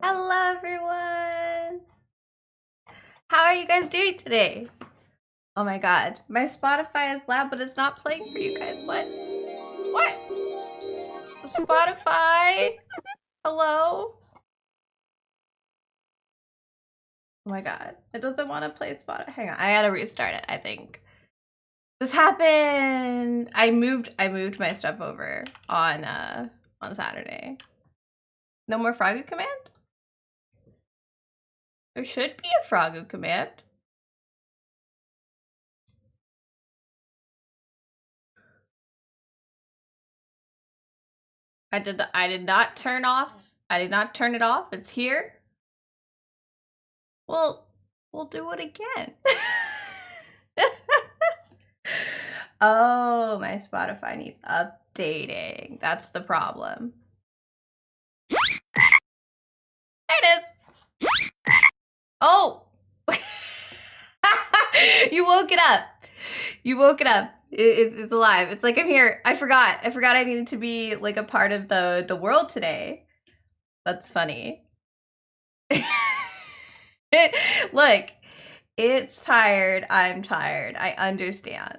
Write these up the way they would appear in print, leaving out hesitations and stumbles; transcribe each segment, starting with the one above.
Hello everyone! How are you guys doing today? Oh my god, my Spotify is loud but it's not playing for you guys. What? What? Spotify? Hello? Oh my god. It doesn't want to play spot. Hang on. I gotta restart it, I think. This happened. I moved my stuff over on Saturday. No more Froggo command? There should be a Froggo command. I did not turn off. I did not turn it off. It's here. Well, we'll do it again. Oh, my Spotify needs updating. That's the problem. There it is. Oh! You woke it up. You woke it up. It's alive. It's like I'm here. I forgot I needed to be like a part of the world today. That's funny. Look, it's tired. I'm tired. I understand.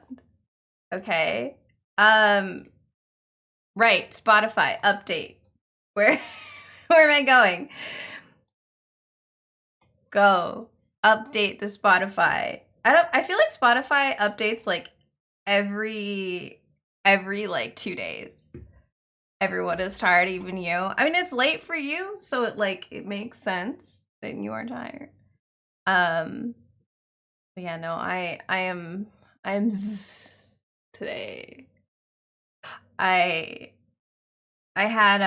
Okay. Right, Spotify update. Where am I going? Go. Update the Spotify. I feel like Spotify updates like every like 2 days. Everyone is tired, even you. I mean, it's late for you, so it makes sense that you are tired. But yeah, no, I am today. I had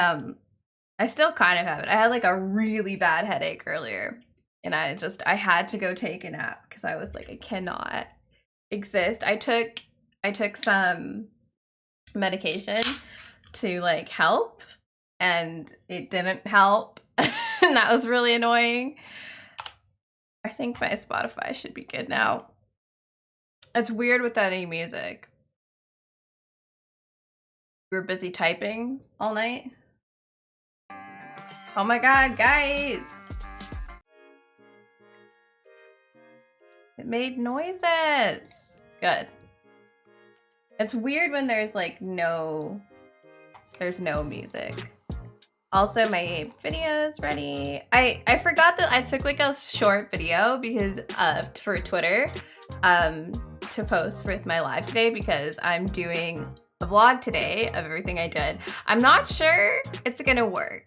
I still kind of have it. I had like a really bad headache earlier, and I had to go take a nap because I was like, I cannot exist. I took some medication to like help, and it didn't help. And that was really annoying. I think my Spotify should be good now. It's weird without any music. We were busy typing all night. Oh my god, guys! It made noises! Good. It's weird when there's like no music. Also, my video is ready. I forgot that I took like a short video because for Twitter to post with my live today because I'm doing a vlog today of everything I did. I'm not sure it's gonna work.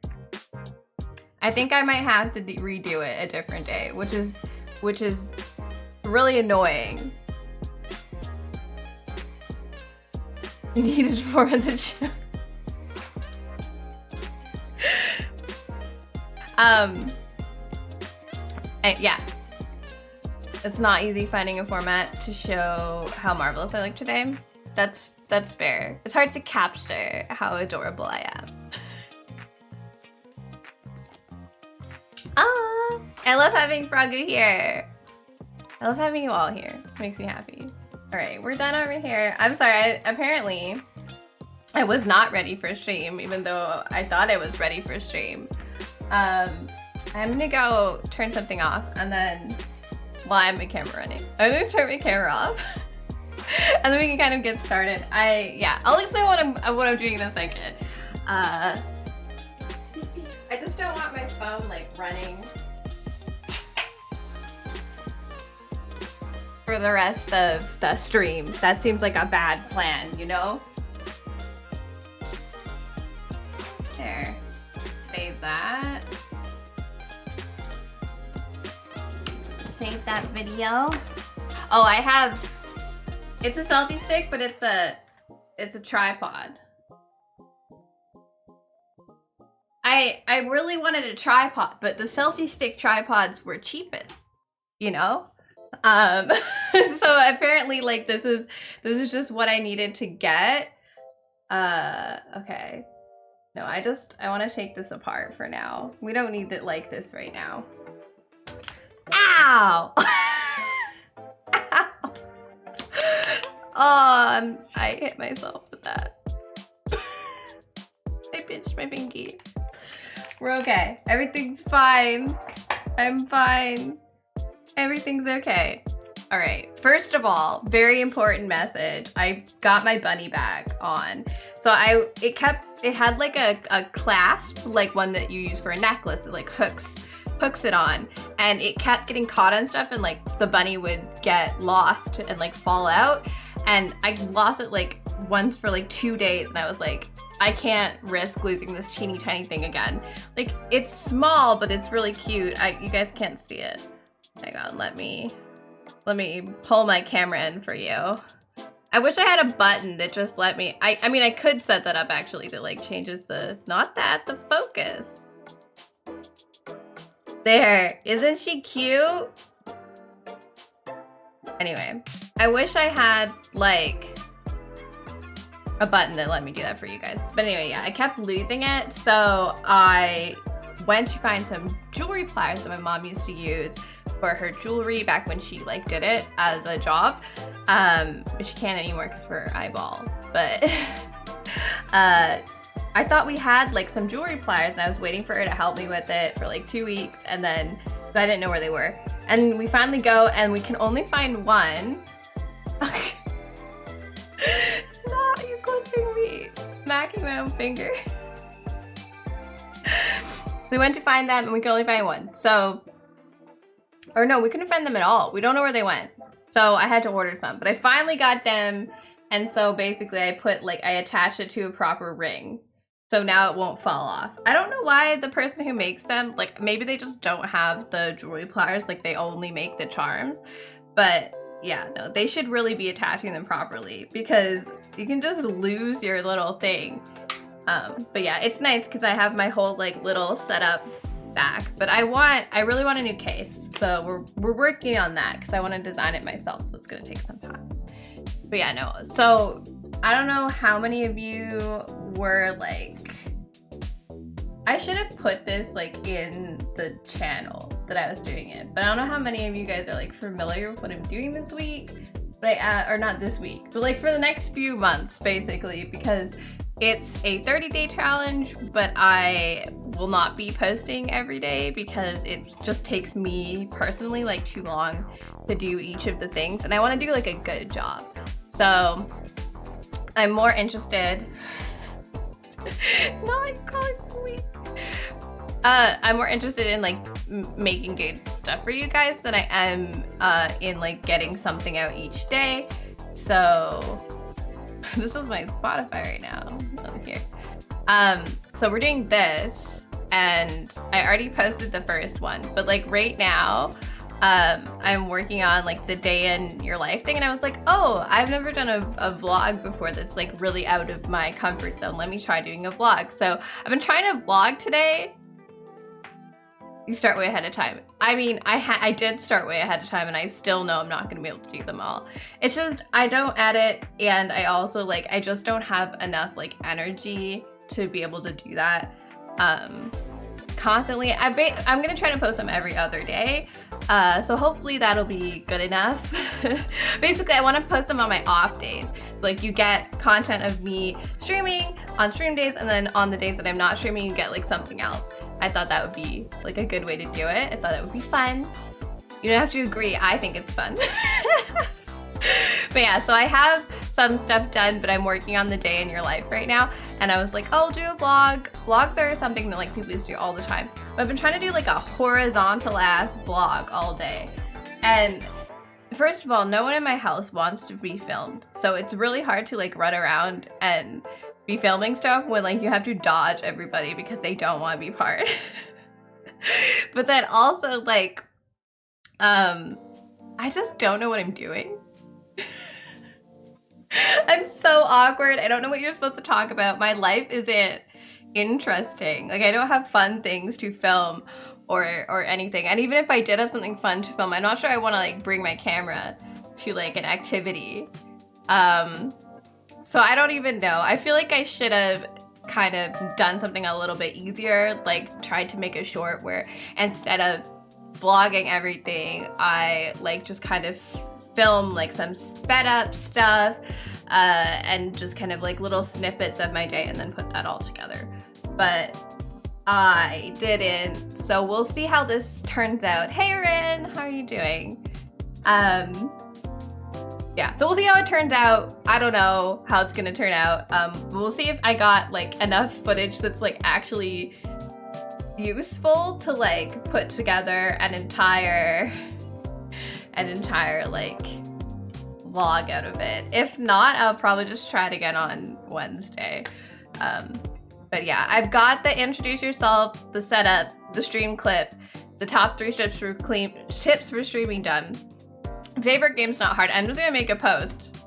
I think I might have to redo it a different day, which is really annoying. You needed more of the show. Yeah, it's not easy finding a format to show how marvelous I look today. That's fair. It's hard to capture how adorable I am. Ah, I love having Froggo here. I love having you all here. It makes me happy. All right, we're done over here. I'm sorry. Apparently, I was not ready for stream, even though I thought I was ready for stream. I'm gonna go turn something off, and then while I have my camera running, I'm gonna turn my camera off, and then we can kind of get started. I'll explain what I'm doing in a second. I just don't want my phone like running for the rest of the stream. That seems like a bad plan, you know? There. Save that. Save that video. Oh, I have, it's a selfie stick, but it's a tripod. I really wanted a tripod, but the selfie stick tripods were cheapest, you know? So apparently like this is just what I needed to get. Okay. No, I want to take this apart for now. We don't need it like this right now. Ow! Ow! Oh, I hit myself with that. I pinched my pinky. We're okay. Everything's fine. I'm fine. Everything's okay. All right. first of all, very important message. I got my bunny bag on. So it had like a clasp, like one that you use for a necklace. It like hooks it on, and it kept getting caught on stuff, and like the bunny would get lost and like fall out. And I lost it like once for like 2 days, and I was like, I can't risk losing this teeny tiny thing again. Like, it's small, but it's really cute. You guys can't see it. Hang on, let me pull my camera in for you. I wish I had a button that just let me, I mean, I could set that up actually that like changes the focus. There, isn't she cute? Anyway, I wish I had like a button that let me do that for you guys. But anyway, yeah, I kept losing it. So I went to find some jewelry pliers that my mom used to use for her jewelry back when she like did it as a job. She can't anymore because of her eyeball. But I thought we had like some jewelry pliers, and I was waiting for her to help me with it for like 2 weeks, and then I didn't know where they were. And we finally go, and we can only find one. No, you're clipping me, smacking my own finger. So we went to find them, and we could only find one. So, or no, we couldn't find them at all. We don't know where they went. So I had to order some, but I finally got them. And so basically I attached it to a proper ring. So now it won't fall off. I don't know why the person who makes them, like maybe they just don't have the jewelry pliers, like they only make the charms. But yeah, no, they should really be attaching them properly, because you can just lose your little thing. But yeah, it's nice because I have my whole like little setup back. But I really want a new case. So we're working on that because I want to design it myself. So it's gonna take some time. But yeah, no. So I don't know how many of you were like, I should have put this like in the channel that I was doing it, but I don't know how many of you guys are like familiar with what I'm doing this week, but or not this week, but like for the next few months basically, because it's a 30-day challenge, but I will not be posting every day because it just takes me personally like too long to do each of the things, and I want to do like a good job. So I'm more interested. Not calling weak. I'm more interested in like making good stuff for you guys than I am in like getting something out each day. So this is my Spotify right now. Oh, here. So we're doing this, and I already posted the first one, but like right now, I'm working on like the day in your life thing, and I was like, oh, I've never done a vlog before that's like really out of my comfort zone. Let me try doing a vlog. So I've been trying to vlog today. You start way ahead of time. I mean, I did start way ahead of time, and I still know I'm not gonna be able to do them all. It's just I don't edit, and I also like I just don't have enough like energy to be able to do that constantly. I'm gonna try to post them every other day, so hopefully that'll be good enough. Basically, I want to post them on my off days. Like you get content of me streaming on stream days, and then on the days that I'm not streaming, you get like something else. I thought that would be like a good way to do it. I thought it would be fun. You don't have to agree. I think it's fun. But yeah, so I have some stuff done, but I'm working on the day in your life right now. And I was like, oh, I'll do a vlog. Vlogs are something that like people used to do all the time. But I've been trying to do like a horizontal ass vlog all day. And first of all, no one in my house wants to be filmed. So it's really hard to like run around and be filming stuff when like you have to dodge everybody because they don't want to be part. But then also like, I just don't know what I'm doing. I'm so awkward. I don't know what you're supposed to talk about. My life isn't interesting. Like I don't have fun things to film or anything. And even if I did have something fun to film, I'm not sure I want to like bring my camera to like an activity. So I don't even know. I feel like I should have kind of done something a little bit easier, like tried to make a short where instead of vlogging everything, I like just kind of film like some sped up stuff and just kind of like little snippets of my day and then put that all together. But I didn't, so we'll see how this turns out. Hey Rin, how are you doing? yeah, so we'll see how it turns out. I don't know how it's gonna turn out. We'll see if I got like enough footage that's like actually useful to like put together an entire like vlog out of it. If not, I'll probably just try it again on Wednesday. But yeah, I've got the introduce yourself, the setup, the stream clip, the top 3 tips for streaming done. Favorite game's not hard. I'm just gonna make a post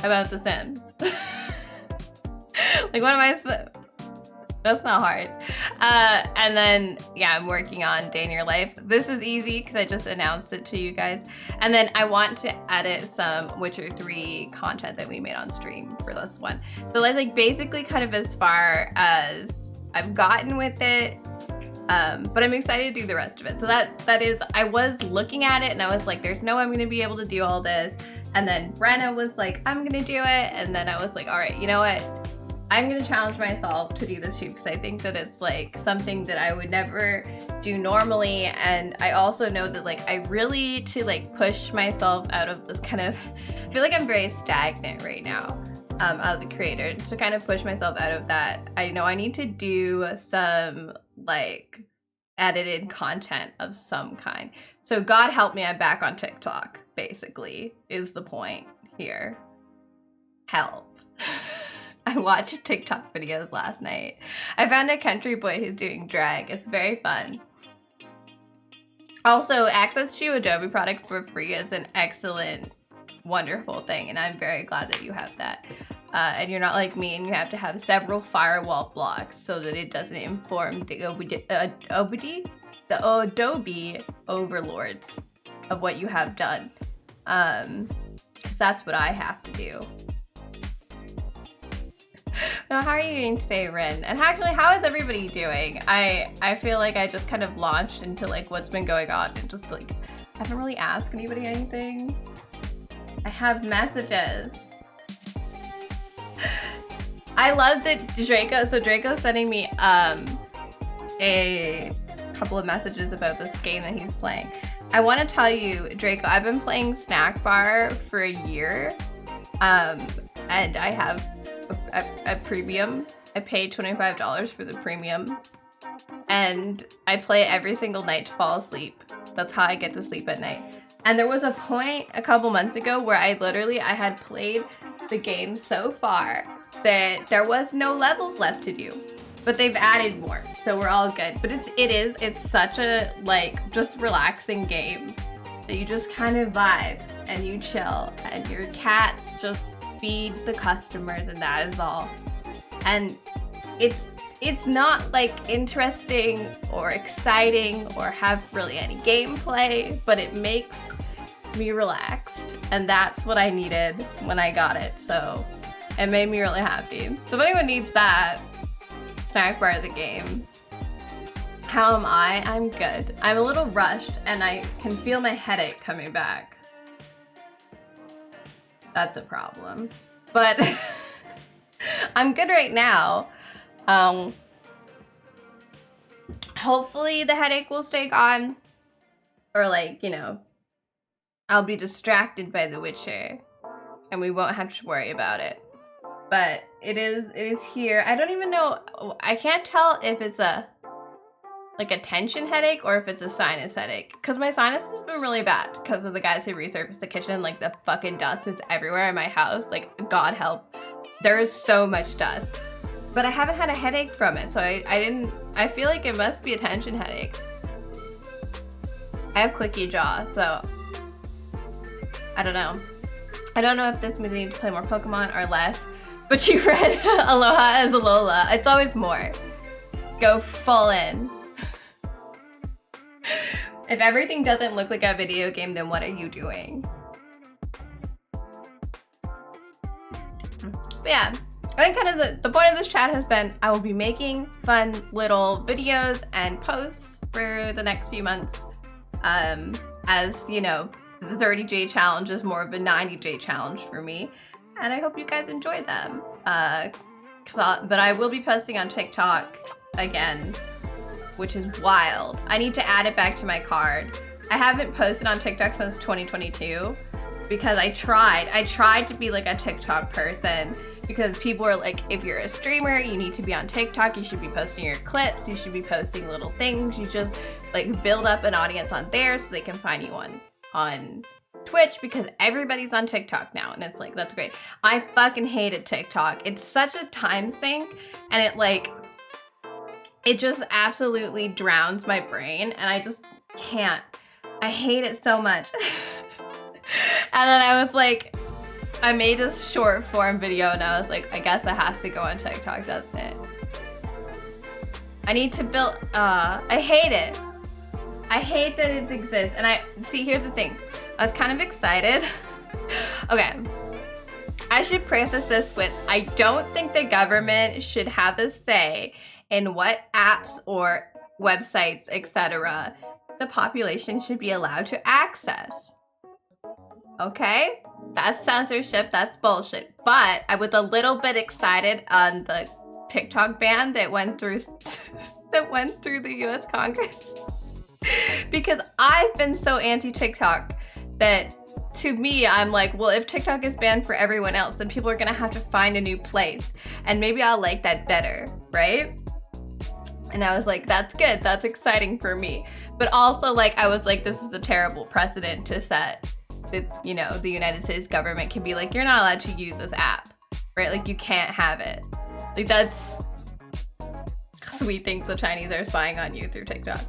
about The Sims. Like, what am I? That's not hard. And then, yeah, I'm working on Day in Your Life. This is easy because I just announced it to you guys. And then I want to edit some Witcher 3 content that we made on stream for this one. So that's like basically kind of as far as I've gotten with it. But I'm excited to do the rest of it. So that is, I was looking at it and I was like, there's no way I'm gonna be able to do all this. And then Brenna was like, I'm gonna do it. And then I was like, all right, you know what? I'm gonna challenge myself to do this too, because I think that it's like something that I would never do normally. And I also know that like I really, to like push myself out of this kind of, I feel like I'm very stagnant right now as a creator. To kind of push myself out of that, I know I need to do some like edited content of some kind. So God help me, I'm back on TikTok, basically, is the point here. Help. I watched TikTok videos last night. I found a country boy who's doing drag. It's very fun. Also, access to Adobe products for free is an excellent, wonderful thing, and I'm very glad that you have that. And you're not like me and you have to have several firewall blocks so that it doesn't inform the Adobe overlords of what you have done. Because that's what I have to do. Now, how are you doing today, Rin? And actually, how is everybody doing? I feel like I just kind of launched into like what's been going on and just like I haven't really asked anybody anything. I have messages. I love that Draco, so Draco's sending me a couple of messages about this game that he's playing. I want to tell you, Draco, I've been playing Snack Bar for a year, and I have a premium. I paid $25 for the premium, and I play it every single night to fall asleep. That's how I get to sleep at night. And there was a point a couple months ago where I had played the game so far that there was no levels left to do, but they've added more, so we're all good. But it's such a like just relaxing game that you just kind of vibe and you chill, and your cats just feed the customers, and that is all. And it's not like interesting or exciting or have really any gameplay, but it makes me relaxed, and that's what I needed when I got it. So it made me really happy. So if anyone needs that, Snack Bar the game. How am I? I'm good. I'm a little rushed and I can feel my headache coming back. That's a problem. But I'm good right now. Hopefully the headache will stay gone. Or like, you know, I'll be distracted by The Witcher and we won't have to worry about it. But it is here. I don't even know, I can't tell if it's a tension headache or if it's a sinus headache, because my sinus has been really bad because of the guys who resurfaced the kitchen. Like the fucking dust is everywhere in my house. Like, God help, there is so much dust, but I haven't had a headache from it. So I feel like it must be a tension headache. I have clicky jaw, so I don't know. I don't know if this means I need to play more Pokemon or less, but you read Aloha as Alola. It's always more. Go full in. If everything doesn't look like a video game, then what are you doing? But yeah, I think kind of the point of this chat has been I will be making fun little videos and posts for the next few months. As you know, the 30J challenge is more of a 90J challenge for me, and I hope you guys enjoy them. But I will be posting on TikTok again, which is wild. I need to add it back to my card. I haven't posted on TikTok since 2022, because I tried to be like a TikTok person, because people are like, if you're a streamer, you need to be on TikTok, you should be posting your clips, you should be posting little things, you just like build up an audience on there so they can find you on Twitch, because everybody's on TikTok now. And it's like, that's great. I fucking hated TikTok. It's such a time sink, and it just absolutely drowns my brain, and I just can't. I hate it so much. And then I was like, I made this short form video, and I was like, I guess it has to go on TikTok, that's it. I need to build, I hate it. I hate that it exists. And here's the thing. I was kind of excited. Okay. I should preface this with, I don't think the government should have a say in what apps or websites, etc., the population should be allowed to access. Okay? That's censorship, that's bullshit. But I was a little bit excited on the TikTok ban that went through the US Congress. Because I've been so anti-TikTok that, to me, I'm like, well, if TikTok is banned for everyone else, then people are gonna have to find a new place. And maybe I'll like that better, right? And I was like, that's good, that's exciting for me. But also, like, I was like, this is a terrible precedent to set. That, you know, the United States government can be like, you're not allowed to use this app, right? Like, you can't have it. Like, that's... because we think the Chinese are spying on you through TikTok.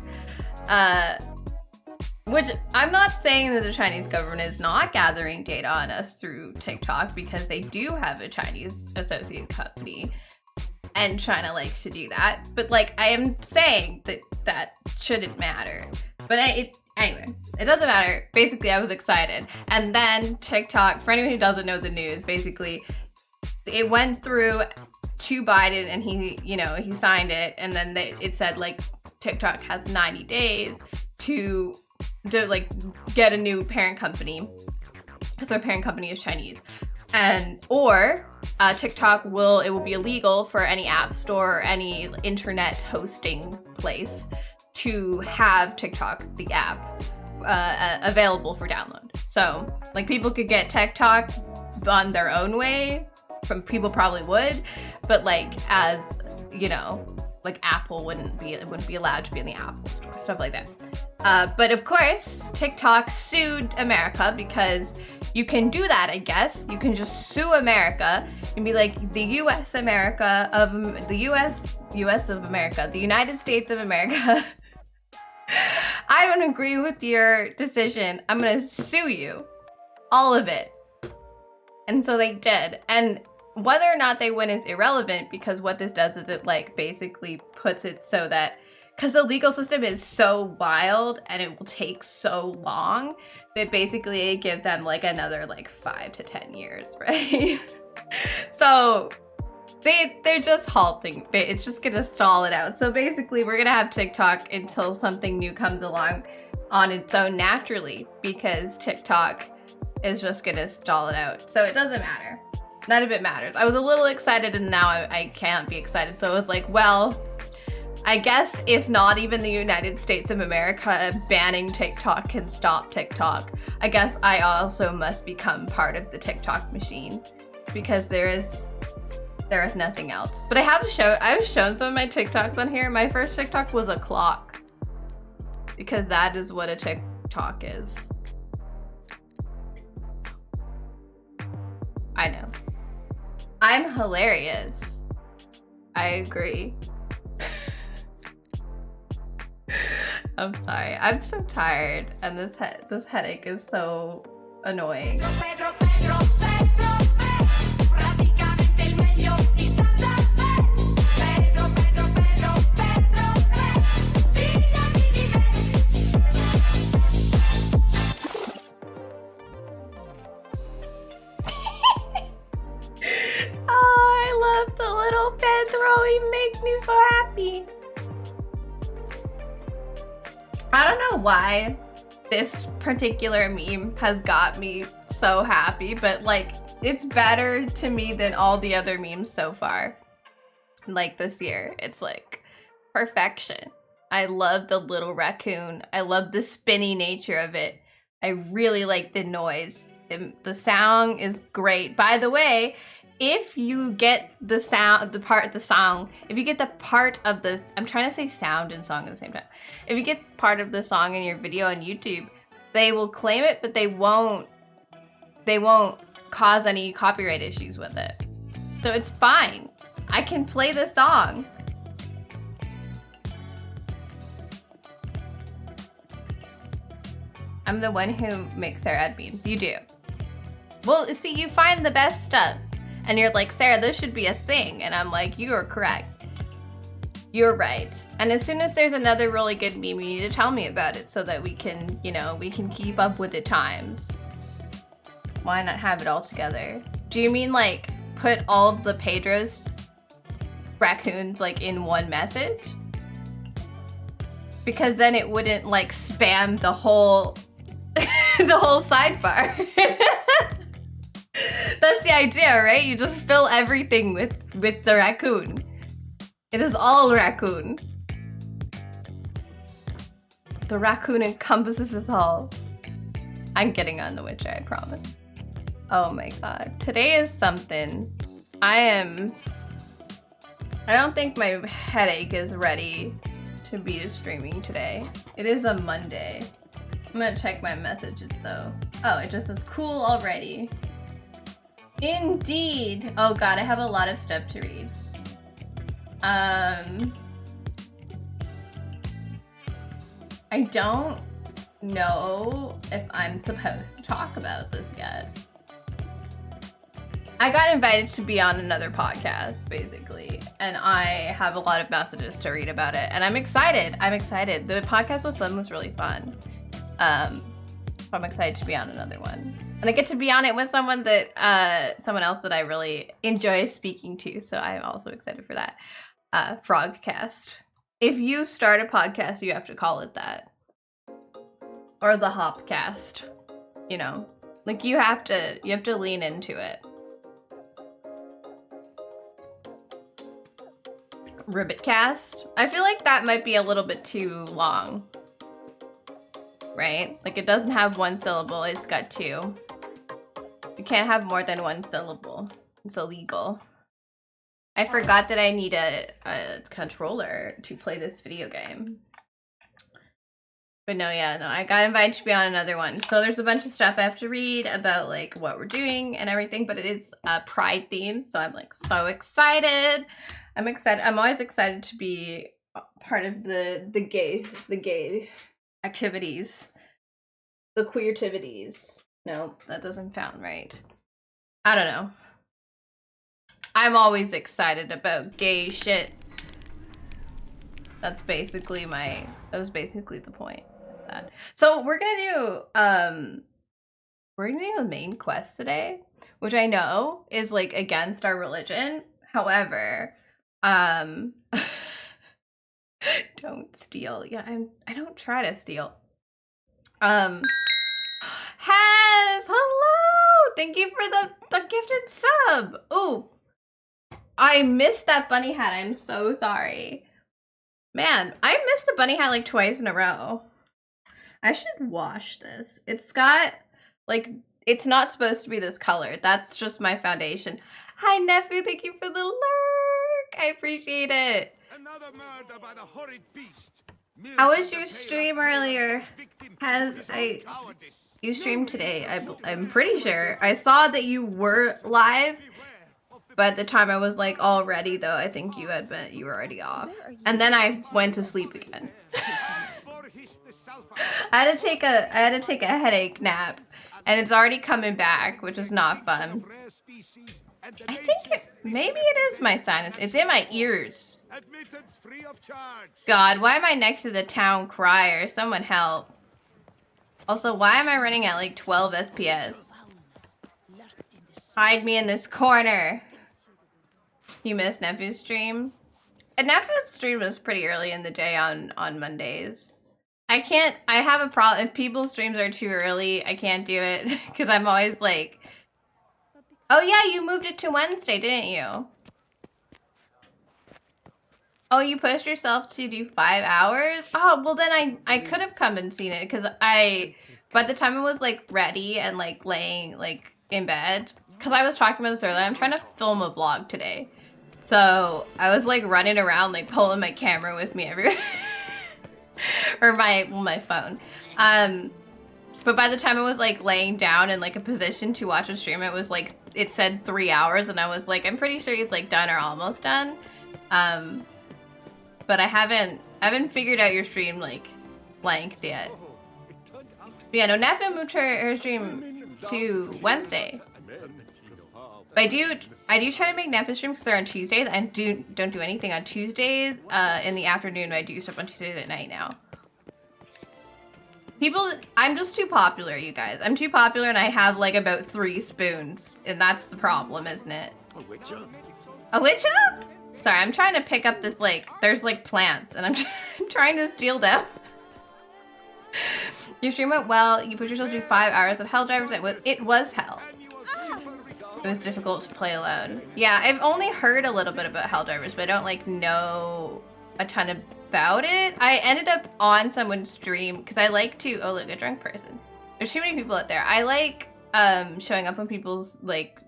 Which, I'm not saying that the Chinese government is not gathering data on us through TikTok, because they do have a Chinese associated company, and China likes to do that. But, like, I am saying that that shouldn't matter. But anyway, it doesn't matter. Basically, I was excited. And then TikTok, for anyone who doesn't know the news, basically, it went through to Biden, and he signed it. And then it said, like, TikTok has 90 days to like get a new parent company, because our parent company is Chinese. Or TikTok will be illegal for any app store or any internet hosting place to have TikTok, the app, available for download. So, like, people could get TikTok on their own way, people probably would, but, like, as, you know, like, Apple wouldn't be allowed to be in the Apple store, stuff like that. But of course, TikTok sued America, because you can do that, I guess. You can just sue America and be like, the US of America, the United States of America. I don't agree with your decision. I'm gonna sue you. All of it. And so they did. And whether or not they win is irrelevant, because what this does is it, like, basically puts it so that, because the legal system is so wild and it will take so long, that basically it gives them, like, another, like, 5 to 10 years, right? So they're just halting. It's just gonna stall it out. So basically, we're gonna have TikTok until something new comes along on its own naturally, because TikTok is just gonna stall it out. So it doesn't matter. None of it matters. I was a little excited, and now I can't be excited. So it was like, well, I guess if not even the United States of America banning TikTok can stop TikTok, I guess I also must become part of the TikTok machine, because there is nothing else. But I've shown some of my TikToks on here. My first TikTok was a clock, because that is what a TikTok is. I know. I'm hilarious. I agree. I'm sorry. I'm so tired, and this headache is so annoying. The little Pedro, he makes me so happy. I don't know why this particular meme has got me so happy, but, like, it's better to me than all the other memes so far. Like, this year, it's like perfection. I love the little raccoon. I love the spinny nature of it. I really like the noise. The sound is great. By the way, if you get the sound, if you get the part of the, I'm trying to say sound and song at the same time. If you get part of the song in your video on YouTube, they will claim it, but they won't cause any copyright issues with it. So it's fine. I can play the song. I'm the one who makes Sarah add memes. You do. Well, see, you find the best stuff. And you're like, Sarah, this should be a thing. And I'm like, you are correct. You're right. And as soon as there's another really good meme, you need to tell me about it so that we can, you know, we can keep up with the times. Why not have it all together? Do you mean like put all of the Pedro's raccoons like in one message? Because then it wouldn't like spam the whole the whole sidebar. That's the idea, right? You just fill everything with the raccoon. It is all raccoon. The raccoon encompasses us all. I'm getting on The Witcher, I promise. Oh my god. Today is something. I don't think my headache is ready to be streaming today. It is a Monday. I'm gonna check my messages though. Oh, it just says cool already. Indeed. Oh god, I have a lot of stuff to read. I don't know if I'm supposed to talk about this yet. I got invited to be on another podcast, basically, and I have a lot of messages to read about it, and I'm excited. I'm excited. The podcast with Lynn was really fun. So I'm excited to be on another one. And I get to be on it with someone that, someone else that I really enjoy speaking to, so I'm also excited for that. Frogcast. If you start a podcast, you have to call it that. Or the Hopcast. You know? Like, you have to lean into it. Ribbitcast. I feel like that might be a little bit too long. Right? Like, it doesn't have one syllable, it's got two. You can't have more than one syllable. It's illegal. I forgot that I need a controller to play this video game. But no, yeah, no, I got invited to be on another one. So there's a bunch of stuff I have to read about like what we're doing and everything, but it is a Pride theme, so I'm like so excited. I'm excited. I'm always excited to be part of the gay activities, the queertivities. No, that doesn't sound right. I don't know. I'm always excited about gay shit. That was basically the point of that. So we're gonna do a main quest today, which I know is like against our religion. However, don't steal. Yeah, I don't try to steal. Has, hello! Thank you for the gifted sub. Ooh. I missed that bunny hat. I'm so sorry. Man, I missed the bunny hat like twice in a row. I should wash this. It's got, like, it's not supposed to be this color. That's just my foundation. Hi, nephew. Thank you for the lurk. I appreciate it. Another murder by the horrid beast. How was your stream earlier? You streamed today, I'm pretty sure. I saw that you were live, but at the time I was like all ready though. I think you were already off. And then I went to sleep again. I had to take a headache nap, and it's already coming back, which is not fun. I think maybe it is my sinus. It's in my ears. God, why am I next to the town crier? Someone help. Also, why am I running at like 12 SPS? Hide me in this corner. You missed Nephew's stream? And Nephew's stream was pretty early in the day on Mondays. I have a problem. If people's streams are too early, I can't do it. Because I'm always like... Oh yeah, you moved it to Wednesday, didn't you? Oh, you pushed yourself to do 5 hours? Oh, well then I could have come and seen it because I By the time I was like ready and like laying like in bed, because I was talking about this earlier, I'm trying to film a vlog today. So I was like running around like pulling my camera with me everywhere. Or my phone. But by the time I was like laying down in like a position to watch a stream, it was like, it said 3 hours and I was like, I'm pretty sure it's like done or almost done. But I haven't figured out your stream like length yet. But yeah, no, Neffin moved her stream to Wednesday. But I do try to make Neffin stream because they're on Tuesdays. I don't do anything on Tuesdays in the afternoon. I do stuff on Tuesdays at night now. I'm just too popular, you guys. I'm too popular and I have like about 3 spoons. And that's the problem, isn't it? A witch up? Sorry, I'm trying to pick up this like, there's like plants and I'm trying to steal them. Your stream went well. You put yourself through 5 hours of Helldivers. It was hell. It was difficult to play alone. Yeah, I've only heard a little bit about Helldivers, but I don't like know a ton about it. I ended up on someone's stream because I like to, oh look, a drunk person. There's too many people out there. I like showing up on people's like,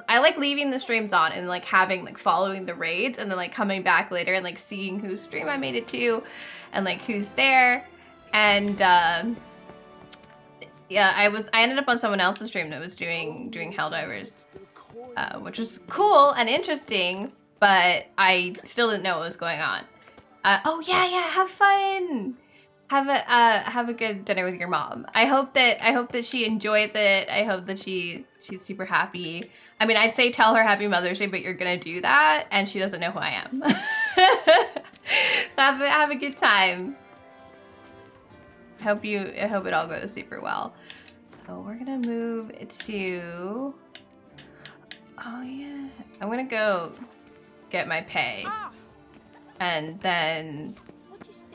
I like leaving the streams on and like having like following the raids and then like coming back later and like seeing whose stream I made it to and like who's there. And yeah, I ended up on someone else's stream that was doing Helldivers, which was cool and interesting, but I still didn't know what was going on. Oh yeah, have fun. Have a good dinner with your mom. I hope that she enjoys it. I hope that she's super happy. I mean, I'd say tell her Happy Mother's Day, but you're gonna do that, and she doesn't know who I am. Have a good time. I hope it all goes super well. So we're gonna move to, oh yeah, I'm gonna go get my pay, and then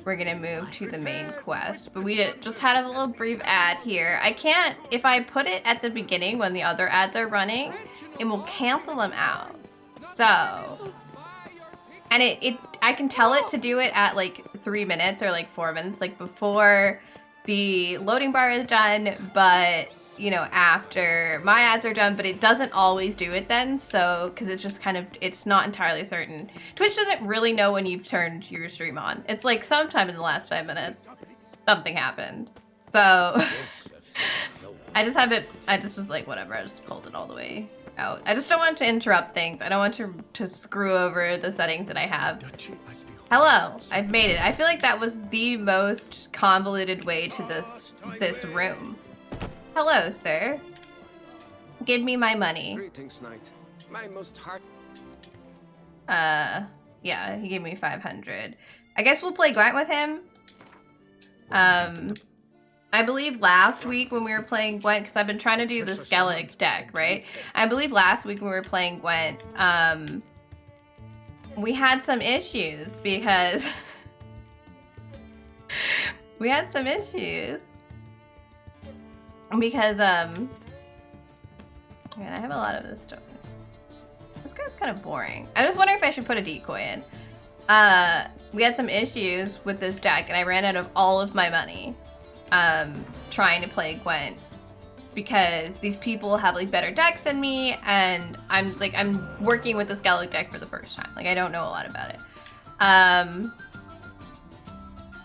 we're gonna move to the main quest. But we just had a little brief ad here. I can't, if I put it at the beginning when the other ads are running, it will cancel them out. So, and I can tell it to do it at like 3 minutes or like 4 minutes, like before the loading bar is done, but you know, after my ads are done, but it doesn't always do it then. So, because it's just kind of, it's not entirely certain. Twitch doesn't really know when you've turned your stream on. It's like sometime in the last 5 minutes, something happened. So, I just was like, whatever, I just pulled it all the way out. I just don't want to interrupt things. I don't want to screw over the settings that I have. Hello, I've made it. I feel like that was the most convoluted way to this room. Hello, sir. Give me my money. Greetings, knight. My most heart. Yeah, he gave me 500. I guess we'll play Gwent with him. I believe last week when we were playing Gwent, because I've been trying to do the Skellig deck, right? I believe last week when we were playing Gwent, we had some issues because man, I have a lot of this stuff. This guy's kind of boring. I was wondering if I should put a decoy in. We had some issues with this deck and I ran out of all of my money trying to play Gwent because these people have like better decks than me and I'm working with the Skellig deck for the first time. Like I don't know a lot about it.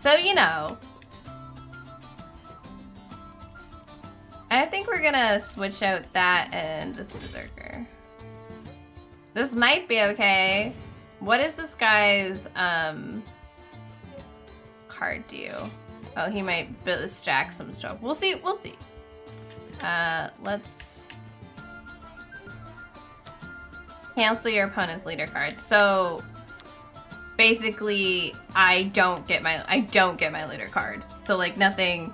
So you know, I think we're gonna switch out that and this Berserker. This might be okay. What is this guy's card do? Oh, he might stack some stuff. We'll see. We'll see. Let's cancel your opponent's leader card. So basically, I don't get my leader card. So like nothing's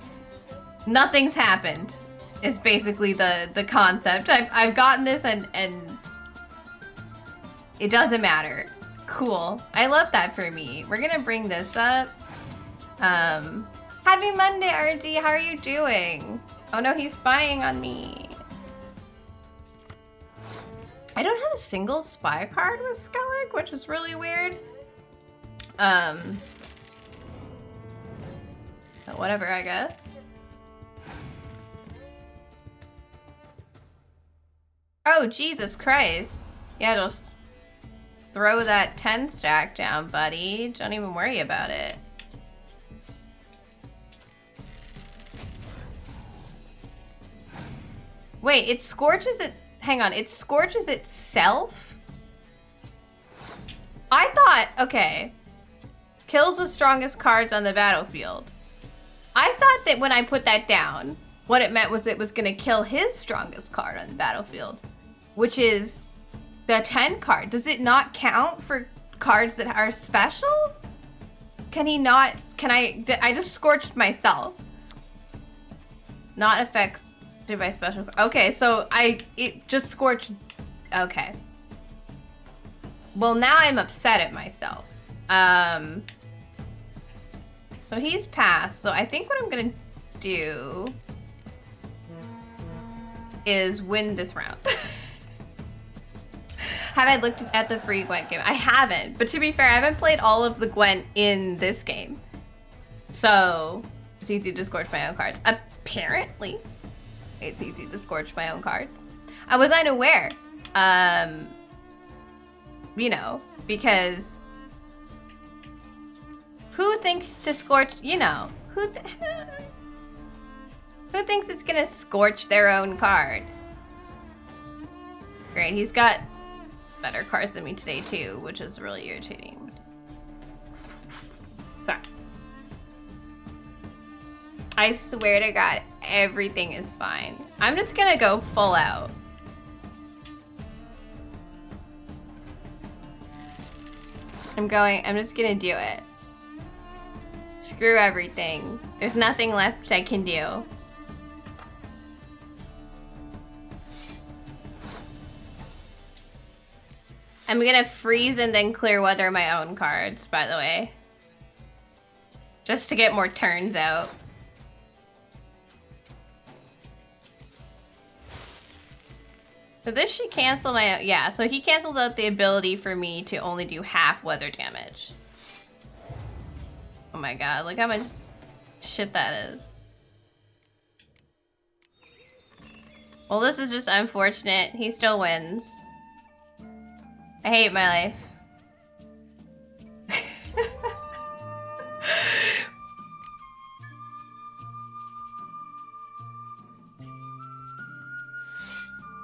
happened. Is basically the concept. I've gotten this and it doesn't matter. Cool. I love that for me. We're gonna bring this up. Happy Monday, RG. How are you doing? Oh no, he's spying on me. I don't have a single spy card with Skellig, which is really weird. But whatever, I guess. Oh, Jesus Christ. Yeah, just throw that 10 stack down, buddy. Don't even worry about it. Wait, it scorches its... Hang on, it scorches itself? I thought... Okay. Kills the strongest cards on the battlefield. I thought that when I put that down, what it meant was it was going to kill his strongest card on the battlefield, which is the 10 card. Does it not count for cards that are special? Can he not? Can I just scorched myself. Not affected by special. Okay, so it just scorched. Okay. Well, now I'm upset at myself. So he's passed. So I think what I'm gonna do is win this round. Have I looked at the free Gwent game? I haven't, but to be fair, I haven't played all of the Gwent in this game. So it's easy to scorch my own cards. Apparently, it's easy to scorch my own cards. I was unaware. You know, because who thinks to scorch, you know, who thinks it's gonna scorch their own card? Great, he's got better cards than me today too, which is really irritating. Sorry. I swear to God, everything is fine. I'm just gonna go full out. I'm just gonna do it. Screw everything. There's nothing left I can do. I'm gonna freeze and then clear weather my own cards, by the way. Just to get more turns out. So this should cancel my... Yeah, so he cancels out the ability for me to only do half weather damage. Oh my god, look how much shit that is. Well, this is just unfortunate. He still wins. I hate my life.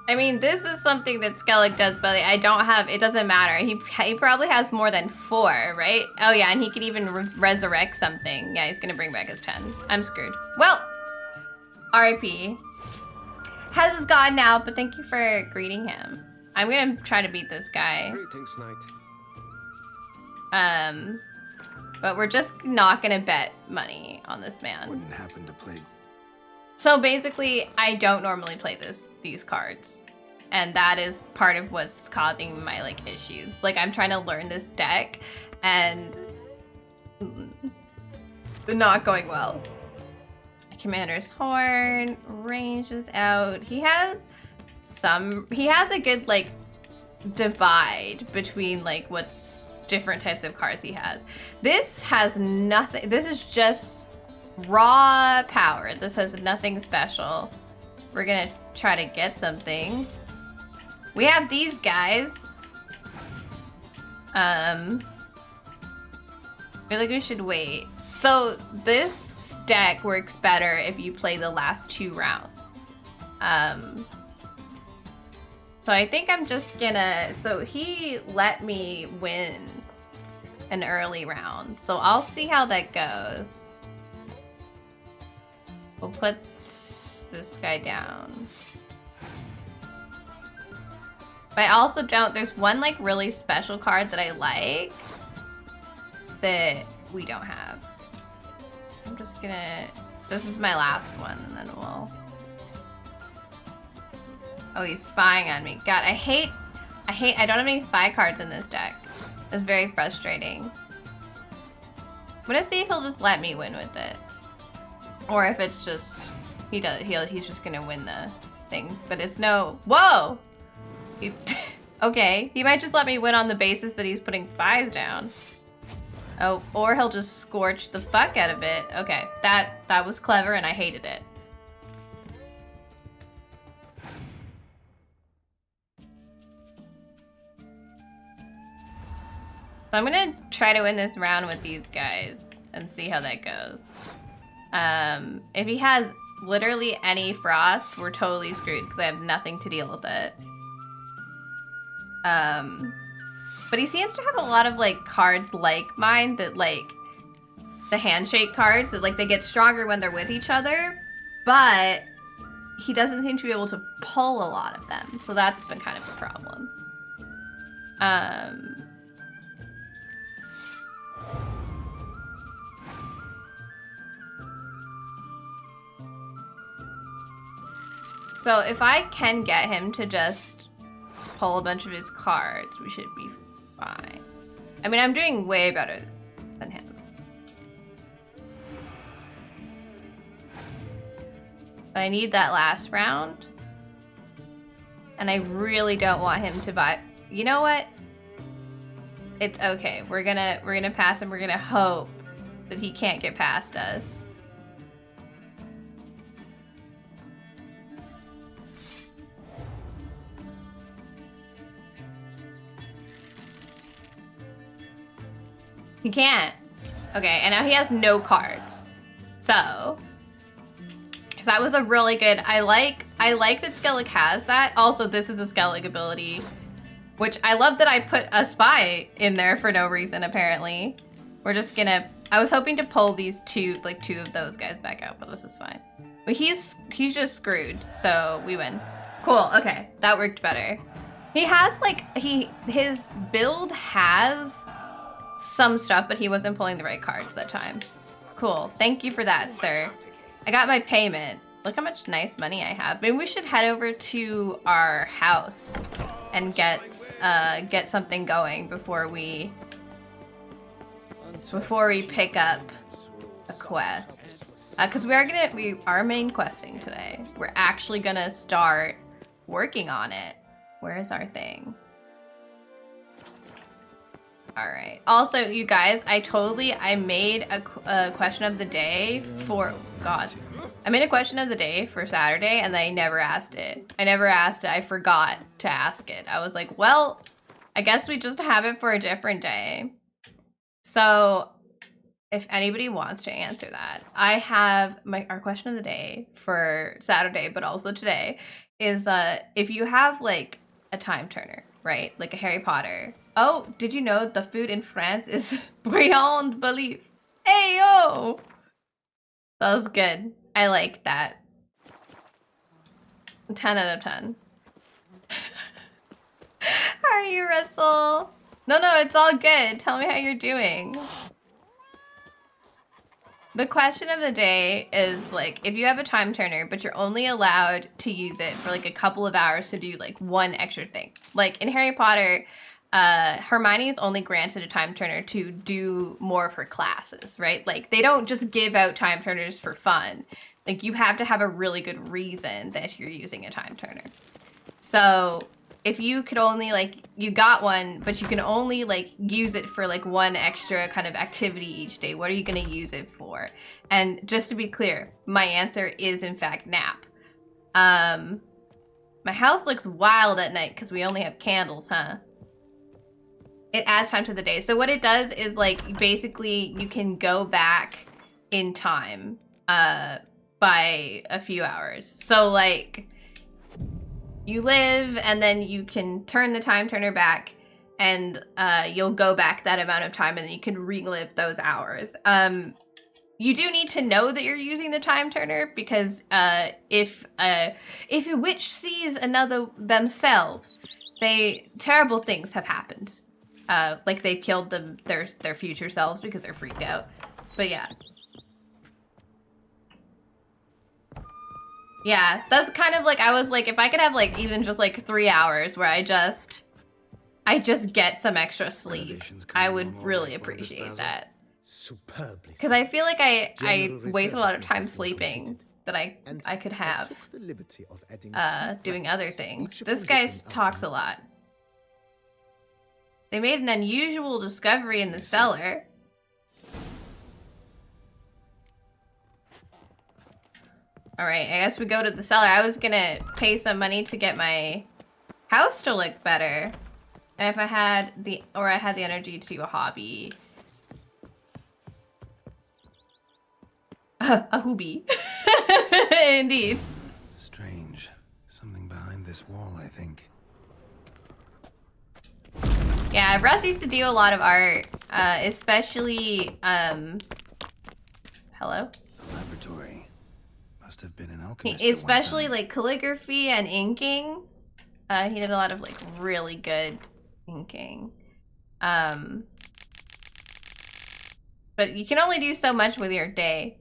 I mean, this is something that Skellig does, but I don't have, it doesn't matter. He probably has more than 4, right? Oh yeah, and he can even resurrect something. Yeah, he's gonna bring back his 10. I'm screwed. Well, RIP. Hez is gone now, but thank you for greeting him. I'm gonna try to beat this guy. Greetings, knight. But we're just not gonna bet money on this man. Wouldn't happen to play. So basically, I don't normally play these cards. And that is part of what's causing my, like, issues. Like, I'm trying to learn this deck, and not going well. Commander's Horn, range is out. He has a good, like, divide between, like, what's different types of cards he has. This has nothing. This is just raw power. This has nothing special. We're gonna try to get something. We have these guys. I feel like we should wait. So this deck works better if you play the last 2 rounds. So I think I'm just gonna, so he let me win an early round. So I'll see how that goes. We'll put this guy down. But I also don't, there's one like really special card that I like that we don't have. I'm just gonna, this is my last one and then we'll, oh, he's spying on me. God, I don't have any spy cards in this deck. It's very frustrating. I'm gonna see if he'll just let me win with it. Or if it's just, he's just gonna win the thing. But it's no, whoa! Okay, he might just let me win on the basis that he's putting spies down. Oh, or he'll just scorch the fuck out of it. Okay, that was clever and I hated it. I'm gonna try to win this round with these guys and see how that goes. If he has literally any frost, we're totally screwed because I have nothing to deal with it. But he seems to have a lot of like cards like mine that like the handshake cards that like they get stronger when they're with each other, but he doesn't seem to be able to pull a lot of them, so that's been kind of a problem. So if I can get him to just pull a bunch of his cards, we should be fine. I mean, I'm doing way better than him. But I need that last round. And I really don't want him to buy. You know what? It's okay. We're gonna pass him. We're gonna hope that he can't get past us. He can't. Okay, and now he has no cards. So that was a really good. I like that Skellig has that. Also, this is a Skellig ability, which I love that I put a spy in there for no reason. Apparently, we're just gonna. I was hoping to pull these two of those guys back out, but this is fine. But he's just screwed. So we win. Cool. Okay, that worked better. He has like his build has some stuff, but he wasn't pulling the right cards that time. Cool. Thank you for that, sir. I got my payment. Look how much nice money I have. Maybe we should head over to our house and get something going before we pick up a quest. Because we are main questing today. We're actually gonna start working on it. Where is our thing? All right. Also, you guys, I made a question of the day for I made a question of the day for Saturday, and I never asked it. I forgot to ask it. I was like, well, I guess we just have it for a different day. So, if anybody wants to answer that, I have our question of the day for Saturday, but also today is if you have like a time turner, right? Like a Harry Potter. Oh, did you know the food in France is beyond belief? Hey, yo! That was good. I like that. 10 out of 10. How are you, Russell? No, it's all good. Tell me how you're doing. The question of the day is like, if you have a time turner, but you're only allowed to use it for like a couple of hours to do like one extra thing. Like in Harry Potter, Hermione is only granted a time turner to do more of her classes, right? Like they don't just give out time turners for fun. Like you have to have a really good reason that you're using a time turner. So if you could only like, you got one, but you can only like use it for like one extra kind of activity each day, what are you going to use it for? And just to be clear, my answer is in fact nap. My house looks wild at night because we only have candles, huh? It adds time to the day. So what it does is like basically you can go back in time by a few hours. So like you live and then you can turn the time turner back and you'll go back that amount of time and then you can relive those hours. You do need to know that you're using the time turner because if a witch sees another themselves, terrible things have happened. Like they've killed their future selves because they're freaked out. But yeah. Yeah, that's kind of like, I was like, if I could have like even just like 3 hours where I just get some extra sleep, I would really appreciate that. Because I feel like I waste a lot of time sleeping that I could have doing other things. This guy talks a lot. They made an unusual discovery in the cellar. All right, I guess we go to the cellar. I was gonna pay some money to get my house to look better. And if I had the energy to do a hobby. A hobby. Indeed. Strange. Something behind this wall, I think. Yeah, Russ used to do a lot of art, especially, hello? The laboratory. Must have been an alchemist. Especially like calligraphy and inking. He did a lot of like really good inking. But you can only do so much with your day.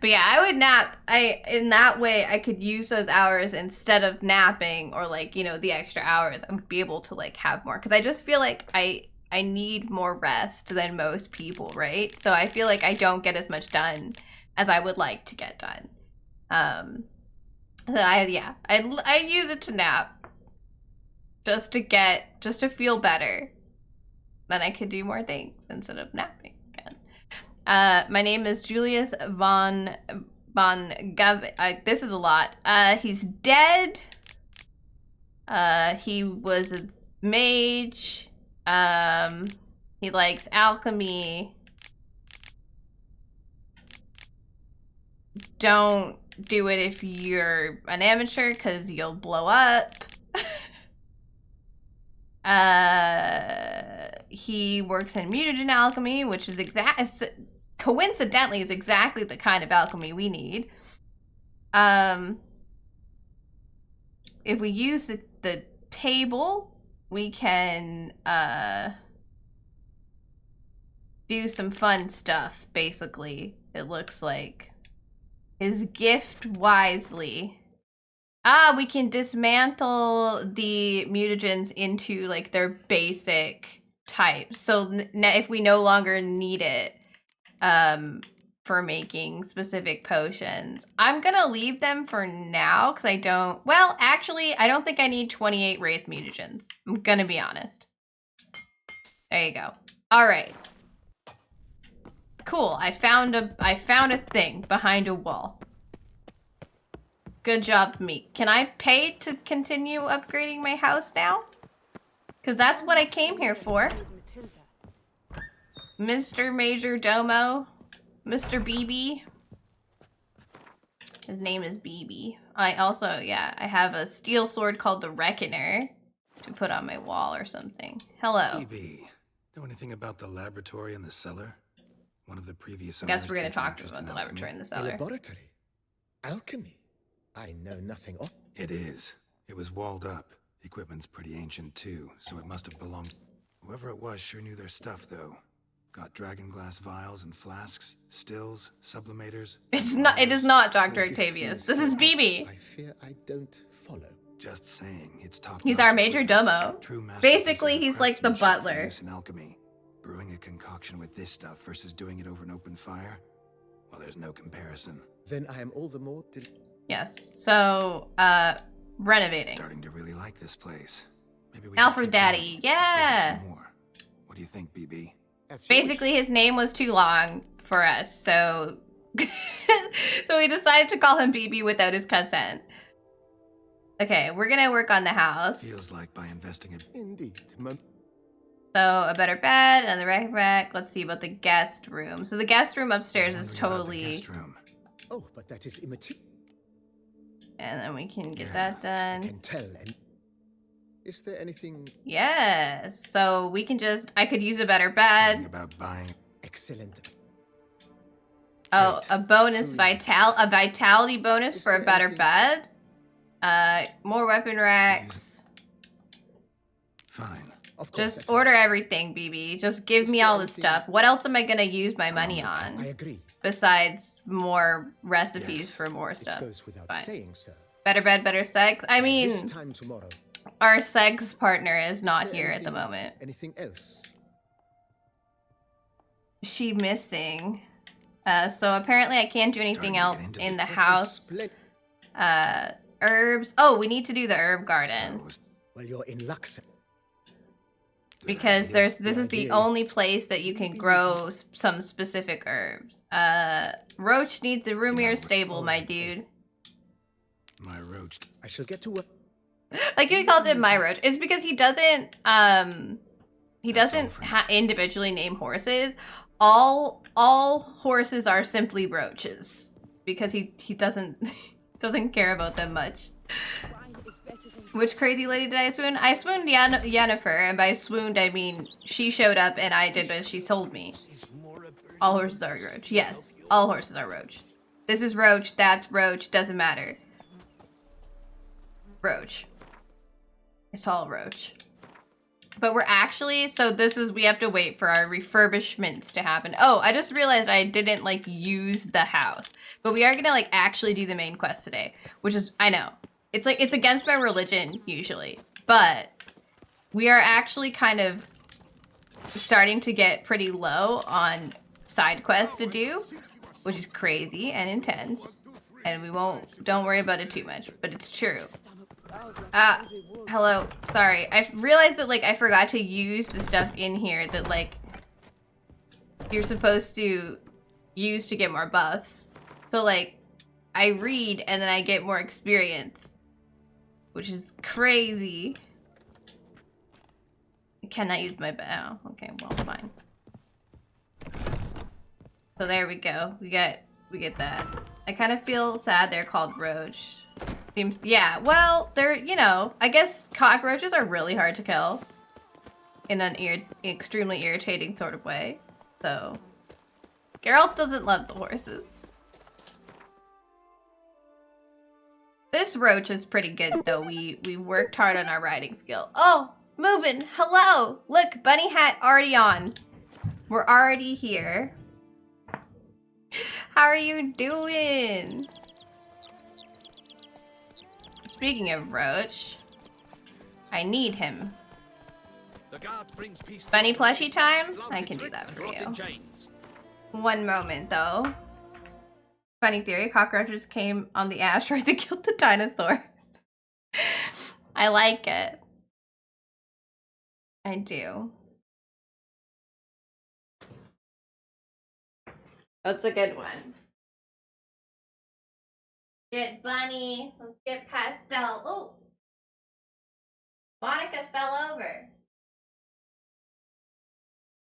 But yeah, I would nap. In that way, I could use those hours instead of napping or like, you know, the extra hours. I would be able to like have more. Because I just feel like I need more rest than most people, right? So I feel like I don't get as much done as I would like to get done. So I'd use it to nap. Just to feel better. Then I could do more things instead of napping again. My name is Julius von Gav. This is a lot. He's dead. He was a mage. He likes alchemy. Don't do it if you're an amateur, because you'll blow up. He works in mutagen alchemy, which is coincidentally is exactly the kind of alchemy we need. If we use the table, we can do some fun stuff, basically, it looks like. His gift wisely. We can dismantle the mutagens into like their basic type. So if we no longer need it for making specific potions, I'm gonna leave them for now because I don't think I need 28 wraith mutagens. I'm gonna be honest. There you go. All right. Cool. I found a thing behind a wall. Good job, me. Can I pay to continue upgrading my house now? Because that's what I came here for. Mr. Major Domo. Mr. BB. His name is BB. I have a steel sword called the Reckoner to put on my wall or something. Hello. BB, know anything about the laboratory in the cellar? One of the previous Guess owners we're gonna taken talk interest about in the alchemy. laboratory in the A cellar. laboratory? Alchemy? I know nothing of. It is. It was walled up. Equipment's pretty ancient too, so it must have belonged. Whoever it was sure knew their stuff, though. Got dragon glass vials and flasks, stills, sublimators. It is not Dr. Forgive Octavius. me, This is sir, BB. but I fear I don't follow. Just saying, it's top. He's our major domo. Basically, he's like the butler. In alchemy. Brewing a concoction with this stuff versus doing it over an open fire? Well, there's no comparison. Then I am all the more Yes. So, renovating. Starting to really like this place. Maybe we Alfred should keep Daddy, going, yeah. focus some more. What do you think, BB? Basically, his name was too long for us, so so we decided to call him BB without his consent. Okay, we're gonna work on the house. Feels like by investing in. Indeed. So a better bed and the rack. Let's see about the guest room. So the guest room upstairs is totally. Guest room. Oh, but that is immaterial. And then we can get that done. I can tell. And is there anything? Yes. So we can I could use a better bed. Thinking about buying. Excellent. Oh, Great. a bonus vitality bonus Is for a there better anything- bed. More weapon racks. Fine. Of course. Just at once. order everything, BB. Just give Is me there all the anything- stuff. What else am I gonna use my money I on agree. besides more recipes Yes. for more It stuff? goes without Fine. saying, sir. Better bed, better sex. I This mean, time tomorrow. our sex partner is Is not there here at the anything- moment. Anything else? She missing. So apparently I can't do anything Starting to get else into in the That is house. Herbs. Oh, we need to do the herb garden. So, Well, you're in luck, sir. Because idea. this is the idea is- only place that you can Maybe grow some specific herbs. Roach needs a roomier know, stable, oh, my dude. My roach. I shall get to work. Like he calls it my roach. It's because he doesn't individually name horses. All horses are simply roaches because he doesn't doesn't care about them much. Which crazy lady did I swoon? I swooned Yennefer, and by swooned I mean she showed up and I did what she told me. All horses are roach. Yes, all horses are roach. This is roach, that's roach, doesn't matter. Roach. It's all roach. But we're actually, so this is, we have to wait for our refurbishments to happen. Oh, I just realized I didn't like use the house. But we are gonna like actually do the main quest today. Which is, I know. It's like, it's against my religion usually. But we are actually kind of starting to get pretty low on side quests to do. Which is crazy and intense. And we don't worry about it too much. But it's true. Hello, sorry. I realized that, like, I forgot to use the stuff in here that, like, you're supposed to use to get more buffs. So, like, I read and then I get more experience. Which is crazy. I cannot use my oh, okay, well, fine. So there we go. We get that. I kind of feel sad they're called roach. Yeah, well, they're, you know, I guess cockroaches are really hard to kill in an extremely irritating sort of way. So, Geralt doesn't love the horses. This roach is pretty good, though. We worked hard on our riding skill. Oh, Moobin, hello! Look, bunny hat already on. We're already here. How are you doing? Speaking of roach, I need him. Bunny plushie time? I can do that for you. One moment, though. Funny theory, cockroaches came on the asteroid that killed the dinosaurs. I like it. I do. That's a good one. Get Bunny. Let's get Pastel. Oh! Monica fell over.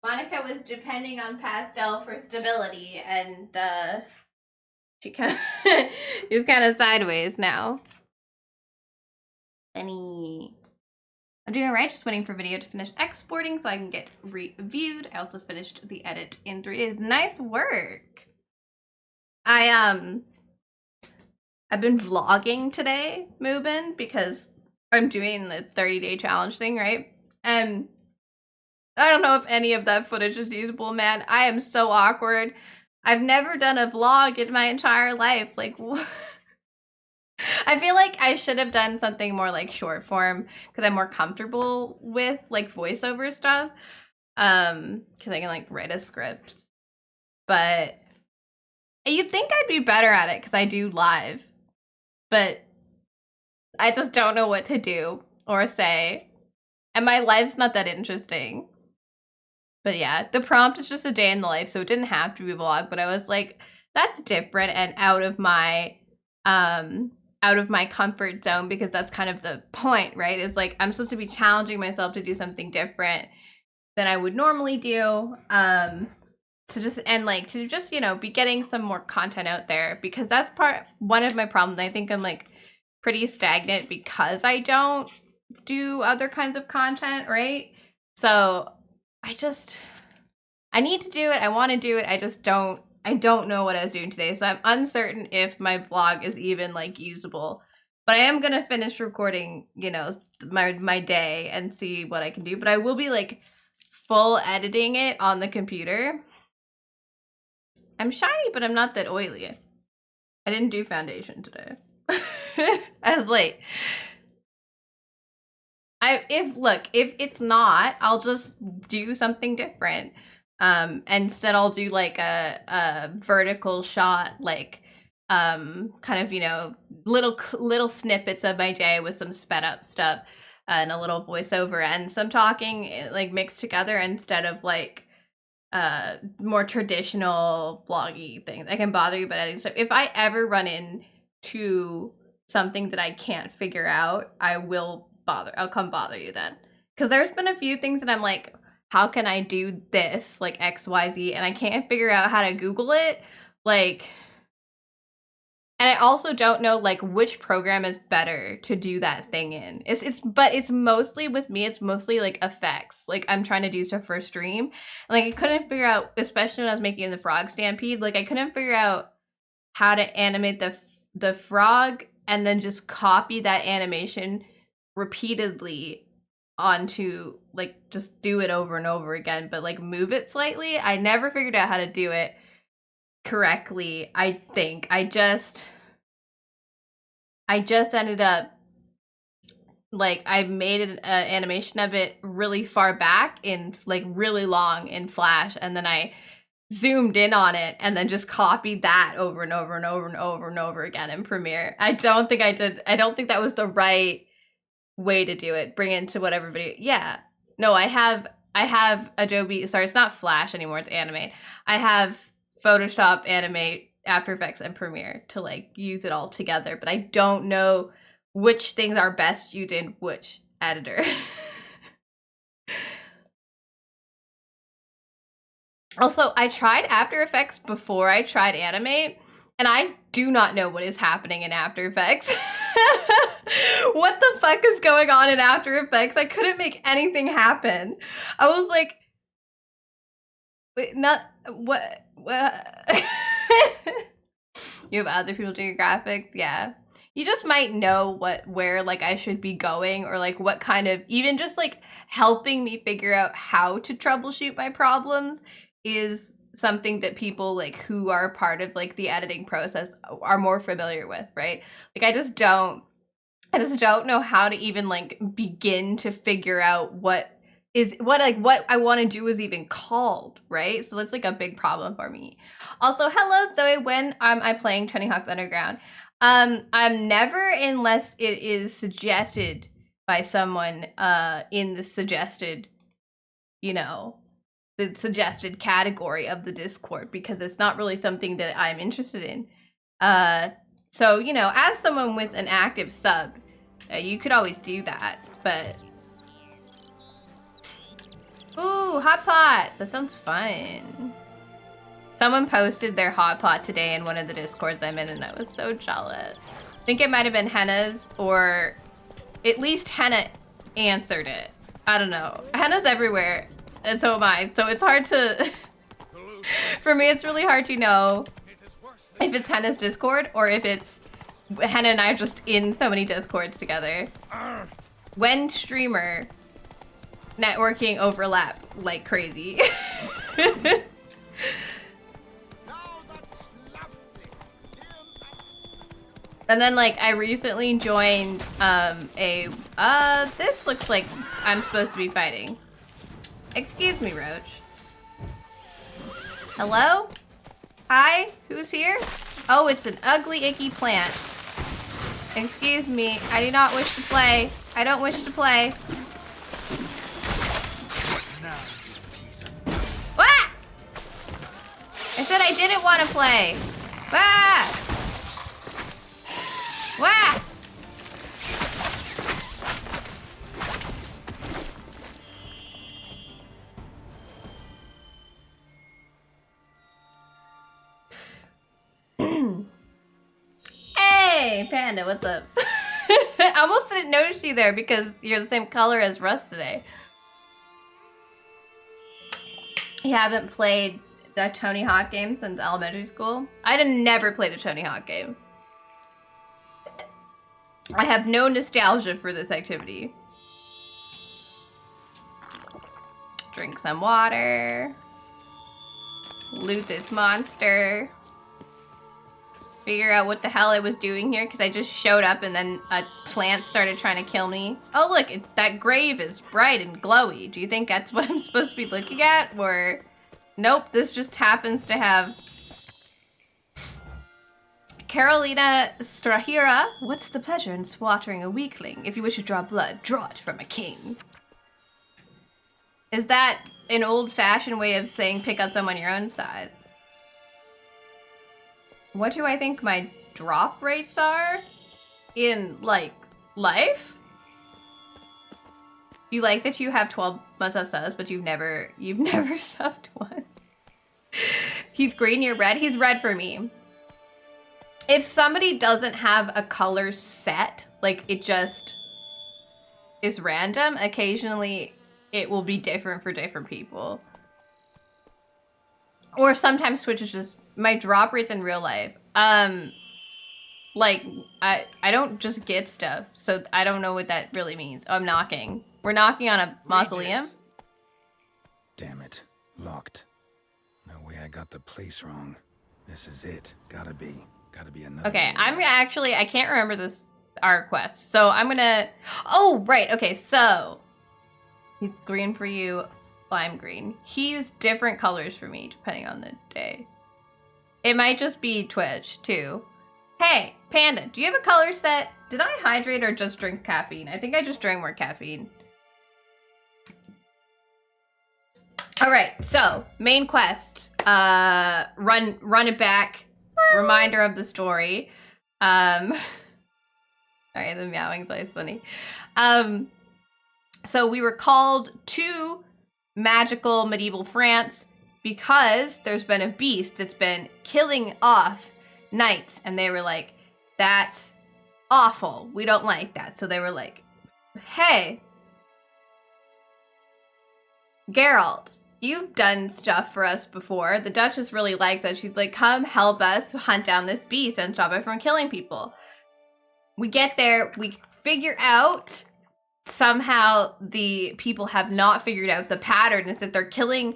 Monica was depending on Pastel for stability, and she kind of is kind of sideways now. Bunny. I'm doing alright, just waiting for video to finish exporting so I can get reviewed. I also finished the edit in 3 days. Nice work. I've been vlogging today, Moobin, because I'm doing the 30-day challenge thing, right? And I don't know if any of that footage is usable, man. I am so awkward. I've never done a vlog in my entire life. Like, what? I feel like I should have done something more like short form because I'm more comfortable with like voiceover stuff. Because I can like write a script. But you'd think I'd be better at it because I do live. But I just don't know what to do or say. And my life's not that interesting. But yeah, the prompt is just a day in the life, so it didn't have to be a vlog, but I was like, that's different and out of my comfort zone, because that's kind of the point, right? It's like I'm supposed to be challenging myself to do something different than I would normally do. To just, you know, be getting some more content out there, because that's one of my problems. I think I'm like pretty stagnant because I don't do other kinds of content, right? So I need to do it. I want to do it. I don't know what I was doing today. So I'm uncertain if my vlog is even like usable, but I am going to finish recording, you know, my day and see what I can do. But I will be like full editing it on the computer. I'm shiny, but I'm not that oily. I didn't do foundation today. I was late. If it's not, I'll just do something different. Instead I'll do like a vertical shot, like kind of, you know, little snippets of my day with some sped up stuff and a little voiceover and some talking, like mixed together, instead of like more traditional vloggy things. I can bother you about editing stuff. If I ever run into something that I can't figure out, I'll come bother you then. Because there's been a few things that I'm like, how can I do this, like XYZ, and I can't figure out how to Google it, like, and I also don't know like which program is better to do that thing in. But it's mostly with me, it's mostly like effects. Like I'm trying to do stuff for a stream. Like I couldn't figure out, especially when I was making the frog stampede, like I couldn't figure out how to animate the frog and then just copy that animation repeatedly onto, like, just do it over and over again, but like move it slightly. I never figured out how to do it correctly. I think I just ended up, like, I made an animation of it really far back in, like, really long in Flash, and then I zoomed in on it and then just copied that over and over and over and over and over again in Premiere. I don't think that was the right way to do it. Bring it into whatever video. Yeah. No, I have Adobe, sorry, it's not Flash anymore, it's Animate. I have Photoshop, Animate, After Effects, and Premiere to like use it all together, but I don't know which things are best used in which editor. Also, I tried After Effects before I tried Animate, and I do not know what is happening in After Effects. What the fuck is going on in After Effects? I couldn't make anything happen. I was like, wait, not, what? You have other people do your graphics? Yeah. You just might know where like I should be going, or like what kind of, even just like helping me figure out how to troubleshoot my problems is something that people like who are part of like the editing process are more familiar with, right? Like I just don't know how to even like begin to figure out what I want to do is even called, right? So that's like a big problem for me. Also, hello Zoe, when am I playing Tony Hawk's Underground? I'm never, unless it is suggested by someone in the suggested, you know, the suggested category of the Discord, because it's not really something that I'm interested in. So, you know, as someone with an active sub, you could always do that, but... Ooh, hot pot! That sounds fun. Someone posted their hot pot today in one of the Discords I'm in, and I was so jealous. I think it might have been Henna's, or at least Henna answered it. I don't know. Henna's everywhere, and so am I. So it's hard to... For me, it's really hard to know if it's Henna's Discord or if it's Henna and I are just in so many Discords together. When streamer, networking overlap like crazy. And then like I recently joined this looks like I'm supposed to be fighting. Excuse me, Roach. Hello? Hi? Who's here? Oh, it's an ugly, icky plant. Excuse me, I do not wish to play. I don't wish to play. Wah! I said I didn't want to play. Wah! Wah! Hey, Panda, what's up? I almost didn't notice you there because you're the same color as Russ today. You haven't played the Tony Hawk game since elementary school? I'd have never played a Tony Hawk game. I have no nostalgia for this activity. Drink some water. Loot this monster. Figure out what the hell I was doing here, because I just showed up and then a plant started trying to kill me. Oh look, that grave is bright and glowy. Do you think that's what I'm supposed to be looking at? Or, nope, this just happens to have... Carolina Strahira, what's the pleasure in slaughtering a weakling? If you wish to draw blood, draw it from a king. Is that an old-fashioned way of saying pick on someone your own size? What do I think my drop rates are? in, like, life? You like that you have 12 months of subs, but you've never subbed one. He's green, you're red. He's red for me. If somebody doesn't have a color set, like it just is random, occasionally it will be different for different people. Or sometimes Twitch is just my drop rates in real life. Like I don't just get stuff, so I don't know what that really means. Oh, I'm knocking. We're knocking on a mausoleum. Regis. Damn it. Locked. No way I got the place wrong. This is it. Gotta be another. Okay, way I'm out. actually, I can't remember our quest. So I'm gonna, oh, right. Okay, so he's green for you, lime green. He's different colors for me depending on the day. It might just be Twitch too. Hey, Panda, do you have a color set? Did I hydrate or just drink caffeine? I think I just drank more caffeine. All right, so main quest, run it back. Reminder of the story. Sorry, the meowing's always funny. So we were called to magical medieval France because there's been a beast that's been killing off knights, and they were like, that's awful. We don't like that. So they were like, hey, Geralt, you've done stuff for us before. The Duchess really likes that. She's like, come help us hunt down this beast and stop it from killing people. We get there, we figure out somehow the people have not figured out the pattern. It's that they're killing,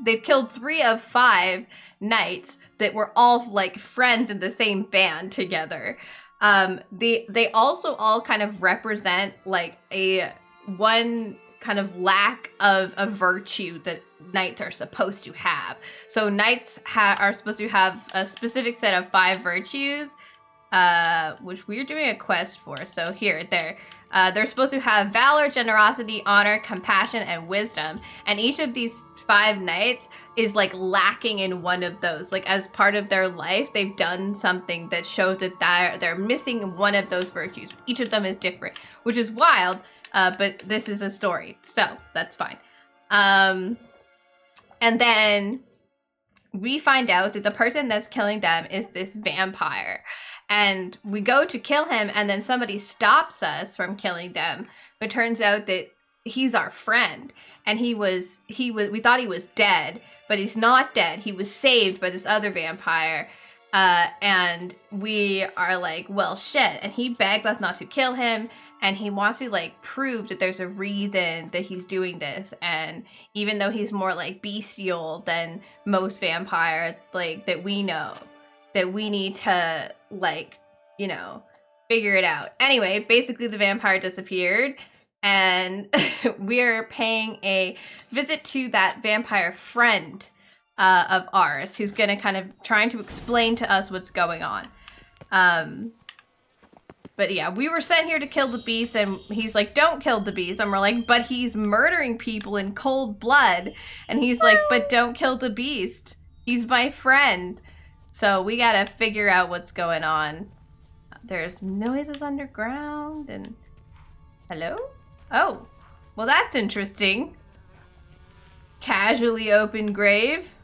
they've killed 3 of 5 knights that were all like friends in the same band together. They also all kind of represent like one kind of lack of a virtue that knights are supposed to have. So knights are supposed to have a specific set of 5 virtues, which we're doing a quest for. So here, they're supposed to have valor, generosity, honor, compassion, and wisdom. And each of these 5 knights is like lacking in one of those. Like as part of their life, they've done something that shows that they're missing one of those virtues. Each of them is different, which is wild. But this is a story, so that's fine. And then we find out that the person that's killing them is this vampire. And we go to kill him, and then somebody stops us from killing them. But it turns out that he's our friend. And we thought he was dead, but he's not dead. He was saved by this other vampire. And we are like, well, shit. And he begged us not to kill him. And he wants to like prove that there's a reason that he's doing this. And even though he's more like bestial than most vampires, like that we know, that we need to like, you know, figure it out. Anyway, basically the vampire disappeared, and we're paying a visit to that vampire friend of ours who's gonna kind of trying to explain to us what's going on. But yeah, we were sent here to kill the beast, and he's like, don't kill the beast. And we're like, but he's murdering people in cold blood. And he's like, but don't kill the beast. He's my friend. So we gotta figure out what's going on. There's noises underground and... Hello? Oh, well that's interesting. Casually open grave.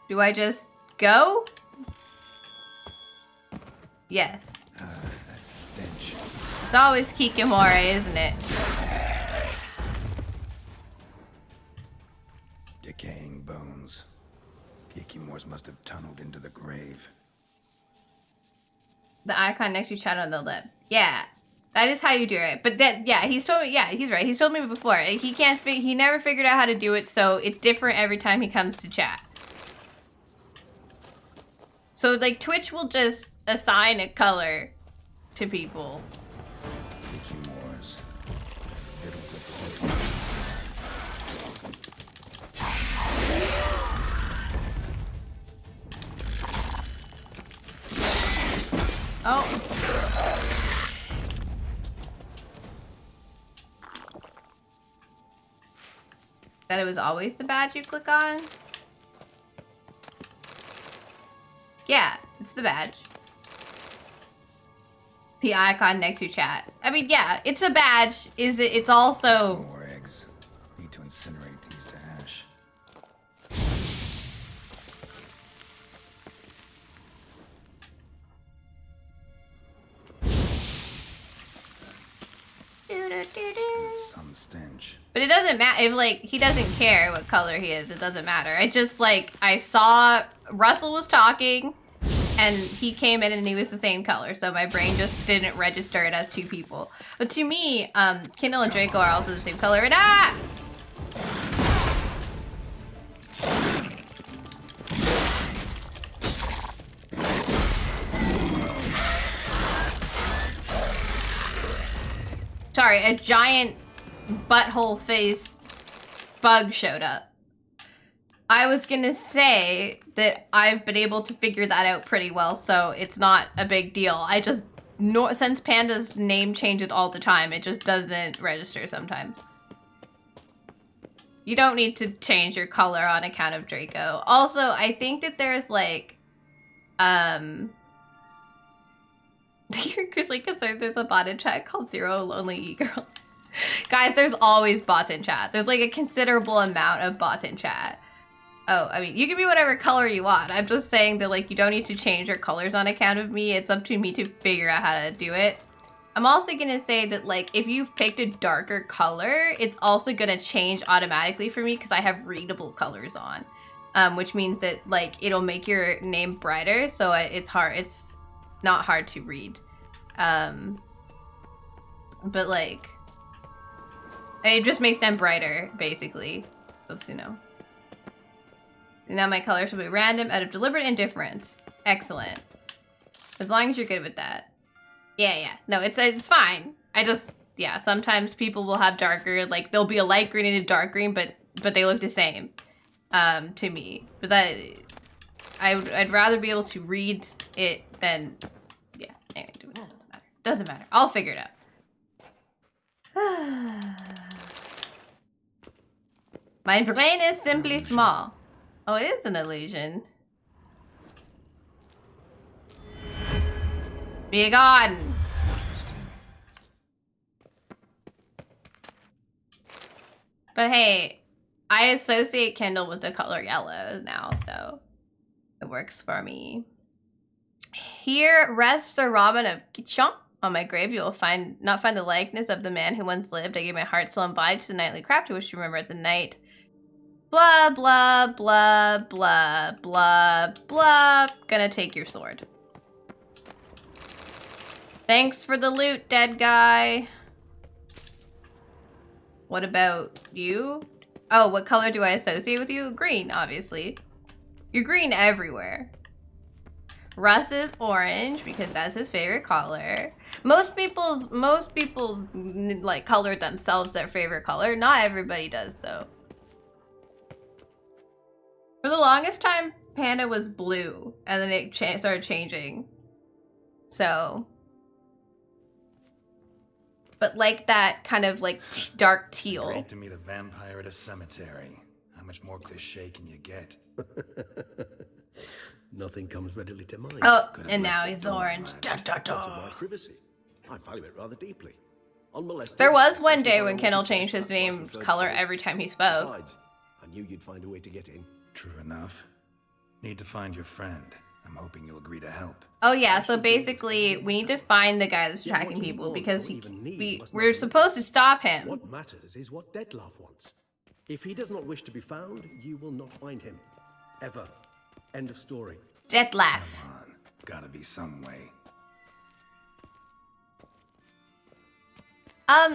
Do I just go? Yes. That stench. It's always Kikimore, isn't it? Decaying bones. Kikimores must have tunneled into the grave. The icon next to chat on the lip. Yeah, that is how you do it. But that, yeah, he's told me. Yeah, he's right. He's told me before. He can't. He never figured out how to do it, so it's different every time he comes to chat. So like Twitch will just assign a color to people. Kikimores. Oh. That it was always the badge you click on? Yeah, it's the badge. The icon next to chat. I mean, yeah, it's a badge. It's also... More eggs. Need to incinerate these to ash. Some stench. But it doesn't matter if, like, he doesn't care what color he is. It doesn't matter. I just, like, I saw Russell was talking, and he came in and he was the same color, so my brain just didn't register it as two people. But to me, Kindle and Draco are also the same color, and ah! Sorry, a giant butthole-faced bug showed up. I was gonna say that I've been able to figure that out pretty well, so it's not a big deal. I just, since Panda's name changes all the time, it just doesn't register sometimes. You don't need to change your color on account of Draco. Also, I think that there's like, you're like concerned there's a bot in chat called Zero Lonely E-Girl. Guys, there's always bots in chat. There's like a considerable amount of bots in chat. Oh, I mean, you can be whatever color you want. I'm just saying that, like, you don't need to change your colors on account of me. It's up to me to figure out how to do it. I'm also gonna say that, like, if you've picked a darker color, it's also gonna change automatically for me because I have readable colors on. Which means that, like, it'll make your name brighter, so it's not hard to read. But, like, it just makes them brighter, basically. Let's, you know. Now my colors will be random out of deliberate indifference. Excellent. As long as you're good with that. Yeah. No, it's fine. I just, yeah, sometimes people will have darker, like, they'll be a light green and a dark green, but they look the same, to me. But that, I'd rather be able to read it than, yeah, anyway, it doesn't matter. Doesn't matter. I'll figure it out. My brain is simply small. Oh, it is an illusion. Be gone. But hey, I associate Kindle with the color yellow now, so it works for me. Here rests the Robin of Gichon. On my grave, you will not find the likeness of the man who once lived. I gave my heart, soul, and body to the nightly craft. I wish to remember as a knight. Blah, blah, blah, blah, blah, blah. Gonna take your sword. Thanks for the loot, dead guy. What about you? Oh, what color do I associate with you? Green, obviously. You're green everywhere. Russ is orange because that's his favorite color. Most people's like color themselves their favorite color. Not everybody does though. For the longest time, Panda was blue, and then it started changing. So, but like that kind of like dark teal. Great to meet a vampire at a cemetery. How much more cliche can you get? Nothing comes readily to mind. Oh, and now he's orange. Da, da, Part of da. my privacy. I value it rather deeply. Unmolested, There was one especially day by when a Kendall wanted changed his guest, that's my name preferred color state. every time he spoke. Besides, I knew you'd find a way to get in. True enough. Need to find your friend. I'm hoping you'll agree to help. Oh yeah, so basically we need to find the guy that's Yet what attacking you people want because or even need must we're not supposed to stop him. What matters is what Dettlaff wants. If he does not wish to be found, you will not find him. Ever. End of story. Dettlaff. Come on. Gotta be some way.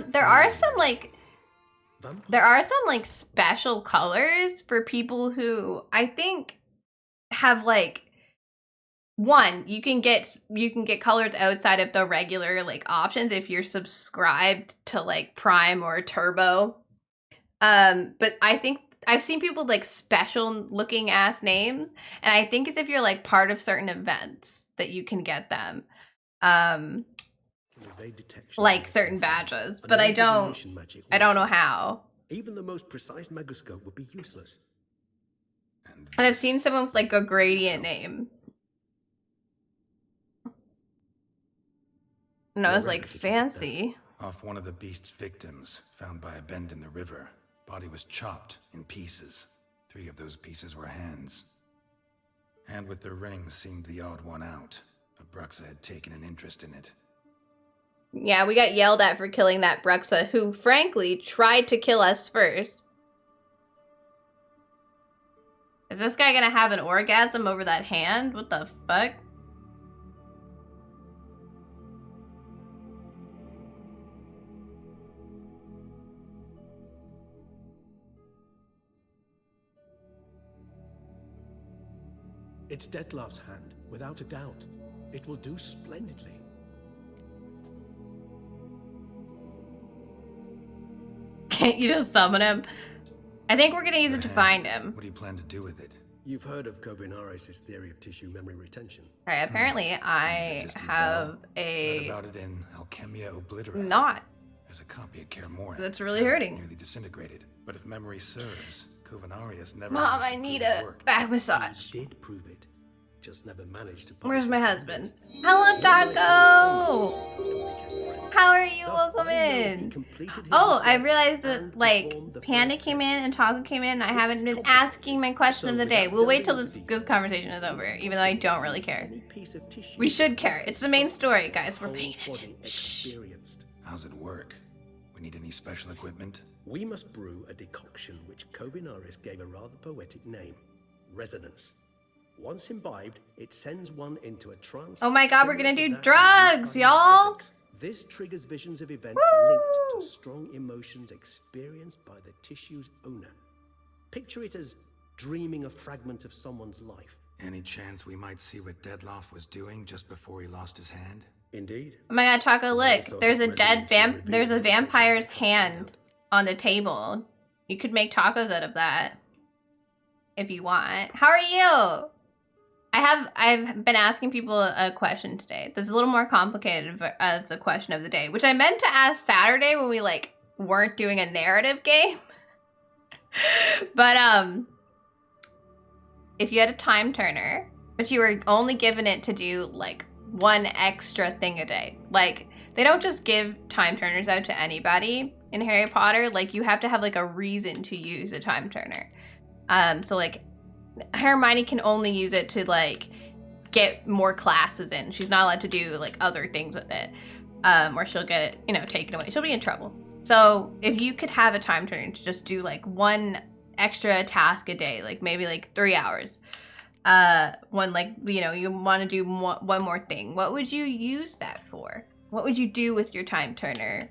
There are some like Vampire? special colors for people who I think have like you can get colors outside of the regular like options if you're subscribed to like Prime or Turbo. But I think I've seen people like special looking ass names, and I think it's if you're like part of certain events that you can get them. Can evade detection Like by certain senses. badges, An but I anti-divination magic don't know works. how. Even the most precise megascope would be useless. And And I've this- seen someone with like a gradient name. No, Where it's like did you get that? fancy. Off one of the beast's victims, found by a bend in the river. Body was chopped in pieces. 3 of those pieces were hands. Hand with the ring seemed the odd one out. Abruxa had taken an interest in it. Yeah, we got yelled at for killing that Bruxa, who frankly tried to kill us first. Is this guy gonna have an orgasm over that hand? What the fuck? It's Dettlaff's hand, without a doubt. It will do splendidly. Can't you just summon him? I think we're gonna use The it to hand. find him. What do you plan to do with it? You've heard of Kovinaris' theory of tissue memory retention. Alright, apparently I Just have Read a about it in Alchemia Obliterate. knot. There's a copy of Kaer Morhen. That's really hurting. Nearly disintegrated. But if memory serves, Covenarius never Mom, managed I to need prove it a worked. back massage. He did prove it, just never managed to. Where's my publish his husband? findings. Hello, He Taco! became friends. How are you? Thus, Welcome I know he in. completed his Oh, I research realized that, and like, performed the Panda first came in tests. and Taco came in. I haven't been complicated. asking my question of So the day. without We'll wait till delving this into good details, conversation is it's over, even though I possible don't to really use care. any piece of tissue We should that care. can It's the main stop story, the guys. We're whole paying body attention. Shh. experienced. How's it work? We need any special equipment? We must brew a decoction which Kovinaris gave a rather poetic name, resonance. Once imbibed, it sends one into a trance. Oh my god, we're gonna similar do to that drugs, induced by y'all! narcotics. This triggers visions of events linked to strong emotions experienced by the tissue's owner. Picture it as dreaming a fragment of someone's life. Any chance we might see what Dettlaff was doing just before he lost his hand? Indeed. Oh my god, Taco, look. Also, There's a resonance dead will reveal there's a the location vampire's of the customer hand node. on the table. You could make tacos out of that. If you want. How are you? I've been asking people a question today. This is a little more complicated as a question of the day, which I meant to ask Saturday when we like weren't doing a narrative game. But if you had a time turner, but you were only given it to do like one extra thing a day. Like they don't just give time turners out to anybody in Harry Potter. Like you have to have like a reason to use a time turner. So like Hermione can only use it to like get more classes in. She's not allowed to do like other things with it. Or she'll get it, you know, taken away. She'll be in trouble. So if you could have a time turner to just do like one extra task a day, like maybe like 3 hours, one like, you know, you want to do one more thing, what would you use that for? What would you do with your time turner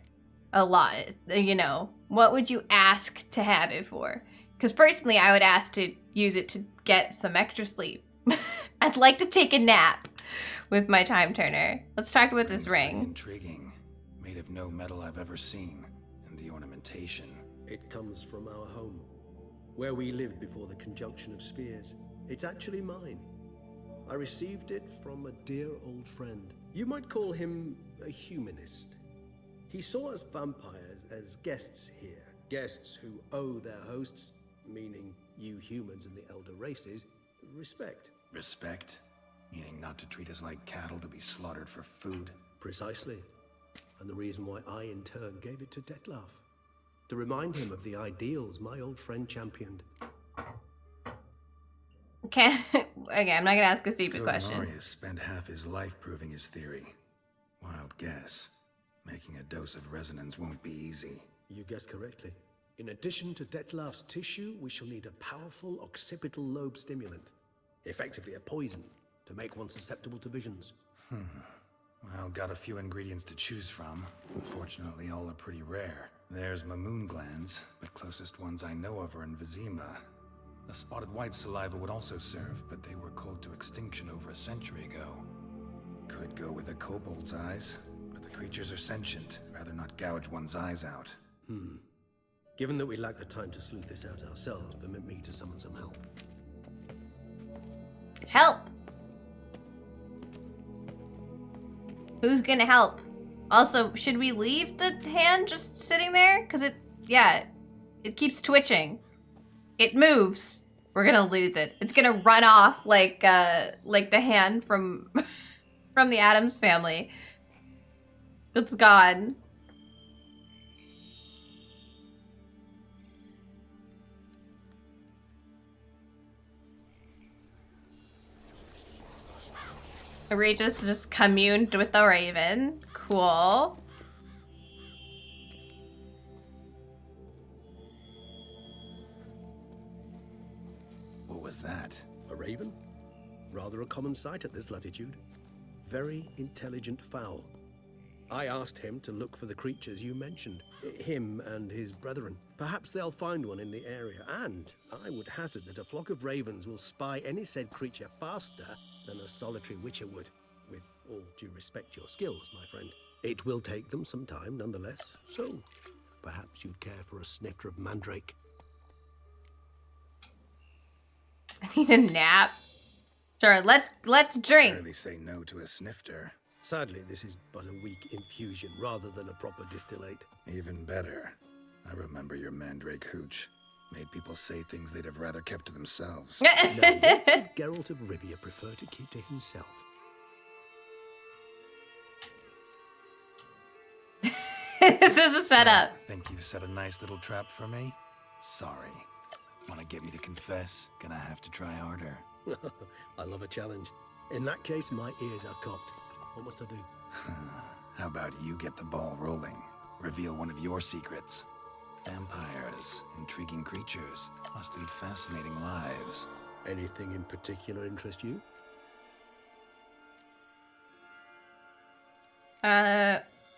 a lot? You know, what would you ask to have it for? Because personally, I would ask to use it to get some extra sleep. I'd like to take a nap with my time turner. Let's talk about this Ring's pretty ring. Intriguing. Made of no metal I've ever seen. And the ornamentation. It comes from our home, where we lived before the conjunction of spheres. It's actually mine. I received it from a dear old friend. You might call him a humanist. He saw us vampires as guests here, guests who owe their hosts, meaning you humans and the elder races, respect. Respect? Meaning not to treat us like cattle to be slaughtered for food? Precisely. And the reason why I in turn gave it to Dettlaff. To remind him of the ideals my old friend championed. Okay, I'm not gonna ask a stupid question. Covenarius spent half his life proving his theory. Wild guess. Making a dose of resonance won't be easy. You guessed correctly. In addition to Dettlaff's tissue, we shall need a powerful occipital lobe stimulant. Effectively a poison, to make one susceptible to visions. Well, got a few ingredients to choose from. Unfortunately, all are pretty rare. There's Mamoon glands, but closest ones I know of are in Vizima. A spotted white saliva would also serve, but they were culled to extinction over a century ago. Could go with a kobold's eyes, but the creatures are sentient. Rather not gouge one's eyes out. Given that we lack the time to sleuth this out ourselves, permit me to summon some help. Help! Who's gonna help? Also, should we leave the hand just sitting there? Because it keeps twitching. It moves. We're gonna lose it. It's gonna run off like the hand from from the Addams Family. It's gone. Regis just communed with the raven. Cool. What was that? A raven? Rather a common sight at this latitude. Very intelligent fowl. I asked him to look for the creatures you mentioned. Him and his brethren. Perhaps they'll find one in the area, and I would hazard that a flock of ravens will spy any said creature faster than a solitary witcher would. With all due respect to your skills, my friend. It will take them some time, nonetheless. So, perhaps you'd care for a snifter of mandrake. I need a nap. Sure, let's drink. Rarely say no to a snifter. Sadly, this is but a weak infusion rather than a proper distillate. Even better. I remember your mandrake hooch. Made people say things they'd have rather kept to themselves. Now, what would Geralt of Rivia prefer to keep to himself? This is a setup. So, think you've set a nice little trap for me? Sorry. Want to get me to confess? Gonna have to try harder. I love a challenge. In that case, my ears are cocked. What must I do? How about you get the ball rolling? Reveal one of your secrets. Vampires, intriguing creatures, must lead fascinating lives. Anything in particular interest you?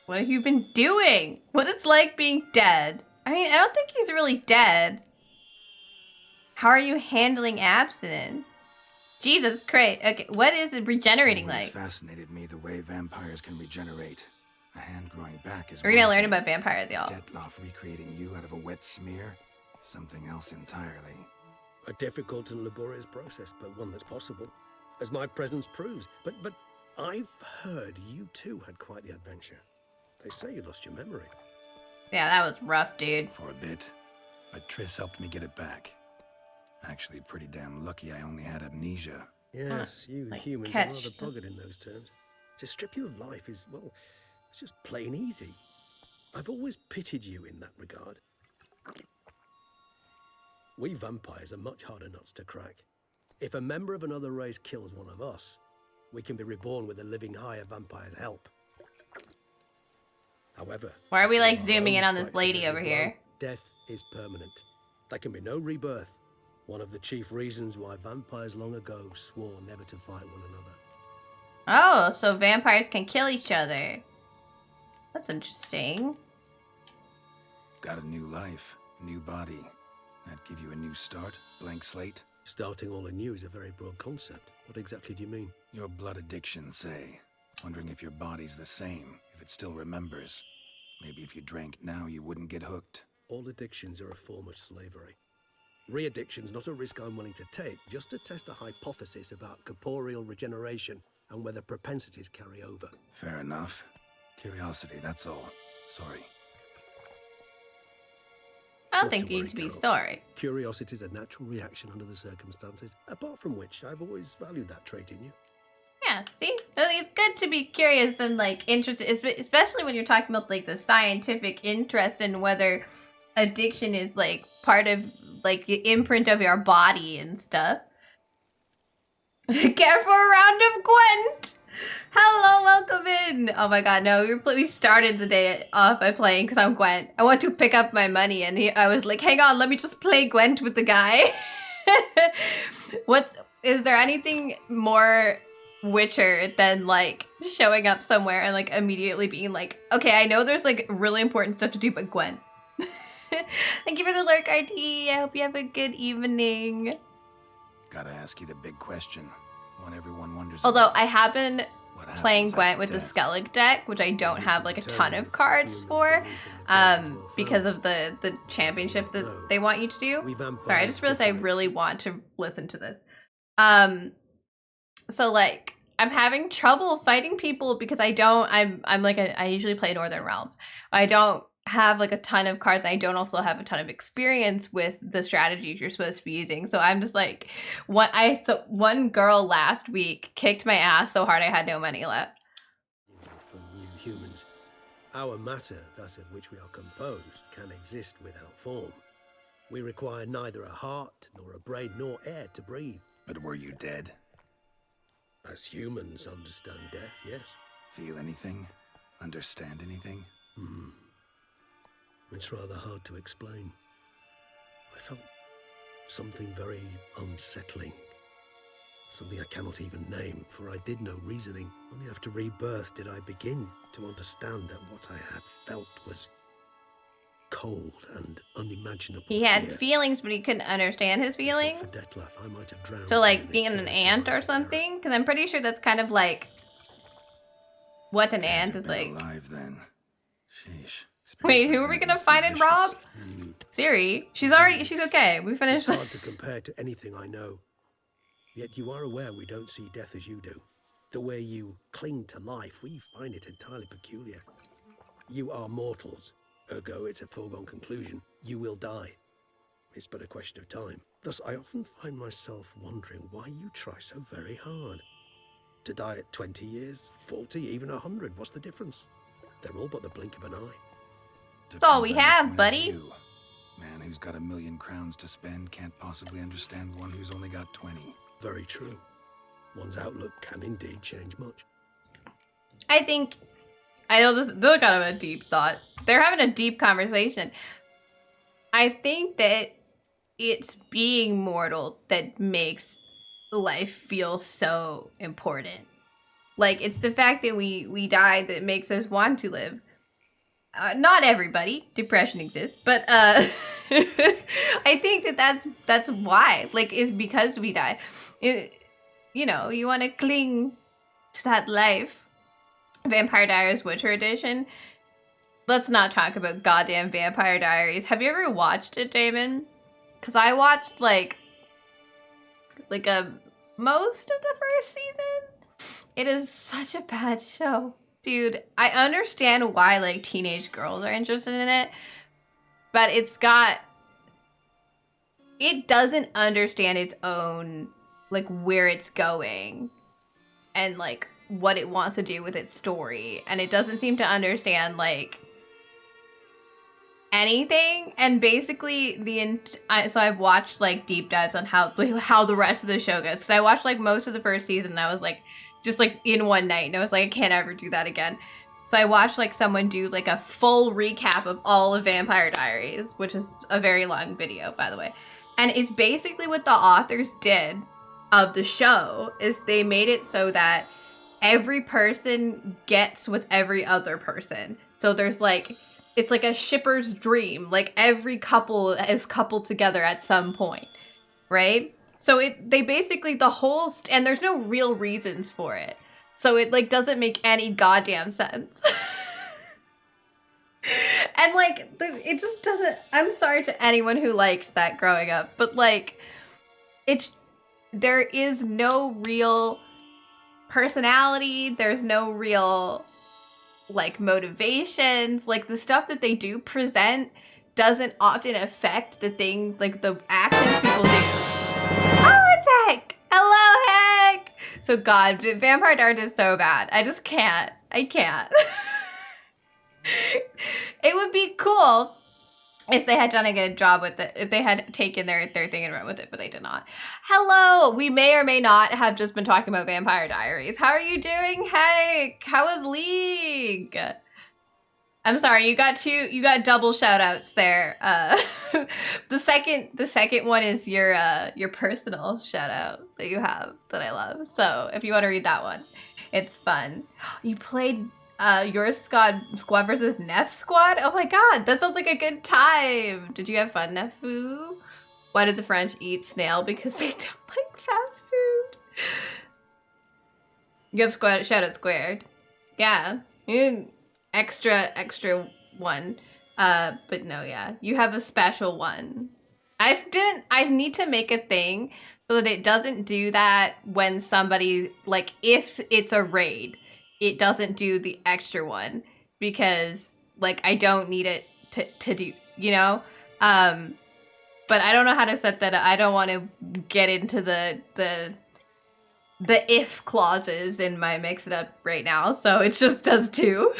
What have you been doing? What it's like being dead? I mean, I don't think he's really dead. How are you handling abstinence? Jesus Christ. Okay, what is it regenerating Always like? fascinated me the way vampires can regenerate. A hand growing back is We're gonna one learn thing. about vampires, y'all. Detloff recreating you out of a wet smear? Something else entirely. A difficult and laborious process, but one that's possible. As my presence proves. But I've heard you too had quite the adventure. They say you lost your memory. Yeah, that was rough, dude. For a bit. But Triss helped me get it back. Actually, pretty damn lucky I only had amnesia. Yes, you like humans are catch rather the- bogged in those terms. To strip you of life is, well, it's just plain easy. I've always pitied you in that regard. We vampires are much harder nuts to crack. If a member of another race kills one of us, we can be reborn with a living higher vampire's help. However, Why are we like if our zooming own in on this strikes the lady deadly over blow, here? Death is permanent. There can be no rebirth. One of the chief reasons why vampires long ago swore never to fight one another. Oh, so vampires can kill each other. That's interesting. Got a new life, new body. That give you a new start, blank slate? Starting all anew is a very broad concept. What exactly do you mean? Your blood addiction, say. Wondering if your body's the same, if it still remembers. Maybe if you drank now, you wouldn't get hooked. All addictions are a form of slavery. Re-addiction's not a risk I'm willing to take, just to test a hypothesis about corporeal regeneration and whether propensities carry over. Fair enough. Curiosity, that's all. Sorry. I don't Not think to you need worry, to be Carol. sorry. Curiosity is a natural reaction under the circumstances, apart from which I've always valued that trait in you. Yeah, see? It's good to be curious and like interested, especially when you're talking about like the scientific interest in whether addiction is like part of like the imprint of your body and stuff. Care for a round of Gwent! Hello, welcome in! Oh my god, no, we started the day off by playing because I'm Gwent. I want to pick up my money and I was like, hang on, let me just play Gwent with the guy. Is there anything more Witcher than like showing up somewhere and like immediately being like, okay, I know there's like really important stuff to do, but Gwent. Thank you for the lurk, RT. I hope you have a good evening. Gotta ask you the big question. One everyone wonders Although about. I have been What playing happens Gwent after with the death? Skellig deck, which I don't have like a ton of cards for, because of the championship that they want you to do. Sorry, I just realized I really want to listen to this. So like I'm having trouble fighting people because I usually play Northern Realms. I don't have like a ton of cards. I don't also have a ton of experience with the strategies you're supposed to be using. So I'm just like, one girl last week kicked my ass so hard I had no money left. From you humans. Our matter, that of which we are composed, can exist without form. We require neither a heart, nor a brain, nor air to breathe. But were you dead? As humans understand death, yes. Feel anything? Understand anything? It's rather hard to explain. I felt something very unsettling. Something I cannot even name, for I did no reasoning. Only after rebirth did I begin to understand that what I had felt was cold and unimaginable. He had fear. feelings, but he couldn't understand his If not feelings. for Detlef, I might have drowned. So in like being an eternity ant of or icy terror. something? Because I'm pretty sure that's kind of like what an ant Can't is have been like. alive then. Sheesh. Wait, Spirits who like are we that gonna must be find in vicious. Rob? Siri. She's okay. We It's finished. hard to compare to anything I know. Yet you are aware we don't see death as you do. The way you cling to life, we find it entirely peculiar. You are mortals, ergo it's a foregone conclusion. You will die. It's but a question of time. Thus, I often find myself wondering why you try so very hard. To die at 20 years, 40, even 100, what's the difference? They're all but the blink of an eye. That's all Depends we on your have, point of buddy. view. Man who's got 1,000,000 crowns to spend can't possibly understand one who's only got 20. Very true. One's outlook can indeed change much. I know this is kind of a deep thought. They're having a deep conversation. I think that it's being mortal that makes life feel so important. Like, it's the fact that we die that makes us want to live. Not everybody. Depression exists. But I think that that's why. Like, is because we die. You know, you want to cling to that life. Vampire Diaries Witcher Edition. Let's not talk about goddamn Vampire Diaries. Have you ever watched it, Damon? Because I watched, like most of the first season. It is such a bad show. Dude, I understand why, like, teenage girls are interested in it. But it doesn't understand its own, like, where it's going. And, like, what it wants to do with its story. And it doesn't seem to understand, like, anything. And basically, so I've watched, like, deep dives on how the rest of the show goes. So I watched, like, most of the first season, and I was, like, just, like, in one night. And I was like, I can't ever do that again. So I watched, like, someone do, like, a full recap of all of Vampire Diaries, which is a very long video, by the way. And it's basically what the authors did of the show, is they made it so that every person gets with every other person. So there's, like, it's like a shipper's dream. Like, every couple is coupled together at some point, right? So they basically, the whole, and there's no real reasons for it. So it, like, doesn't make any goddamn sense. And, like, it just doesn't, I'm sorry to anyone who liked that growing up, but, like, there is no real personality, there's no real, like, motivations. Like, the stuff that they do present doesn't often affect the things, like, the actions people do. Oh, it's Heck! Hello, Heck! So, God, Vampire Diaries is so bad. I just can't. I can't. It would be cool if they had done a good job with it, if they had taken their thing and run with it, but they did not. Hello! We may or may not have just been talking about Vampire Diaries. How are you doing, Heck? How was League? I'm sorry, you got double shout outs there. The second one is your personal shout out that you have that I love. So if you want to read that one, it's fun. You played your squad versus Neff's squad? Oh my god, that sounds like a good time. Did you have fun, Neffu? Why did the French eat snail? Because they don't like fast food. You have shout out squared. Yeah. Extra one. But no, yeah. You have a special one. I need to make a thing so that it doesn't do that when somebody, like, if it's a raid, it doesn't do the extra one, because, like, I don't need it to do, you know? But I don't know how to set that up. I don't want to get into the if clauses in my mix it up right now, so it just does two.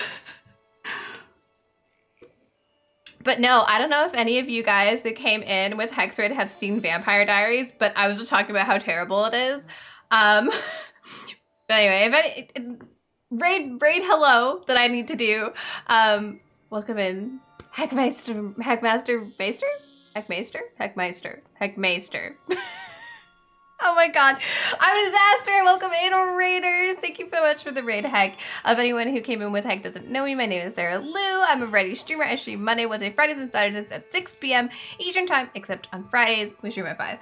But no, I don't know if any of you guys that came in with Hexraid have seen Vampire Diaries, but I was just talking about how terrible it is. But anyway, raid hello that I need to do. Welcome in, Heckmeister. Oh my god, I'm a disaster. Welcome in, Raiders. Thank you so much for the raid, Heck. Of anyone who came in with Heck doesn't know me, my name is Sarah Lou. I'm a variety streamer. I stream Monday, Wednesday, Fridays, and Saturdays at 6 p.m. Eastern time, except on Fridays. We stream at 5.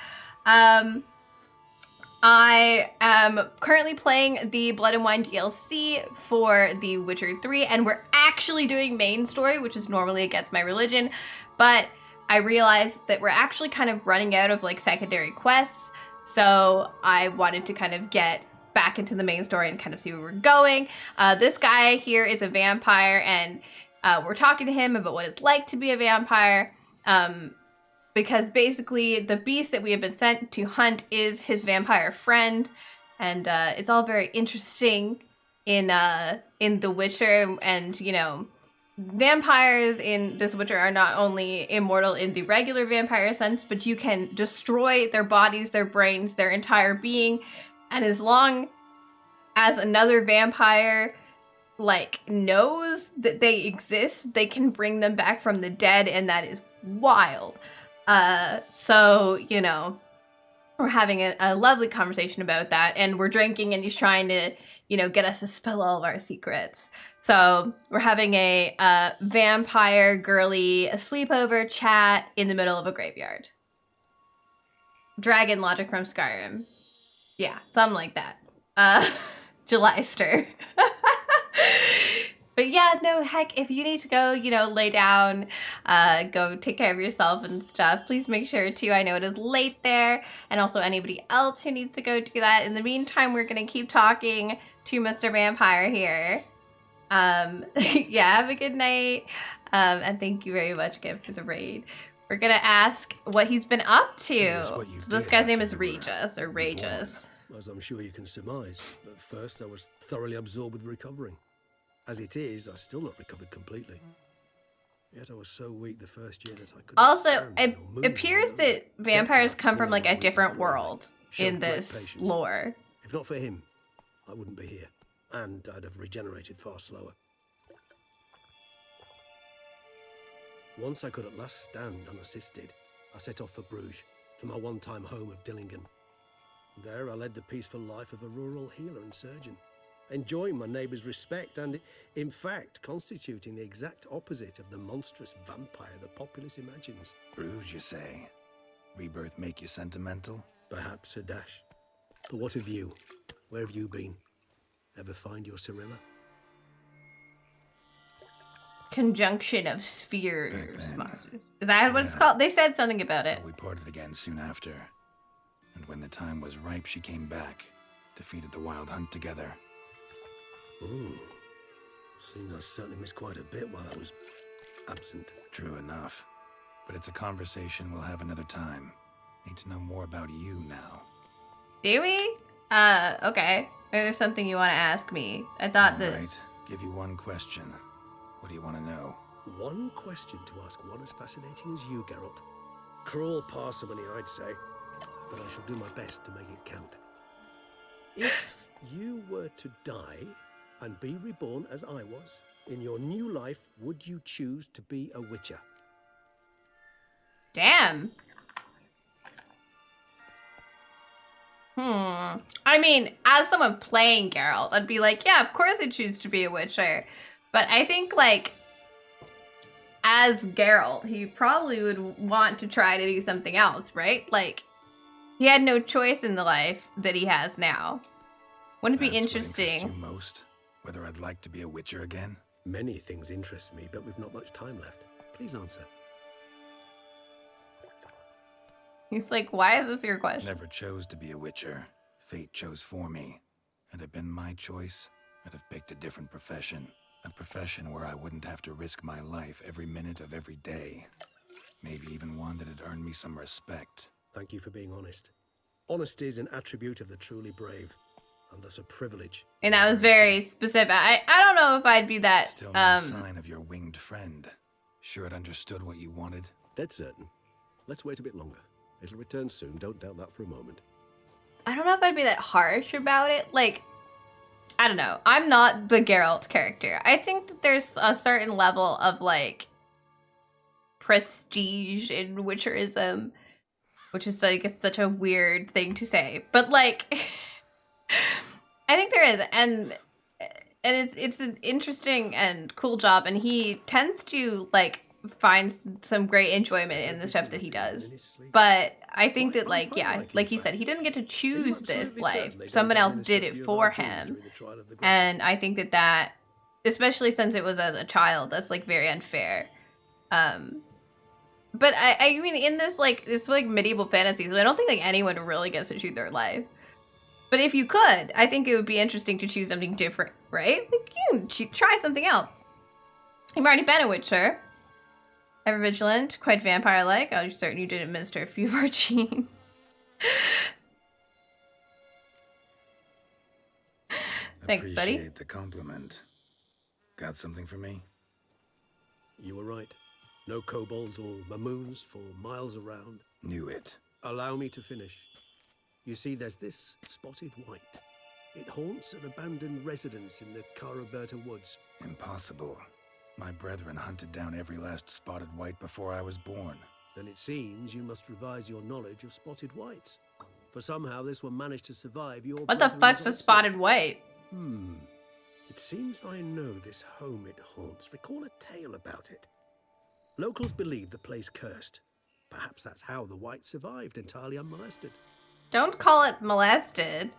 I am currently playing the Blood and Wine DLC for The Witcher 3, and we're actually doing main story, which is normally against my religion, but I realized that we're actually kind of running out of like secondary quests. So I wanted to kind of get back into the main story and kind of see where we're going. This guy here is a vampire, and we're talking to him about what it's like to be a vampire. Because basically the beast that we have been sent to hunt is his vampire friend. And it's all very interesting in The Witcher. And, you know, vampires in this Witcher are not only immortal in the regular vampire sense, but you can destroy their bodies, their brains, their entire being, and as long as another vampire like knows that they exist, they can bring them back from the dead, and that is wild. So, you know, we're having a lovely conversation about that, and we're drinking, and he's trying to, you know, get us to spill all of our secrets. So we're having a vampire girly sleepover chat in the middle of a graveyard. Dragon logic from Skyrim. Yeah, something like that. Julyster. But yeah, no, heck, if you need to go, you know, lay down, go take care of yourself and stuff, please make sure to. I know it is late there, and also anybody else who needs to go do that. In the meantime, we're going to keep talking to Mr. Vampire here. Yeah, have a good night, and thank you very much, Giv, for the raid. We're going to ask what he's been up to. So this guy's name is Regis, or Regis. As I'm sure you can surmise, at first I was thoroughly absorbed with recovering. As it is, I've still not recovered completely. Yet I was so weak the first year that I couldn't Also, stand it or move appears around. that vampires Death come from like a weakness different brought me. world Showed in great this patience. lore. If not for him, I wouldn't be here. And I'd have regenerated far slower. Once I could at last stand unassisted, I set off for Bruges, for my one-time home of Dillingen. There I led the peaceful life of a rural healer and surgeon, enjoying my neighbours' respect and, in fact, constituting the exact opposite of the monstrous vampire the populace imagines. Bruges, you say? Rebirth make you sentimental? Perhaps a dash. But what of you? Where have you been? Ever find your Cirilla? Conjunction of spheres. Back Is that what it's called? They said something about it. We parted again soon after. And when the time was ripe, she came back. Defeated the wild hunt together. Seems I certainly missed quite a bit while I was absent. True enough. But it's a conversation we'll have another time. Need to know more about you now. Do we? Okay. Maybe there's something you want to ask me. I thought that... Right. Give you one question. What do you want to know? One question to ask one as fascinating as you, Geralt. Cruel parsimony, I'd say. But I shall do my best to make it count. If you were to die and be reborn as I was, in your new life, would you choose to be a witcher? Damn. I mean, as someone playing Geralt, I'd be like, yeah, of course I choose to be a Witcher. But I think, like, as Geralt, he probably would want to try to do something else, right? Like, he had no choice in the life that he has now. Wouldn't it be That's what interesting? interests you most? Whether I'd like to be a Witcher again? Many things interest me, but we've not much time left. Please answer. He's like, why is this your question? Never chose to be a Witcher. Fate chose for me. Had it been my choice, I'd have picked a different profession. A profession where I wouldn't have to risk my life every minute of every day. Maybe even one that'd earn me some respect. Thank you for being honest. Honesty is an attribute of the truly brave, and thus a privilege. And that was very specific. I don't know if I'd be that, Still no sign of your winged friend. Sure it understood what you wanted? Dead certain. Let's wait a bit longer. It'll return soon, don't doubt that for a moment. I don't know if I'd be that harsh about it. Like, I don't know. I'm not the Geralt character. I think that there's a certain level of, like, prestige in Witcherism, which is, like, such a weird thing to say. But, like, I think there is. And it's an interesting and cool job. And he tends to, like, find some great enjoyment in the stuff that he does. But I think that, like, yeah, like he said, he didn't get to choose this life. Someone else did it for him. And I think that that, especially since it was as a child, that's, like, very unfair. But I mean, in this, like, it's like medieval fantasy, so I don't think, like, anyone really gets to choose their life. But if you could, I think it would be interesting to choose something different, right? Like, you can try something else. You've already been a Witcher. Ever vigilant, quite vampire-like. I'm certain you did administer a few of our genes. Thanks, buddy. Appreciate the compliment. Got something for me? You were right. No kobolds or mamoons for miles around. Knew it. Allow me to finish. You see, there's this spotted white. It haunts an abandoned residence in the Caraberta woods. Impossible. My brethren hunted down every last spotted white before I was born. Then it seems you must revise your knowledge of spotted whites. For somehow this one managed to survive your... What the fuck's a spotted white? It seems I know this home it haunts. Recall a tale about it. Locals believe the place cursed. Perhaps that's how the white survived entirely unmolested. Don't call it molested.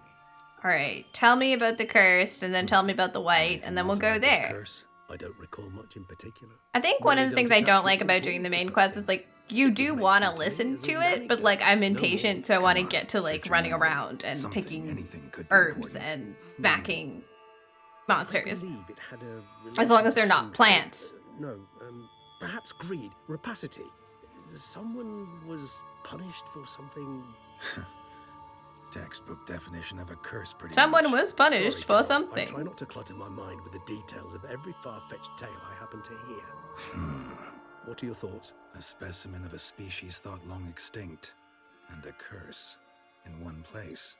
Alright, tell me about the cursed, and then tell me about the white, and then we'll go there. Curse? I don't recall much in particular. I think one of the things I don't like about doing the main quest is, like, you do want to listen to it, but, like, I'm impatient, so I want to get to, like, running around and picking herbs and smacking monsters. As long as they're not plants. No, perhaps greed, rapacity. Someone was punished for something... Textbook definition of a curse, pretty Someone much. was punished for Geralt, something. I try not to clutter my mind with the details of every far-fetched tale I happen to hear. What are your thoughts? A specimen of a species thought long extinct, and a curse in one place.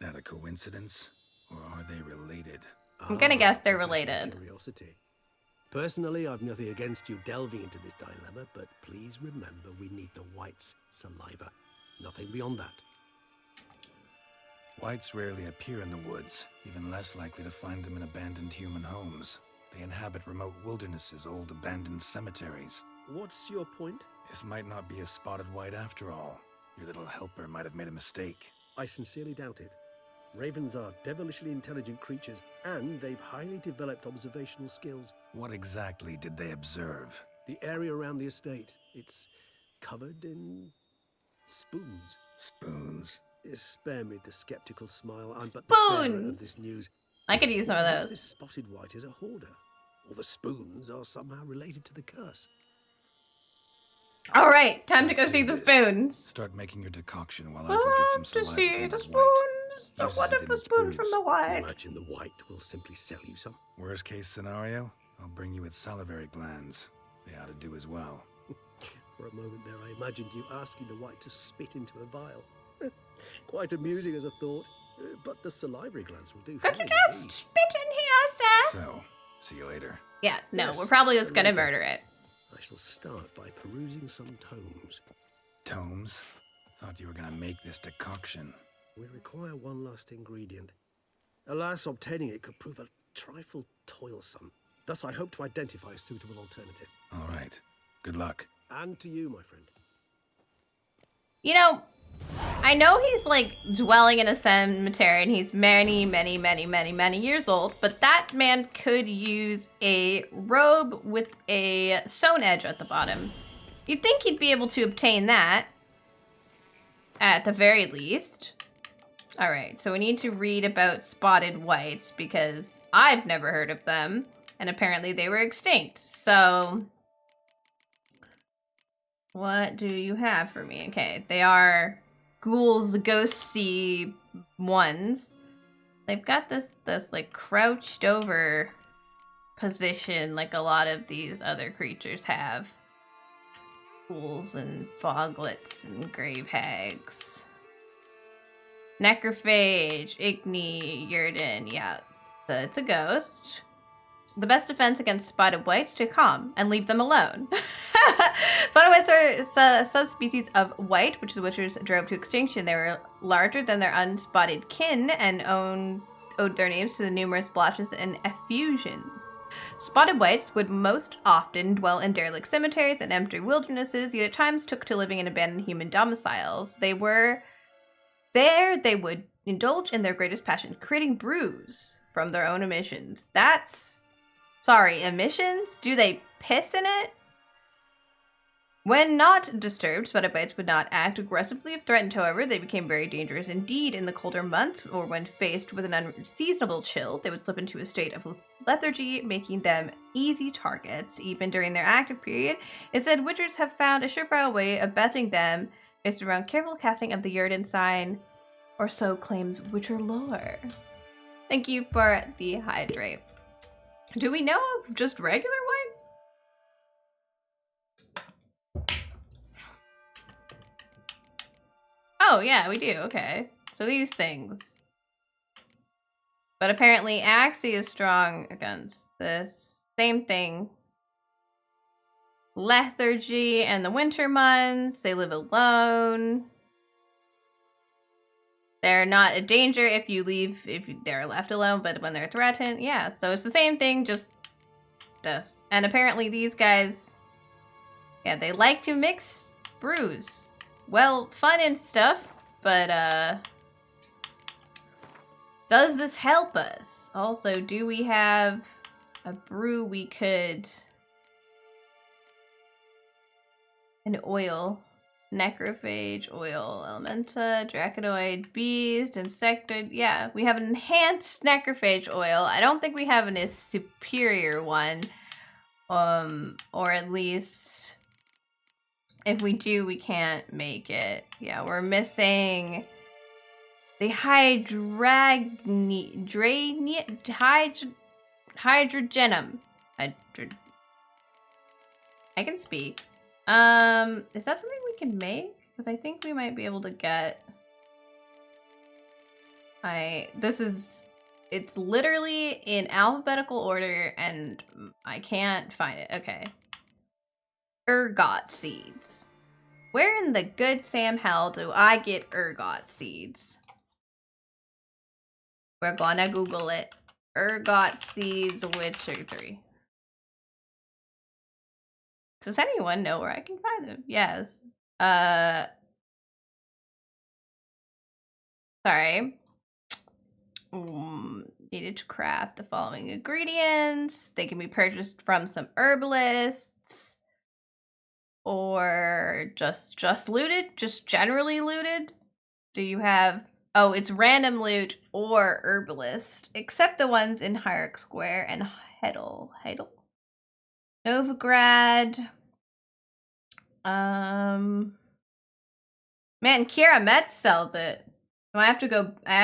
That a coincidence, or are they related? I'm gonna guess they're Professional related. Curiosity. Personally, I've nothing against you delving into this dilemma, but please remember we need the white's saliva. Nothing beyond that. Whites rarely appear in the woods, even less likely to find them in abandoned human homes. They inhabit remote wildernesses, old abandoned cemeteries. What's your point? This might not be a spotted white after all. Your little helper might have made a mistake. I sincerely doubt it. Ravens are devilishly intelligent creatures, and they've highly developed observational skills. What exactly did they observe? The area around the estate, it's covered in spoons. Spoons? Spare me the skeptical smile. I'm but the bearer of Spoons! this news. I could use some of Perhaps those. This spotted white is a hoarder, or the spoons are somehow related to the curse. Alright, time to go Let's see do the this. spoons. Start making your decoction while I go get some To saliva see from the that white. spoons. The Uses it in wonderful its spoon from brews. the white. Imagine the white will simply sell you some. Worst case scenario, I'll bring you its salivary glands. They ought to do as well. For a moment there, I imagined you asking the white to spit into a vial. Quite amusing as a thought, but the salivary glands will do Could fine you just indeed. spit in here, sir? So, see you later. Yeah, no, Yes, we're probably just gonna later. murder it. I shall start by perusing some tomes. Tomes? Thought you were gonna make this decoction. We require one last ingredient. Alas, obtaining it could prove a trifle toilsome. Thus, I hope to identify a suitable alternative. All right. Good luck. And to you, my friend. You know, I know he's, like, dwelling in a cemetery and he's many, many, many, many, many years old, but that man could use a robe with a sewn edge at the bottom. You'd think he'd be able to obtain that, at the very least. Alright, so we need to read about spotted whites because I've never heard of them, and apparently they were extinct, so... What do you have for me? Okay, they are ghouls, ghosty ones. They've got this like crouched over position like a lot of these other creatures have. Ghouls and foglets and grave hags. Necrophage, Igni, Yurden, yeah, it's a ghost. The best defense against spotted whites to calm and leave them alone. Spotted whites are a subspecies of white, which the witchers drove to extinction. They were larger than their unspotted kin and owed their names to the numerous blotches and effusions. Spotted whites would most often dwell in derelict cemeteries and empty wildernesses, yet at times took to living in abandoned human domiciles. They would indulge in their greatest passion, creating brews from their own emissions. Sorry, emissions? Do they piss in it? When not disturbed, spotted whites would not act aggressively if threatened. However, they became very dangerous indeed in the colder months, or when faced with an unseasonable chill, they would slip into a state of lethargy, making them easy targets. Even during their active period, it said witchers have found a surefire way of besting them based around careful casting of the Yurden sign, or so claims witcher lore. Thank you for the hydrate. Do we know of just regular white? Oh, yeah, we do. Okay. So these things. But apparently Axie is strong against this. Same thing. Lethargy and the winter months. They live alone. They're not a danger if they're left alone, but when they're threatened, yeah. So it's the same thing, just this. And apparently these guys, yeah, they like to mix brews. Well, fun and stuff, but does this help us? Also, do we have a brew we could... An oil. Necrophage, oil, elementa, draconoid, beast, insectoid. Yeah, we have an enhanced necrophage oil. I don't think we have a superior one. Or at least... If we do, we can't make it. Yeah, we're missing the hydrogenum. I can speak. Is that something we can make? Because I think we might be able to get... It's literally in alphabetical order and I can't find it. Okay. Ergot seeds. Where in the good Sam hell do I get ergot seeds? We're gonna Google it. Ergot seeds Witcher 3. Does anyone know where I can find them? Yes. Sorry. Needed to craft the following ingredients. They can be purchased from some herbalists. Or just looted? Just generally looted? Do you have... Oh, it's random loot or herbalist. Except the ones in Hierarch Square and Heddle. Novigrad. Man, Kira Metz sells it. I have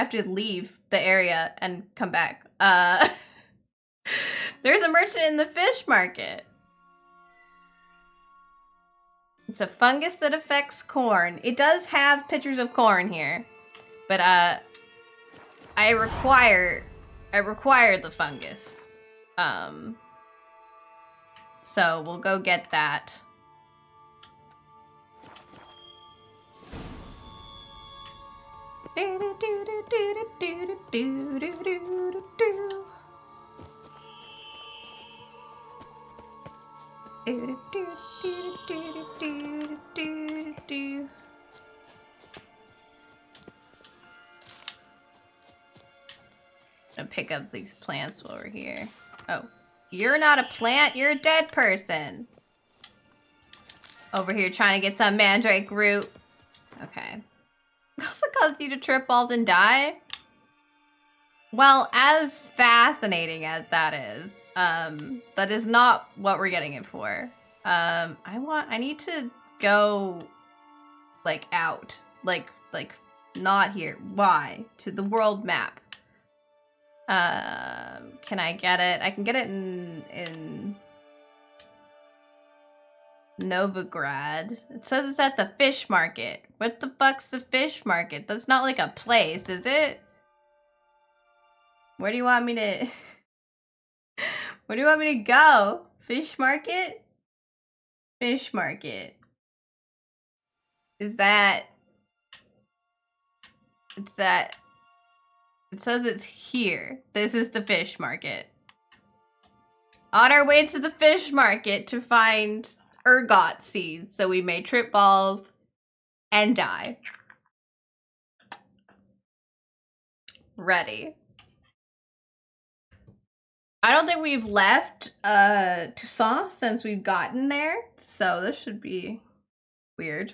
to leave the area and come back. There's a merchant in the fish market. It's a fungus that affects corn. It does have pictures of corn here. But I require the fungus. So we'll go get that. Gonna pick up these plants while we're here. Oh, you're not a plant, you're a dead person. Over here trying to get some mandrake root. Okay. Also caused you to trip balls and die? Well, as fascinating as that is not what we're getting it for. I need to go, like, out. Like, not here. Why? To the world map. Can I get it? I can get it in Novigrad. It says it's at the fish market. What the fuck's the fish market? That's not like a place, is it? Where do you want me to... Where do you want me to go? Fish market? Fish market. Is that... It's that... It says it's here. This is the fish market. On our way to the fish market to find ergot seeds so we may trip balls and die. Ready. I don't think we've left Toussaint since we've gotten there, so this should be weird.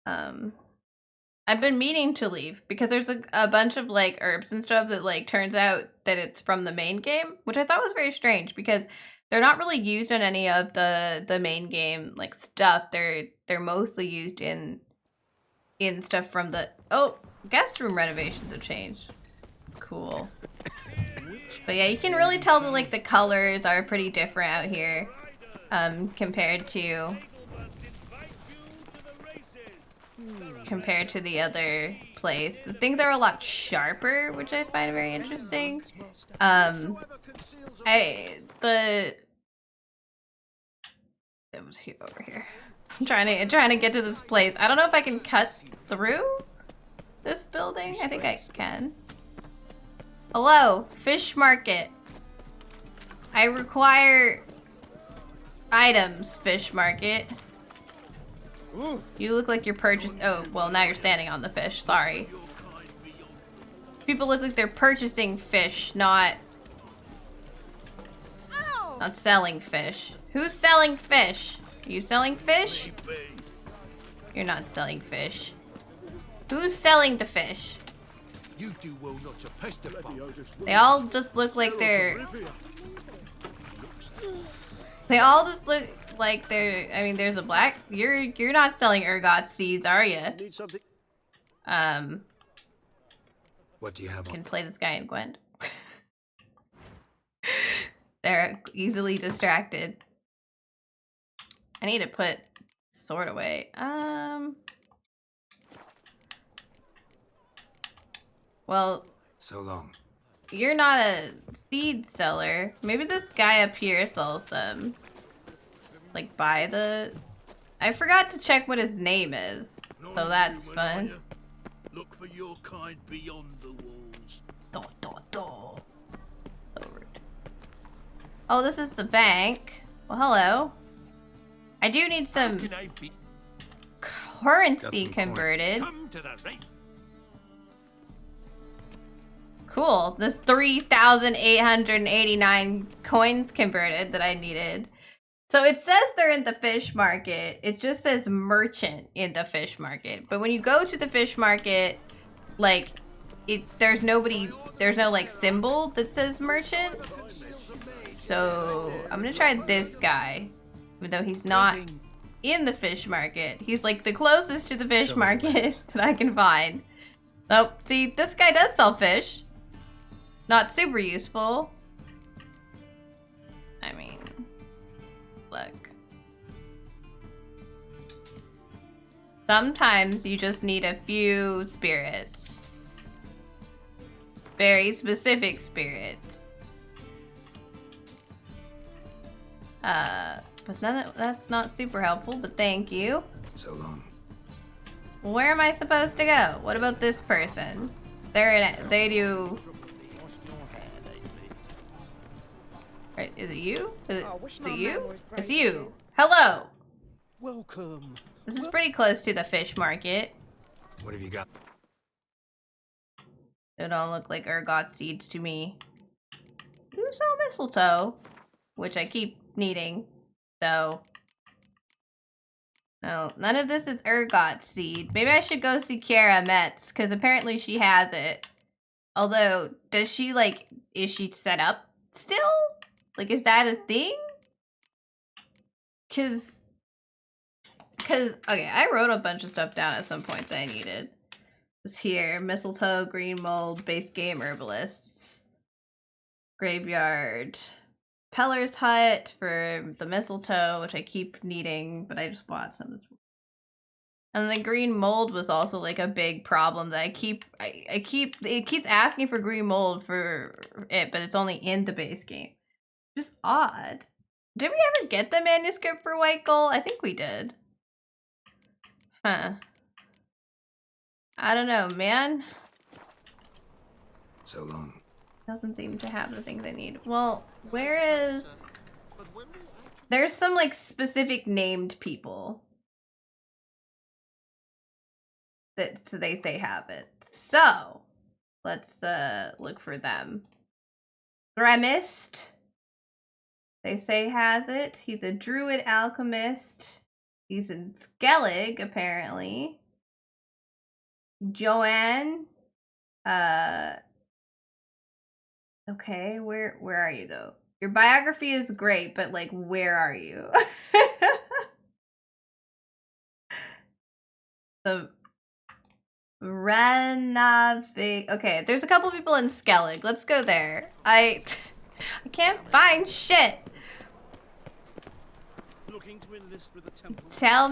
I've been meaning to leave because there's a bunch of like herbs and stuff that like turns out that it's from the main game, which I thought was very strange because they're not really used in any of the main game like stuff. They're mostly used in stuff from the guest room renovations have changed. Cool. But yeah, you can really tell that like the colors are pretty different out here compared to the other place. Things are a lot sharper, which I find very interesting. It was here over here. I'm trying to get to this place. I don't know if I can cut through this building. I think I can. Hello, fish market. I require items, fish market. You look like you're purchasing. Oh, well, now you're standing on the fish. Sorry. People look like they're purchasing fish, not selling fish. Who's selling fish? Are you selling fish? You're not selling fish. Who's selling the fish? You do well not to pester folk. They all just look like they're. They all just look like they're. I mean, there's a black. You're not selling ergot seeds, are you? Need something? What do you have? Can play this guy in Gwent. Sarah easily distracted. I need to put sword away. Well. So long. You're not a seed seller. Maybe this guy up here sells them. Like by the... I forgot to check what his name is. So that's fun. Look for your kind beyond the walls. Oh, this is the bank. Well, hello. I do need some currency converted. Come to the right. Cool. There's 3,889 coins converted that I needed. So it says they're in the fish market. It just says merchant in the fish market. But when you go to the fish market, like, there's no like symbol that says merchant. So I'm gonna try this guy, even though he's not in the fish market. He's like the closest to the fish market that I can find. Oh, see, this guy does sell fish. Not super useful. I mean, look. Sometimes you just need a few spirits. Very specific spirits. But that's not super helpful, but thank you. So long. Where am I supposed to go? What about this person? They do... Right, is it you? Is it you? It's you. Hello! Welcome. This is pretty close to the fish market. What have you got? They don't look like ergot seeds to me. You sell mistletoe, which I keep needing, so... No, none of this is ergot seed. Maybe I should go see Kiara Metz, because apparently she has it. Although, does she, like, is she set up still? Like, is that a thing? Cause, okay, I wrote a bunch of stuff down at some point that I needed. is here. Mistletoe, green mold, base game, herbalists. Graveyard. Peller's Hut for the mistletoe, which I keep needing, but I just bought some. And the green mold was also like a big problem that it keeps asking for green mold for it, but it's only in the base game. Just odd. Did we ever get the manuscript for White Gold? I think we did. Huh. I don't know, man. So long. Doesn't seem to have the things I need. Well, where is... There's some, like, specific named people that so they say have it. So, let's look for them. Thremist. They say has it. He's a druid alchemist. He's in Skellig, apparently. Joanne. Okay, where are you though? Your biography is great, but like where are you? The Renovate. Okay, there's a couple people in Skellig. Let's go there. I can't find shit. Looking to enlist with the temple. Tell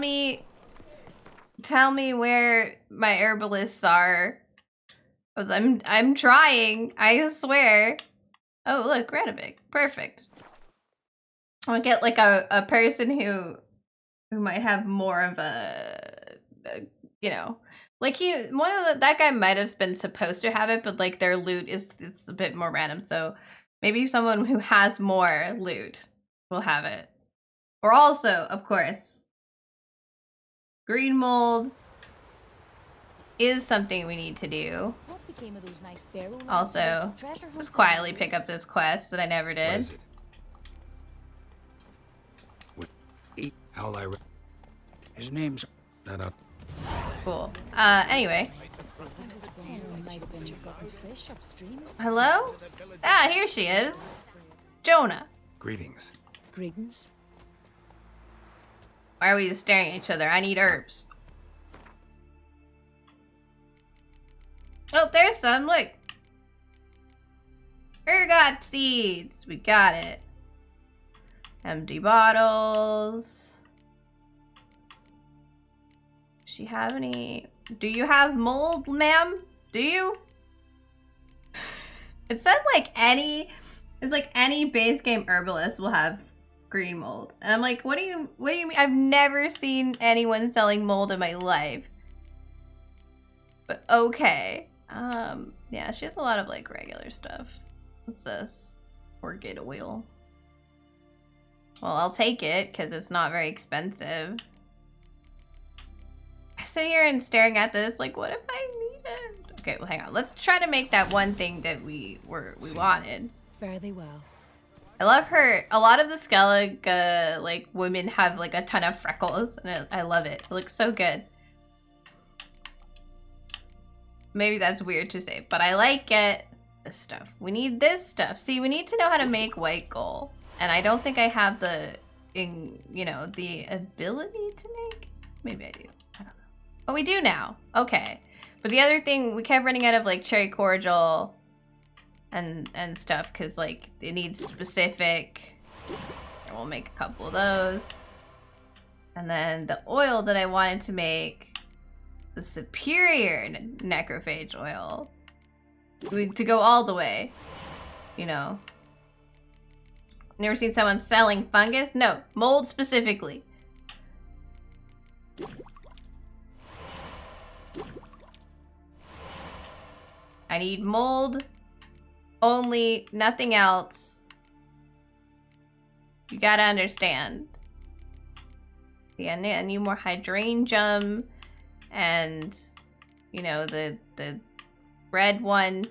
me where my herbalists are. Cause I'm trying, I swear. Oh look, Renovate. Perfect. I'll get like a person who might have more of a you know, like that guy might have been supposed to have it, but like their loot it's a bit more random. So maybe someone who has more loot will have it. Or also, of course, green mold is something we need to do. What became of those nice barrel Also, just quietly pick up this quest that I never What did. is it? How'll I... His name's... That up. Cool. Anyway. Someone might have been gotten fish upstream. Hello? Ah, here she is. Jonah. Greetings. Greetings. Why are we just staring at each other? I need herbs. Oh, there's some. Look. Ergot seeds. We got it. Empty bottles. Does she have any? Do you have mold, ma'am? Do you? It said like any. It's like any base game herbalist will have green mold, and I'm like, what do you mean? I've never seen anyone selling mold in my life. But okay. Yeah, she has a lot of like regular stuff. What's this? Orchid oil. Well, I'll take it because it's not very expensive. I sit here and staring at this like, what if I need it? Okay, well, hang on. Let's try to make that one thing that we wanted. Fare thee well. I love her. A lot of the Skellig like women have like a ton of freckles, and I love it. It looks so good. Maybe that's weird to say, but I like it. This stuff. We need this stuff. See, we need to know how to make white gold, and I don't think I have the ability to make. Maybe I do. I don't know. Oh, we do now. Okay. But the other thing, we kept running out of like cherry cordial and stuff because like it needs specific. And we'll make a couple of those. And then the oil that I wanted to make, the superior necrophage oil, to go all the way, you know. Never seen someone selling fungus? No, mold specifically. I need mold only, nothing else. You gotta understand. Yeah, I need more hydrangea and, you know, the red one.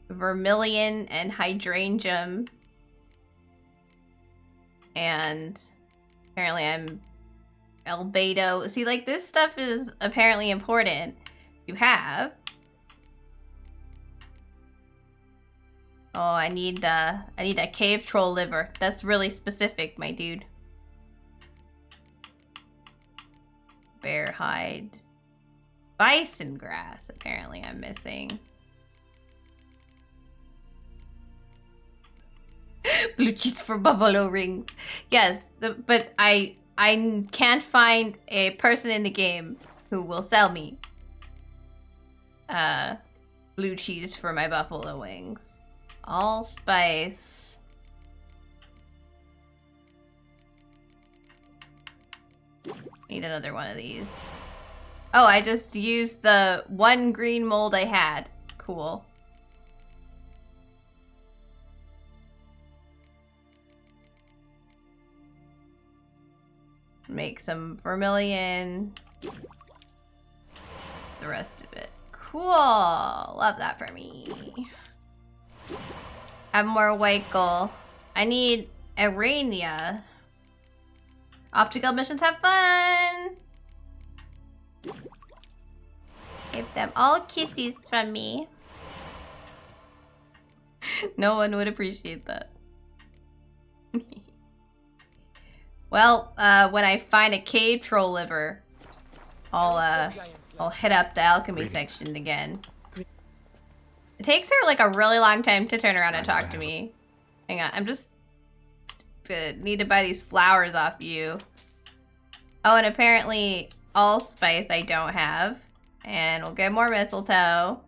Vermilion and hydrangea. And apparently I'm albedo. See, like, this stuff is apparently important to have. Oh, I need a cave troll liver. That's really specific, my dude. Bear hide. bison grass, apparently I'm missing. Blue cheese for buffalo rings. Yes, but I can't find a person in the game who will sell me blue cheese for my buffalo wings. Allspice. Need another one of these. Oh, I just used the one green mold I had. Cool. Make some vermilion. The rest of it. Cool. Love that for me. Have more white gold. I need Arania. Optical missions, have fun! Give them all kisses from me. No one would appreciate that. Well, when I find a cave troll liver, I'll hit up the alchemy section again. It takes her like a really long time to turn around and talk to me. Hang on, I'm just need to buy these flowers off you. Oh, and apparently allspice I don't have. And we'll get more mistletoe.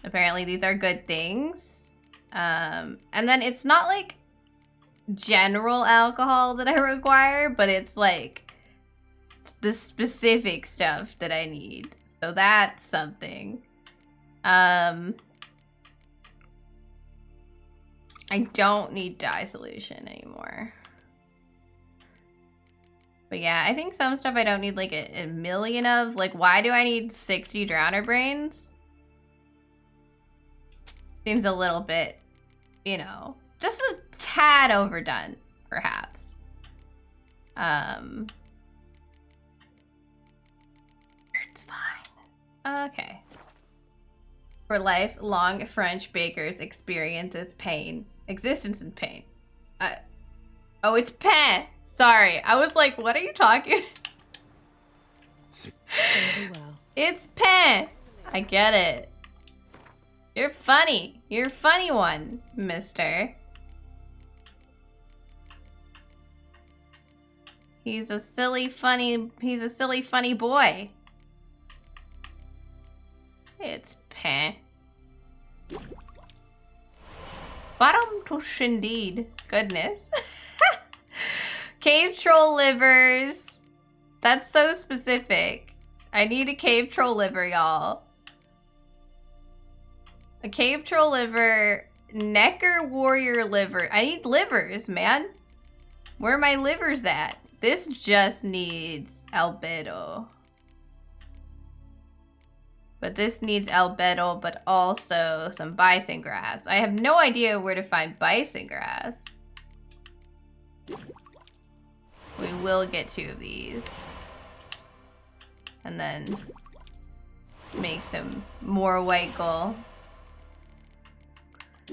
Apparently these are good things. And then it's not like general alcohol that I require, but it's like the specific stuff that I need. So that's something. I don't need dye solution anymore. But yeah, I think some stuff I don't need like a million of. Like, why do I need 60 drowner brains? Seems a little bit, you know, just a tad overdone, perhaps. It's fine. Okay. For lifelong French bakers experiences pain. Existence in pain. Oh, it's pain. Sorry. I was like, what are you talking? Very well. It's pain. I get it. You're funny. You're a funny one, mister. He's a silly, funny boy. It's pain. Bottom tush indeed. Goodness. Cave troll livers. That's so specific. I need a cave troll liver, y'all. A cave troll liver. Necker warrior liver. I need livers, man. Where are my livers at? This just needs albedo. But this needs albedo, but also some bison grass. I have no idea where to find bison grass. We will get 2 of these. And then make some more white gold.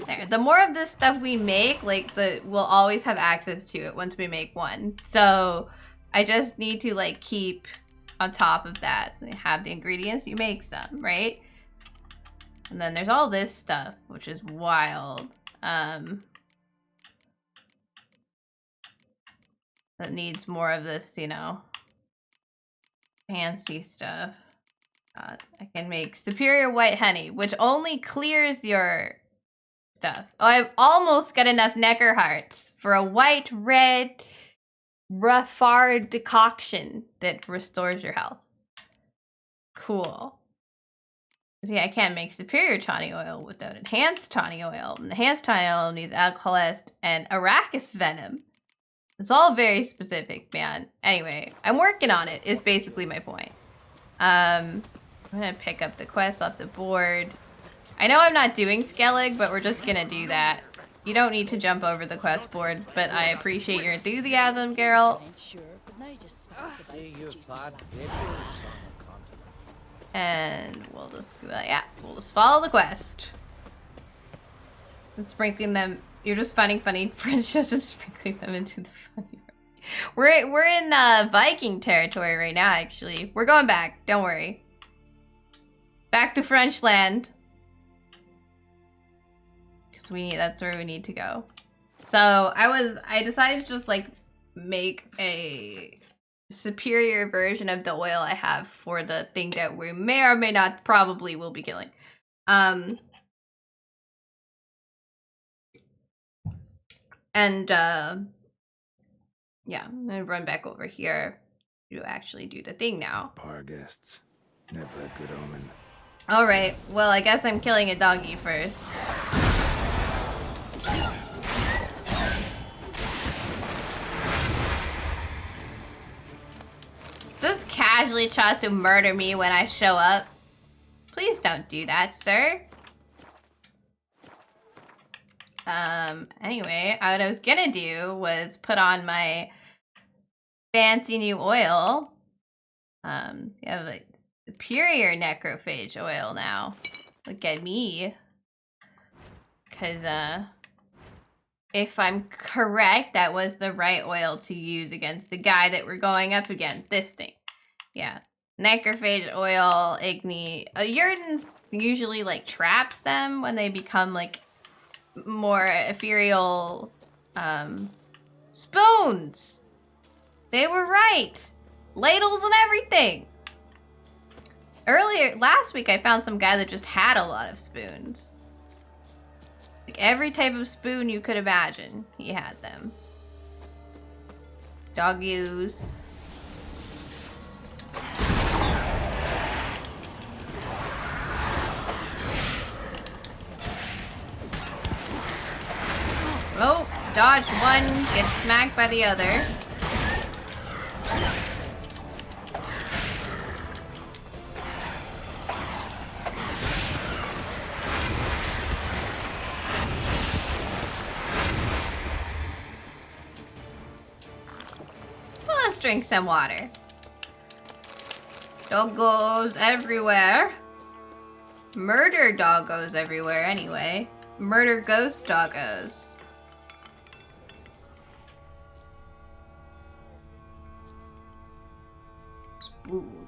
There. The more of this stuff we make, like we'll always have access to it once we make one. So I just need to like keep on top of that. So you have the ingredients, you make some, right? And then there's all this stuff, which is wild. That needs more of this, you know, fancy stuff. I can make superior white honey, which only clears your stuff. Oh, I've almost got enough Necker hearts for a white red Raffard decoction that restores your health. Cool. See, I can't make superior tawny oil without enhanced tawny oil. And enhanced tawny oil needs alkalest and arachis venom. It's all very specific, man. Anyway, I'm working on it, is basically my point. I'm gonna pick up the quest off the board. I know I'm not doing Skellig, but we're just gonna do that. You don't need to jump over the quest board, but I appreciate your enthusiasm, Geralt. Ain't sure, but now just See you, bud. And we'll just, we'll just follow the quest. I'm sprinkling them. You're just finding funny French shows and sprinkling them into the funny. We're in Viking territory right now, actually. We're going back, don't worry. Back to French land. Because that's where we need to go. So I decided to just like make a superior version of the oil I have for the thing that we may or may not probably will be killing. Yeah, I'm gonna run back over here to actually do the thing now. Bar guests. Never a good omen. Alright, well I guess I'm killing a doggy first. Just casually tries to murder me when I show up. Please don't do that, sir. Anyway, what I was gonna do was put on my fancy new oil. You have like superior necrophage oil now. Look at me. Cause if I'm correct, that was the right oil to use against the guy that we're going up against. This thing. Yeah. Necrophage oil, urine usually like traps them when they become like more ethereal spoons. They were right. Ladles and everything. Last week I found some guy that just had a lot of spoons. Like every type of spoon you could imagine, he had them. Doggies. Oh, dodge one, get smacked by the other. Well, let's drink some water. Doggos everywhere. Murder doggos everywhere anyway. Murder ghost doggos. Spoon.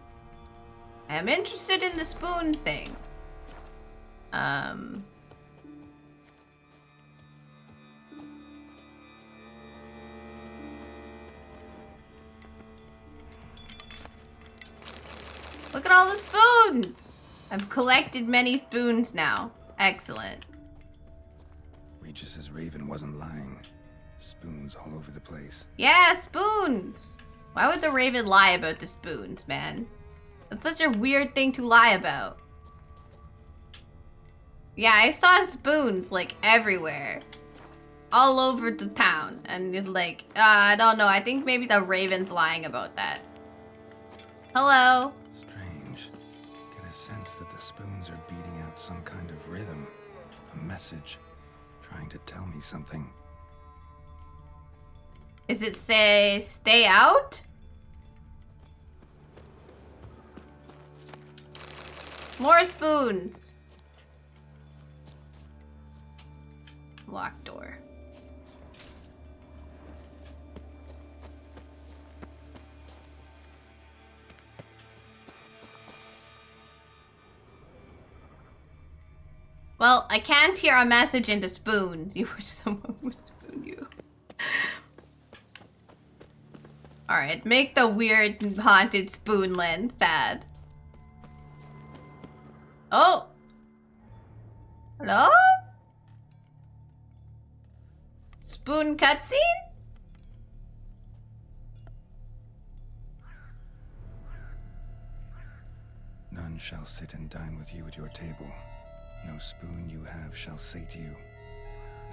I'm interested in the spoon thing. Look at all the spoons! I've collected many spoons now. Excellent. Regis's raven wasn't lying. Spoons all over the place. Yeah, spoons! Why would the raven lie about the spoons, man? That's such a weird thing to lie about. Yeah, I saw spoons, like, everywhere. All over the town. And it's like, I don't know. I think maybe the raven's lying about that. Hello? Strange. Get a sense that the spoons are beating out some kind of rhythm. A message. Trying to tell me something. Does it say, stay out? More spoons. Locked door. Well, I can't hear a message in the spoon. You wish someone would spoon you. Alright, make the weird haunted spoonland sad. Oh! Hello? Spoon cutscene? None shall sit and dine with you at your table. No spoon you have shall say to you,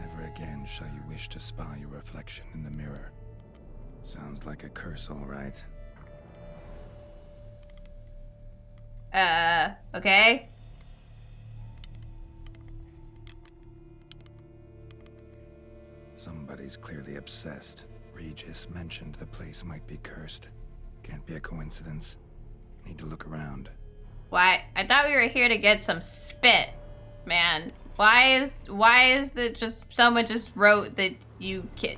never again shall you wish to spy your reflection in the mirror. Sounds like a curse, all right. Okay. Somebody's clearly obsessed. Regis mentioned the place might be cursed. Can't be a coincidence. Need to look around. Why? I thought we were here to get some spit, man. Why is it just someone just wrote that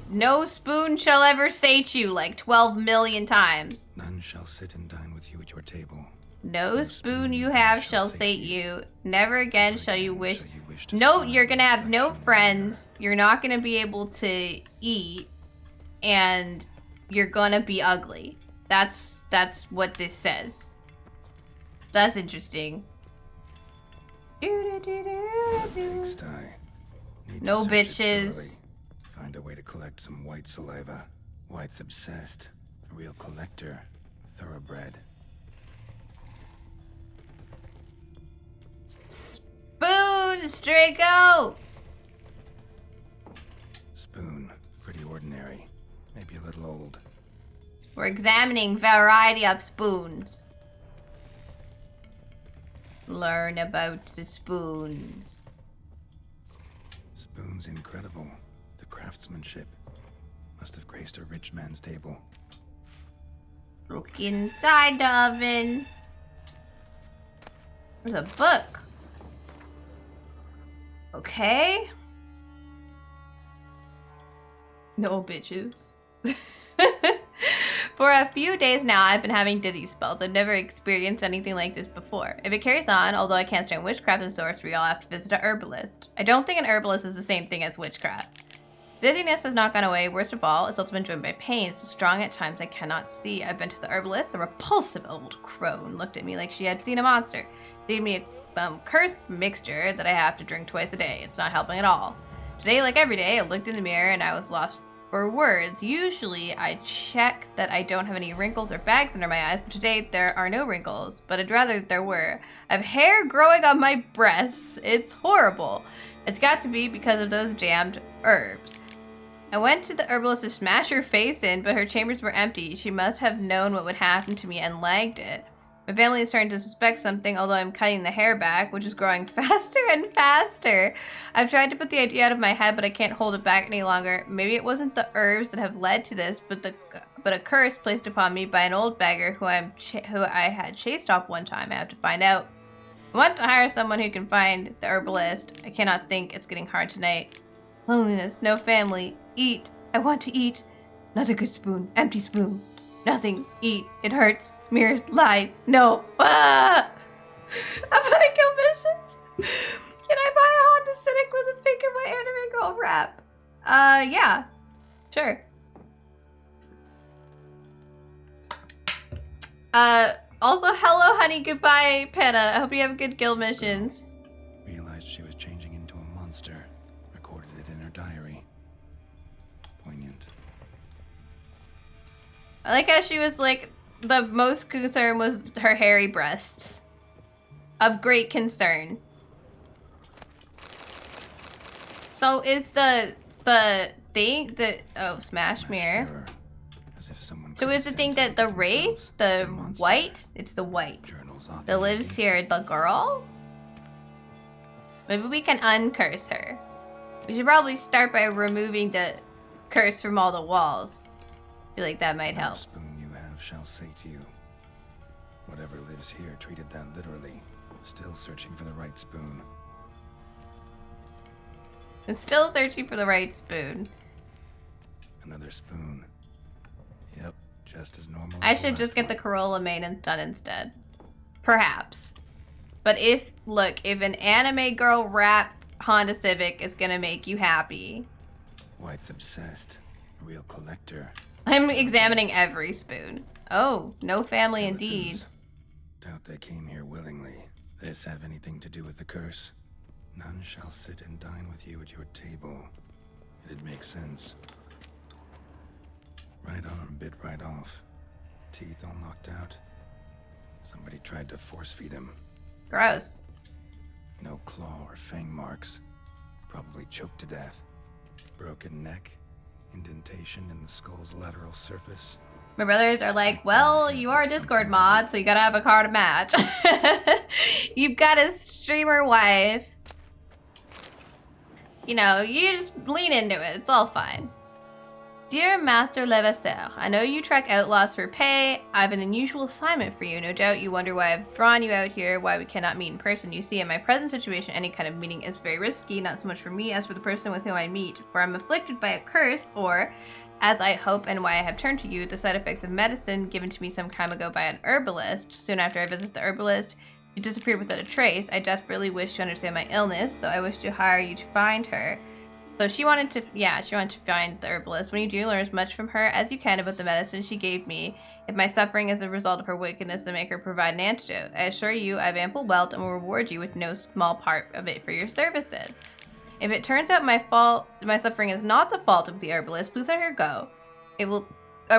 No spoon shall ever sate you like 12 million times. None shall sit and dine with you at your table. No spoon you have shall sate you. Never again shall you wish. No, you're gonna have no friends. You're not gonna be able to eat, and you're gonna be ugly. That's what this says. That's interesting. Pigsty. Need to No search it bitches. thoroughly. Find a way to collect some white saliva. White's obsessed. A real collector. Thoroughbred. Spoons, Draco! Spoon. Pretty ordinary. Maybe a little old. We're examining variety of spoons. Learn about the spoons. Spoon's incredible. The craftsmanship. Must have graced a rich man's table. Look inside the oven. There's a book. Okay. No bitches. For a few days now, I've been having dizzy spells. I've never experienced anything like this before. If it carries on, although I can't stand witchcraft and sorcery, I'll have to visit a herbalist. I don't think an herbalist is the same thing as witchcraft. Dizziness has not gone away. Worst of all, it's also been driven by pains, so strong at times I cannot see. I've been to the herbalist. A repulsive old crone looked at me like she had seen a monster. They gave me a cursed mixture that I have to drink twice a day. It's not helping at all. Today, like every day, I looked in the mirror and I was lost for words. Usually, I check that I don't have any wrinkles or bags under my eyes, but today there are no wrinkles, but I'd rather there were. I have hair growing on my breasts. It's horrible. It's got to be because of those damned herbs. I went to the herbalist to smash her face in, but her chambers were empty. She must have known what would happen to me and lagged it. My family is starting to suspect something, although I'm cutting the hair back, which is growing faster and faster. I've tried to put the idea out of my head, but I can't hold it back any longer. Maybe it wasn't the herbs that have led to this, but a curse placed upon me by an old beggar who I had chased off one time. I have to find out. I want to hire someone who can find the herbalist. I cannot think. It's getting hard tonight. Loneliness, no family. Eat. I want to eat. Not a good spoon. Empty spoon. Nothing. Eat. It hurts. Mirrors. Lie. No. Ah! I'm gonna kill missions. Can I buy a Honda Civic with a pink of my anime girl wrap? Yeah. Sure. Also, hello, honey. Goodbye, Penna. I hope you have good guild missions. Realized she was changing into a monster. Recorded it in her diary. Poignant. I like how she was like, the most concern was her hairy breasts. Of great concern. So is the thing that, oh, smash mirror. As if someone So is the thing that the wraith, the white, it's the white that lives here, the girl? Maybe we can uncurse her. We should probably start by removing the curse from all the walls. I feel like that might help. Spoon you have shall sate you. Whatever lives here treated that literally. Still searching for the right spoon. I'm still searching for the right spoon. Another spoon. Yep, just as normal. I as should just get the last Corolla main done instead. Perhaps. But if an anime girl rap Honda Civic is gonna make you happy. White's obsessed. A real collector. I'm examining every spoon. Oh, no family indeed. Skeletons. Doubt they came here willingly. This have anything to do with the curse? None shall sit and dine with you at your table. It'd make sense. Right arm bit right off. Teeth all knocked out. Somebody tried to force feed him. Gross. No claw or fang marks. Probably choked to death. Broken neck. Indentation in the skull's lateral surface. My brothers are like, well, you are a Discord mod, so you gotta have a car to match. You've got a streamer wife. You know, you just lean into it. It's all fine. Dear Master Levasseur, I know you track outlaws for pay. I have an unusual assignment for you. No doubt you wonder why I've drawn you out here, why we cannot meet in person. You see, in my present situation, any kind of meeting is very risky, not so much for me as for the person with whom I meet. For I'm afflicted by a curse, or, as I hope and why I have turned to you, the side effects of medicine given to me some time ago by an herbalist. Soon after I visit the herbalist, you disappear without a trace. I desperately wish to understand my illness, so I wish to hire you to find her. So she wanted to find the herbalist. When you do, learn as much from her as you can about the medicine she gave me. If my suffering is a result of her wickedness, then make her provide an antidote. I assure you, I have ample wealth and will reward you with no small part of it for your services. If it turns out my suffering is not the fault of the herbalist, please let her go. I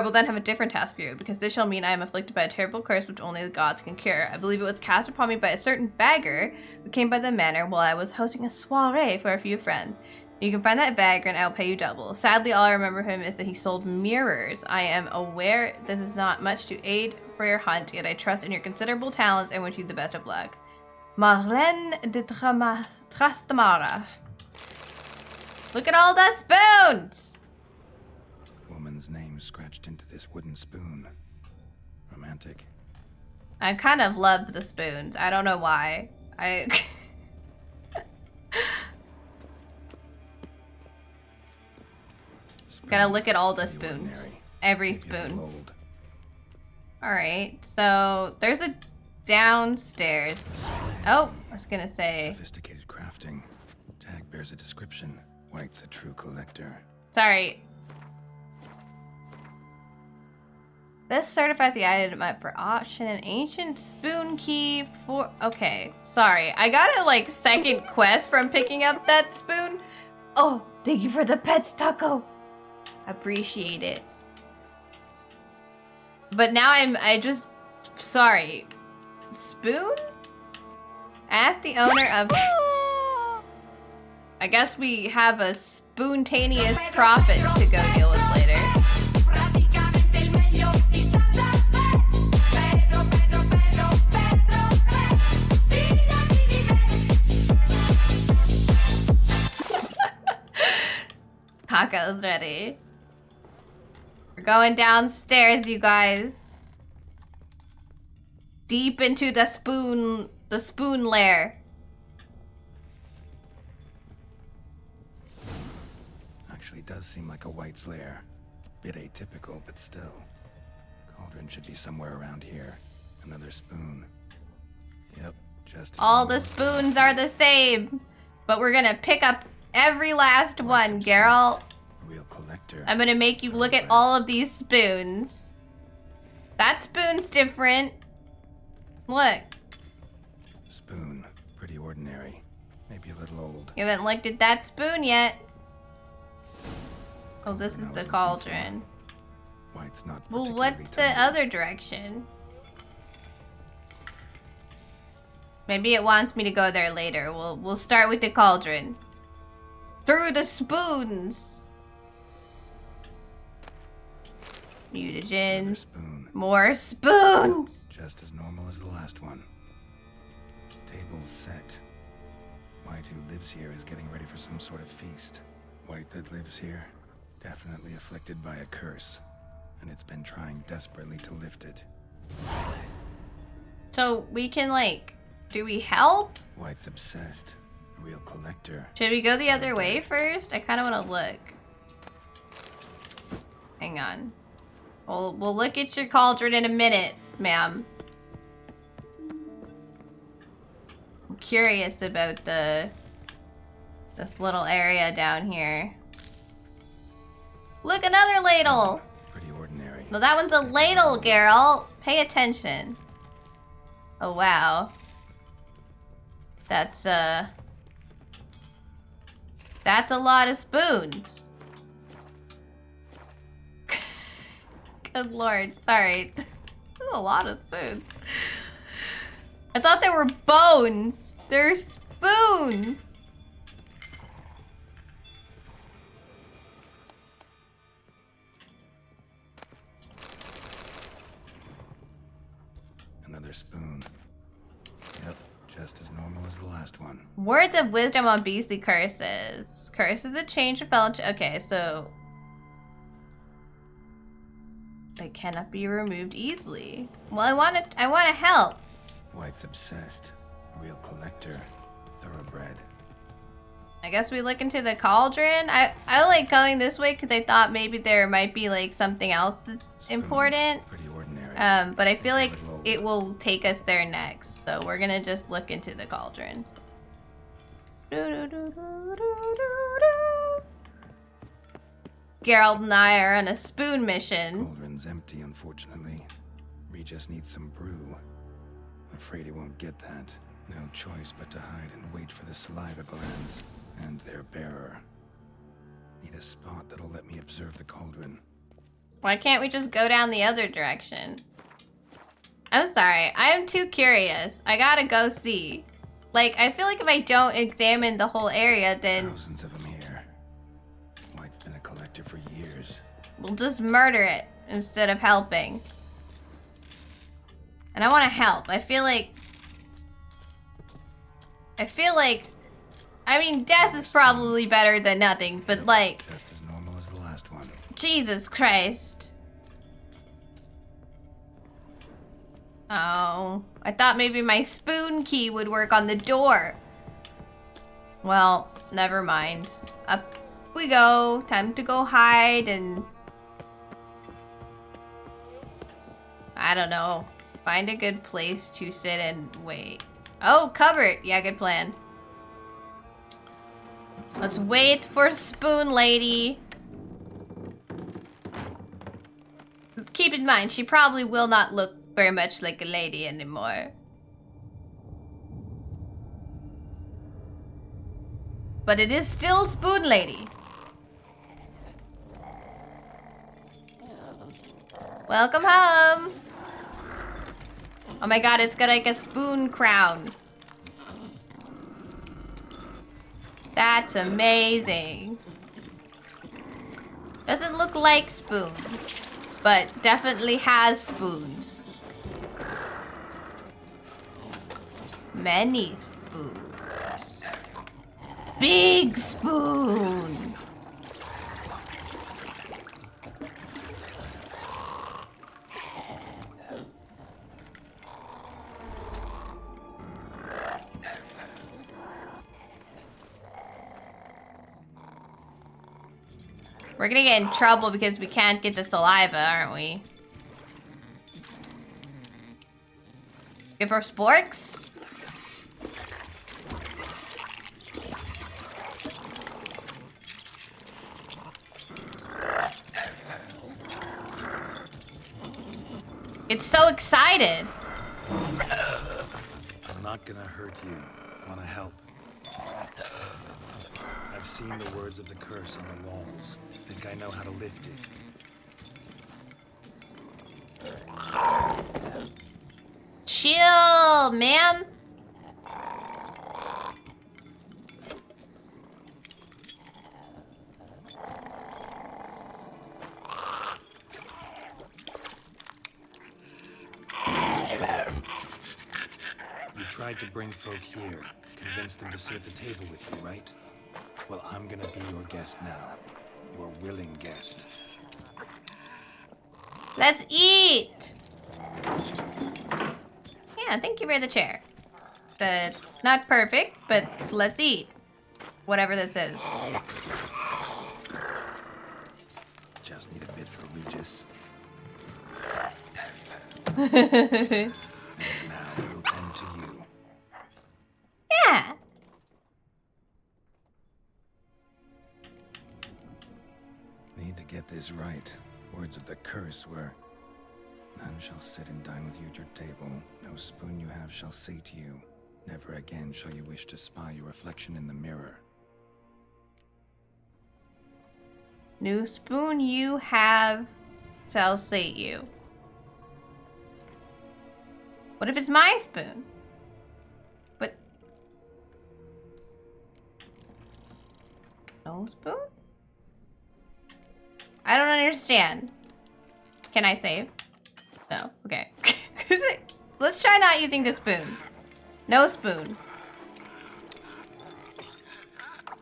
will then have a different task for you, because this shall mean I am afflicted by a terrible curse which only the gods can cure. I believe it was cast upon me by a certain beggar who came by the manor while I was hosting a soiree for a few friends. You can find that beggar and I'll pay you double. Sadly, all I remember of him is that he sold mirrors. I am aware this is not much to aid for your hunt, yet I trust in your considerable talents and wish you the best of luck. Marlène de Trastamara. Look at all the spoons! Woman's name scratched into this wooden spoon. Romantic. I kind of love the spoons. I don't know why. Gotta look at all the spoons. Every spoon. Alright, so there's a downstairs. Oh, I was gonna say. Sophisticated crafting. Tag bears a description. White's a true collector. Sorry. This certifies the item for auction. An ancient spoon key for... Okay, sorry. I got a, like, second quest from picking up that spoon. Oh, thank you for the pet's taco. Appreciate it. But now sorry. Spoon? Ask the owner of... I guess we have a spoontaneous profit to go deal with later. Taco's ready. We're going downstairs, you guys. Deep into the spoon lair. Actually does seem like a White's lair. Bit atypical, but still. Cauldron should be somewhere around here. Another spoon. Yep, just all the spoons are the same. But we're gonna pick up every last one, Geralt. Real collector. I'm gonna make you look at all of these spoons. That spoon's different. Look. Spoon. Pretty ordinary. Maybe a little old. You haven't looked at that spoon yet. Oh, this is the cauldron. White's not well, particularly what's the tiny. other direction? Maybe it wants me to go there later. We'll start with the cauldron. Through the spoons. Mutagen. Spoon. More spoons. Just as normal as the last one. Table's set. White, who lives here, is getting ready for some sort of feast. White that lives here, definitely afflicted by a curse, and it's been trying desperately to lift it. So we can, like, do we help? White's obsessed. A real collector. Should we go the other way first? I kind of want to look. Hang on. We'll look at your cauldron in a minute, ma'am. I'm curious about this little area down here. Look, another ladle! Pretty ordinary. No, that one's a ladle, Geralt. Pay attention. Oh, wow. That's a lot of spoons. Good lord, sorry. That's a lot of spoons. I thought they were bones. They're spoons. Another spoon. Yep, just as normal as the last one. Words of wisdom on beastly curses. Curses that change a fellow. Okay, so They cannot be removed easily. Well, I want to help. White's obsessed. Real collector. Thoroughbred. I guess we look into the cauldron. I like going this way because I thought maybe there might be like something else that's important. Pretty ordinary. But I feel like it will take us there next. So we're gonna just look into the cauldron. Geralt and I are on a spoon mission. Cauldron's empty, unfortunately. We just need some brew. Afraid he won't get that. No choice but to hide and wait for the saliva glands and their bearer. Need a spot that'll let me observe the cauldron. Why can't we just go down the other direction? I'm sorry, I'm too curious. I gotta go see. Like, I feel like if I don't examine the whole area, then Thousands of them here. White's been a collector for years. we'll just murder it instead of helping. And I want to help. I feel like, I mean, death is probably better than nothing, but like, Just as normal as the last one. Jesus Christ. Oh, I thought maybe my spoon key would work on the door. Well, never mind. Up we go. Time to go hide and... I don't know. Find a good place to sit and wait. Oh, cupboard. Yeah, good plan. Let's wait for Spoon Lady. Keep in mind, she probably will not look very much like a lady anymore. But it is still Spoon Lady. Welcome home. Oh my god, it's got like a spoon crown. That's amazing. Doesn't look like spoon, but definitely has spoons. Many spoons. Big spoon. We're gonna get in trouble because we can't get the saliva, aren't we? Give her sporks? It's so excited. I'm not gonna hurt you. Wanna help? I've seen the words of the curse on the walls. Think I know how to lift it. Chill, ma'am. You tried to bring folk here, convince them to sit at the table with you, right? Well, I'm gonna be your guest now. Your willing guest. Let's eat. Yeah, thank you for the chair. Not perfect, but let's eat. Whatever this is. Just need a bit for Regis. Now we'll tend to you. Yeah. Need to get this right. Words of the curse were, none shall sit and dine with you at your table. No spoon you have shall sate you. Never again shall you wish to spy your reflection in the mirror. New spoon you have shall sate you. What if it's my spoon? But... no spoon? I don't understand. Can I save? No. Okay. Let's try not using the spoon. No spoon.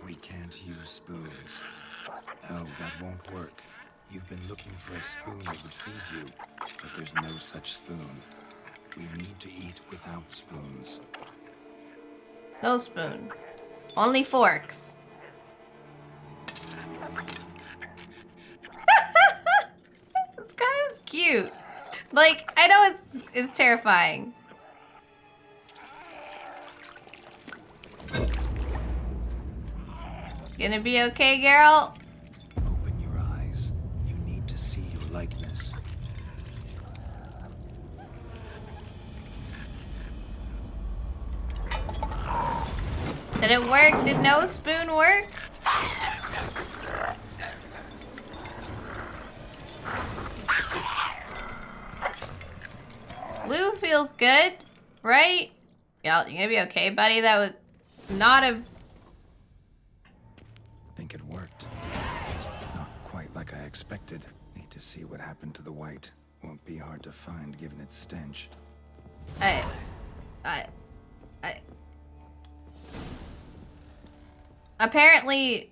We can't use spoons. No, that won't work. You've been looking for a spoon that would feed you, but there's no such spoon. We need to eat without spoons. No spoon. Only forks. It's kind of cute. Like, I know it's terrifying. Gonna be okay, Geralt? Open your eyes. You need to see your likeness. Did it work? Did no spoon work? Blue feels good, right? Yeah, you gonna be okay, buddy? That was not a... I think it worked. Just not quite like I expected. Need to see what happened to the white. Won't be hard to find given its stench. I... Apparently,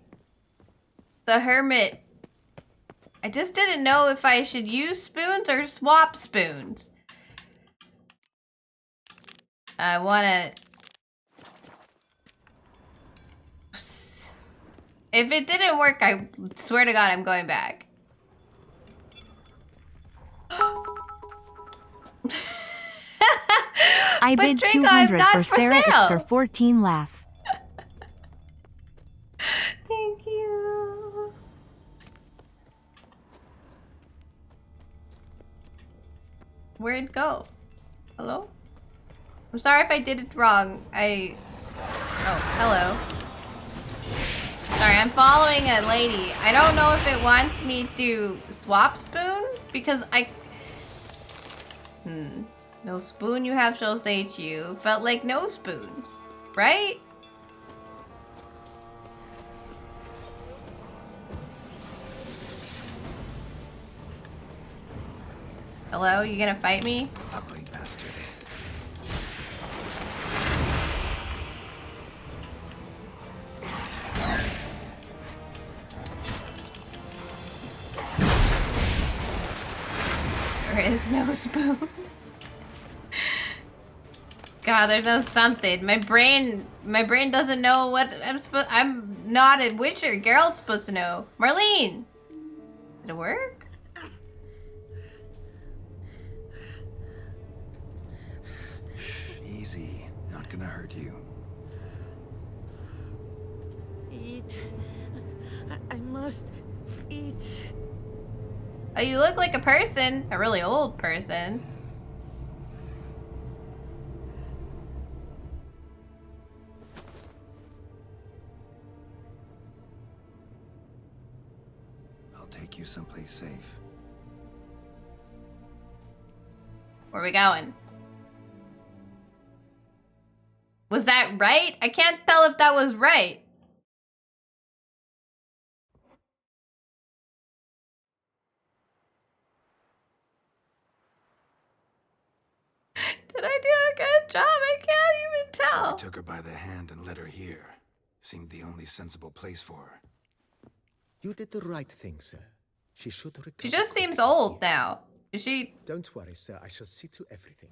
the hermit... I just didn't know if I should use spoons or swap spoons. I wanna... If it didn't work, I swear to God I'm going back. I But bid Draco, I'm 200 not for for Sarah sale. Ixer 14 laugh. Thank you. Where'd it go? Hello? I'm sorry if I did it wrong. Oh, hello. Sorry, I'm following a lady. I don't know if it wants me to swap spoon because No spoon you have shall stay to you. Felt like no spoons, right? Hello, you gonna fight me? Ugly bastard. There is no spoon. God, there's no something. My brain doesn't know what I'm not a witcher. Geralt's supposed to know. Marlene! Did it work? Shh, easy. Not gonna hurt you. Eat. I must eat. Oh, you look like a person. A really old person. I'll take you someplace safe. Where are we going? Was that right? I can't tell if that was right. Did I do a good job? I can't even So I tell. took her by the hand and led her here. Seemed the only sensible place for her. You did the right thing, sir. She should recover. She just seems quickly. old now. Is she Don't worry, sir. I shall see to everything.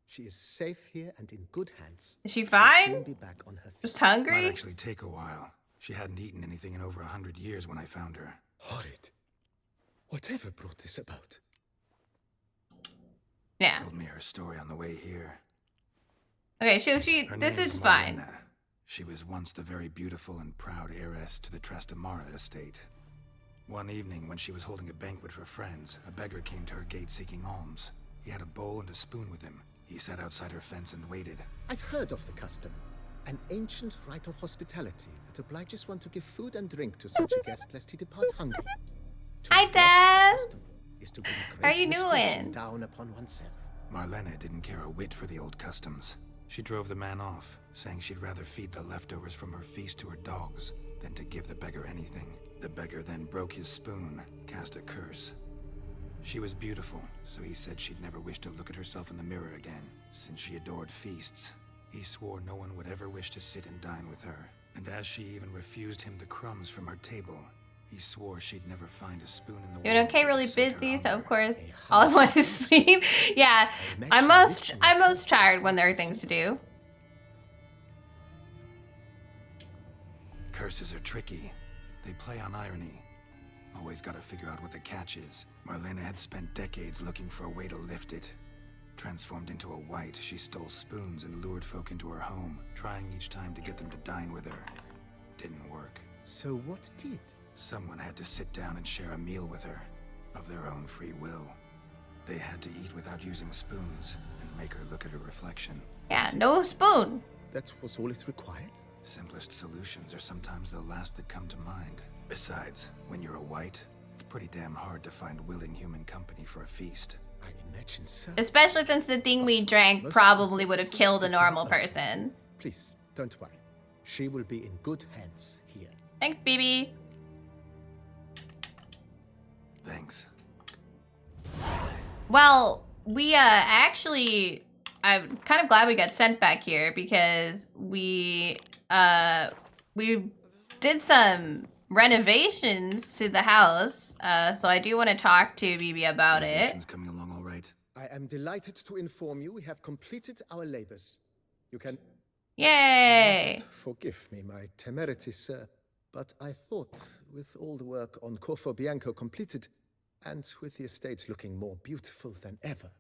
She is safe here and in good hands. is she She'll fine? soon be back on her feet. Just Might hungry? actually take a while. She hadn't eaten anything in over 100 years when I found her. Horrid. Whatever brought this about? Yeah. Told me her story on the way here. Okay, Her this name's is fine. Marlena. She was once the very beautiful and proud heiress to the Trastamara estate. One evening, when she was holding a banquet for friends, a beggar came to her gate seeking alms. He had a bowl and a spoon with him. He sat outside her fence and waited. I've heard of the custom. An ancient rite of hospitality that obliges one to give food and drink to such a guest lest he depart hungry. To Hi, neglect the Dad. custom is to bring How great you misfortune doing? down upon oneself. Marlena didn't care a whit for the old customs. She drove the man off, saying she'd rather feed the leftovers from her feast to her dogs than to give the beggar anything. The beggar then broke his spoon, cast a curse. She was beautiful, so he said she'd never wish to look at herself in the mirror again. Since she adored feasts, he swore no one would ever wish to sit and dine with her. And as she even refused him the crumbs from her table, He swore she'd never find a spoon in the Doing world okay, that really would sate her busy, so of hunger. course all I want is sleep. Yeah, I'm most tired when there are things to do. Curses are tricky. They play on irony. Always gotta figure out what the catch is. Marlena had spent decades looking for a way to lift it. Transformed into a wight, she stole spoons and lured folk into her home, trying each time to get them to dine with her. Didn't work. So what did? Someone had to sit down and share a meal with her, of their own free will. They had to eat without using spoons, and make her look at her reflection. Yeah, no spoon. That was all it required? Simplest solutions are sometimes the last that come to mind. Besides, when you're a wight, it's pretty damn hard to find willing human company for a feast. I imagine so. Especially since the thing we drank probably would have killed a normal person. Please, don't worry. She will be in good hands here. Thanks, BB. Thanks. Well, we actually, I'm kind of glad we got sent back here because we did some renovations to the house. So I do want to talk to BB about it. Renovation's coming along all right. I am delighted to inform you we have completed our labors. You can... Yay! Must forgive me my temerity, sir. But I thought, with all the work on Corfo Bianco completed, and with the estate looking more beautiful than ever,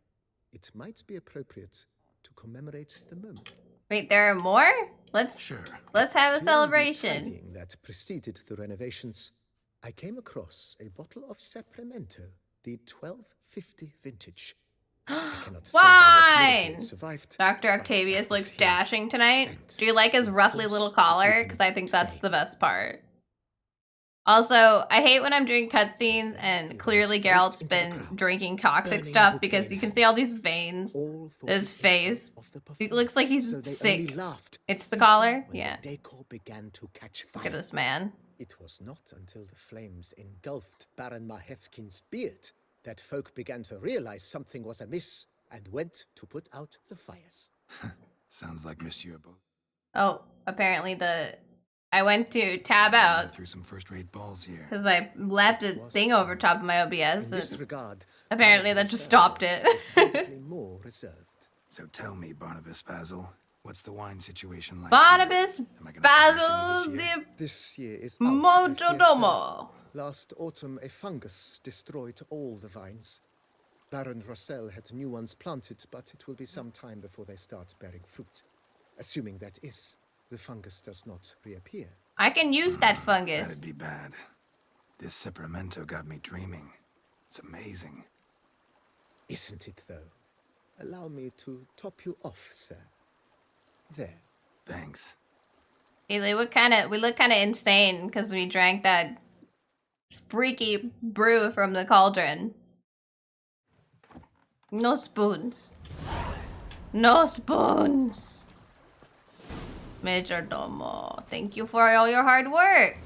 it might be appropriate to commemorate the moment. Wait, there are more? Let's have a During the celebration. tidying that preceded the renovations, I came across a bottle of Sapramento, the 1250 vintage. I cannot say by what miracle Wine! it survived, Dr. but Octavius it looks is here. dashing tonight. And Do you like his roughly course, little we collar? opened Because I think that's today. the best part. Also, I hate when I'm doing cutscenes and clearly Geralt's been drinking toxic Burning stuff bouquet because you can knife. see all these veins. All thought His it face. of the It looks like he's performance, so they sick. only laughed, It's the even collar? when Yeah. the decor began to catch fire. Look at this man. It was not until the flames engulfed Baron Mahefkin's beard that folk began to realize something was amiss and went to put out the fires. Sounds like Monsieur Bo. Oh, apparently I went to tab out Threw some first-rate balls here. because I left a thing over top of my OBS. In this And regard, apparently that just stopped it. decidedly more reserved. So tell me, Barnabas Basil, what's the wine situation like? Barnabas here? Am I gonna produce any Basil this year? de This year is out, I fear, sir. Mojodomo. Last autumn, a fungus destroyed all the vines. Baron Rossel had new ones planted, but it will be some time before they start bearing fruit. Assuming that is, the fungus does not reappear. I can use that fungus. That'd be bad. This Sapramento got me dreaming. It's amazing. Isn't it, though? Allow me to top you off, sir. There. Thanks. Hey, we look kind of insane because we drank that freaky brew from the cauldron. No spoons. No spoons. Majordomo, thank you for all your hard work.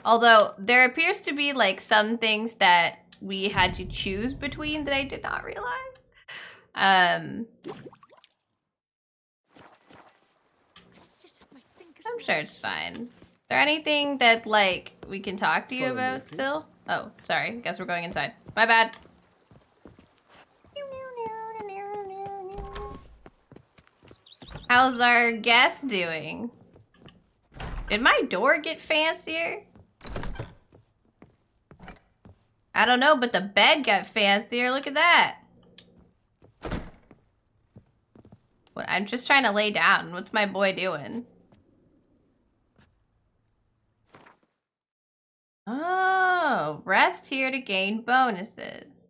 Although there appears to be like some things that we had to choose between that I did not realize. I'm sure it's fine. Is there anything that like we can talk to you Follow me, about please. still? Oh, sorry. Guess we're going inside. My bad. How's our guest doing? Did my door get fancier? I don't know, but the bed got fancier. Look at that. What? I'm just trying to lay down. What's my boy doing? Oh, rest here to gain bonuses.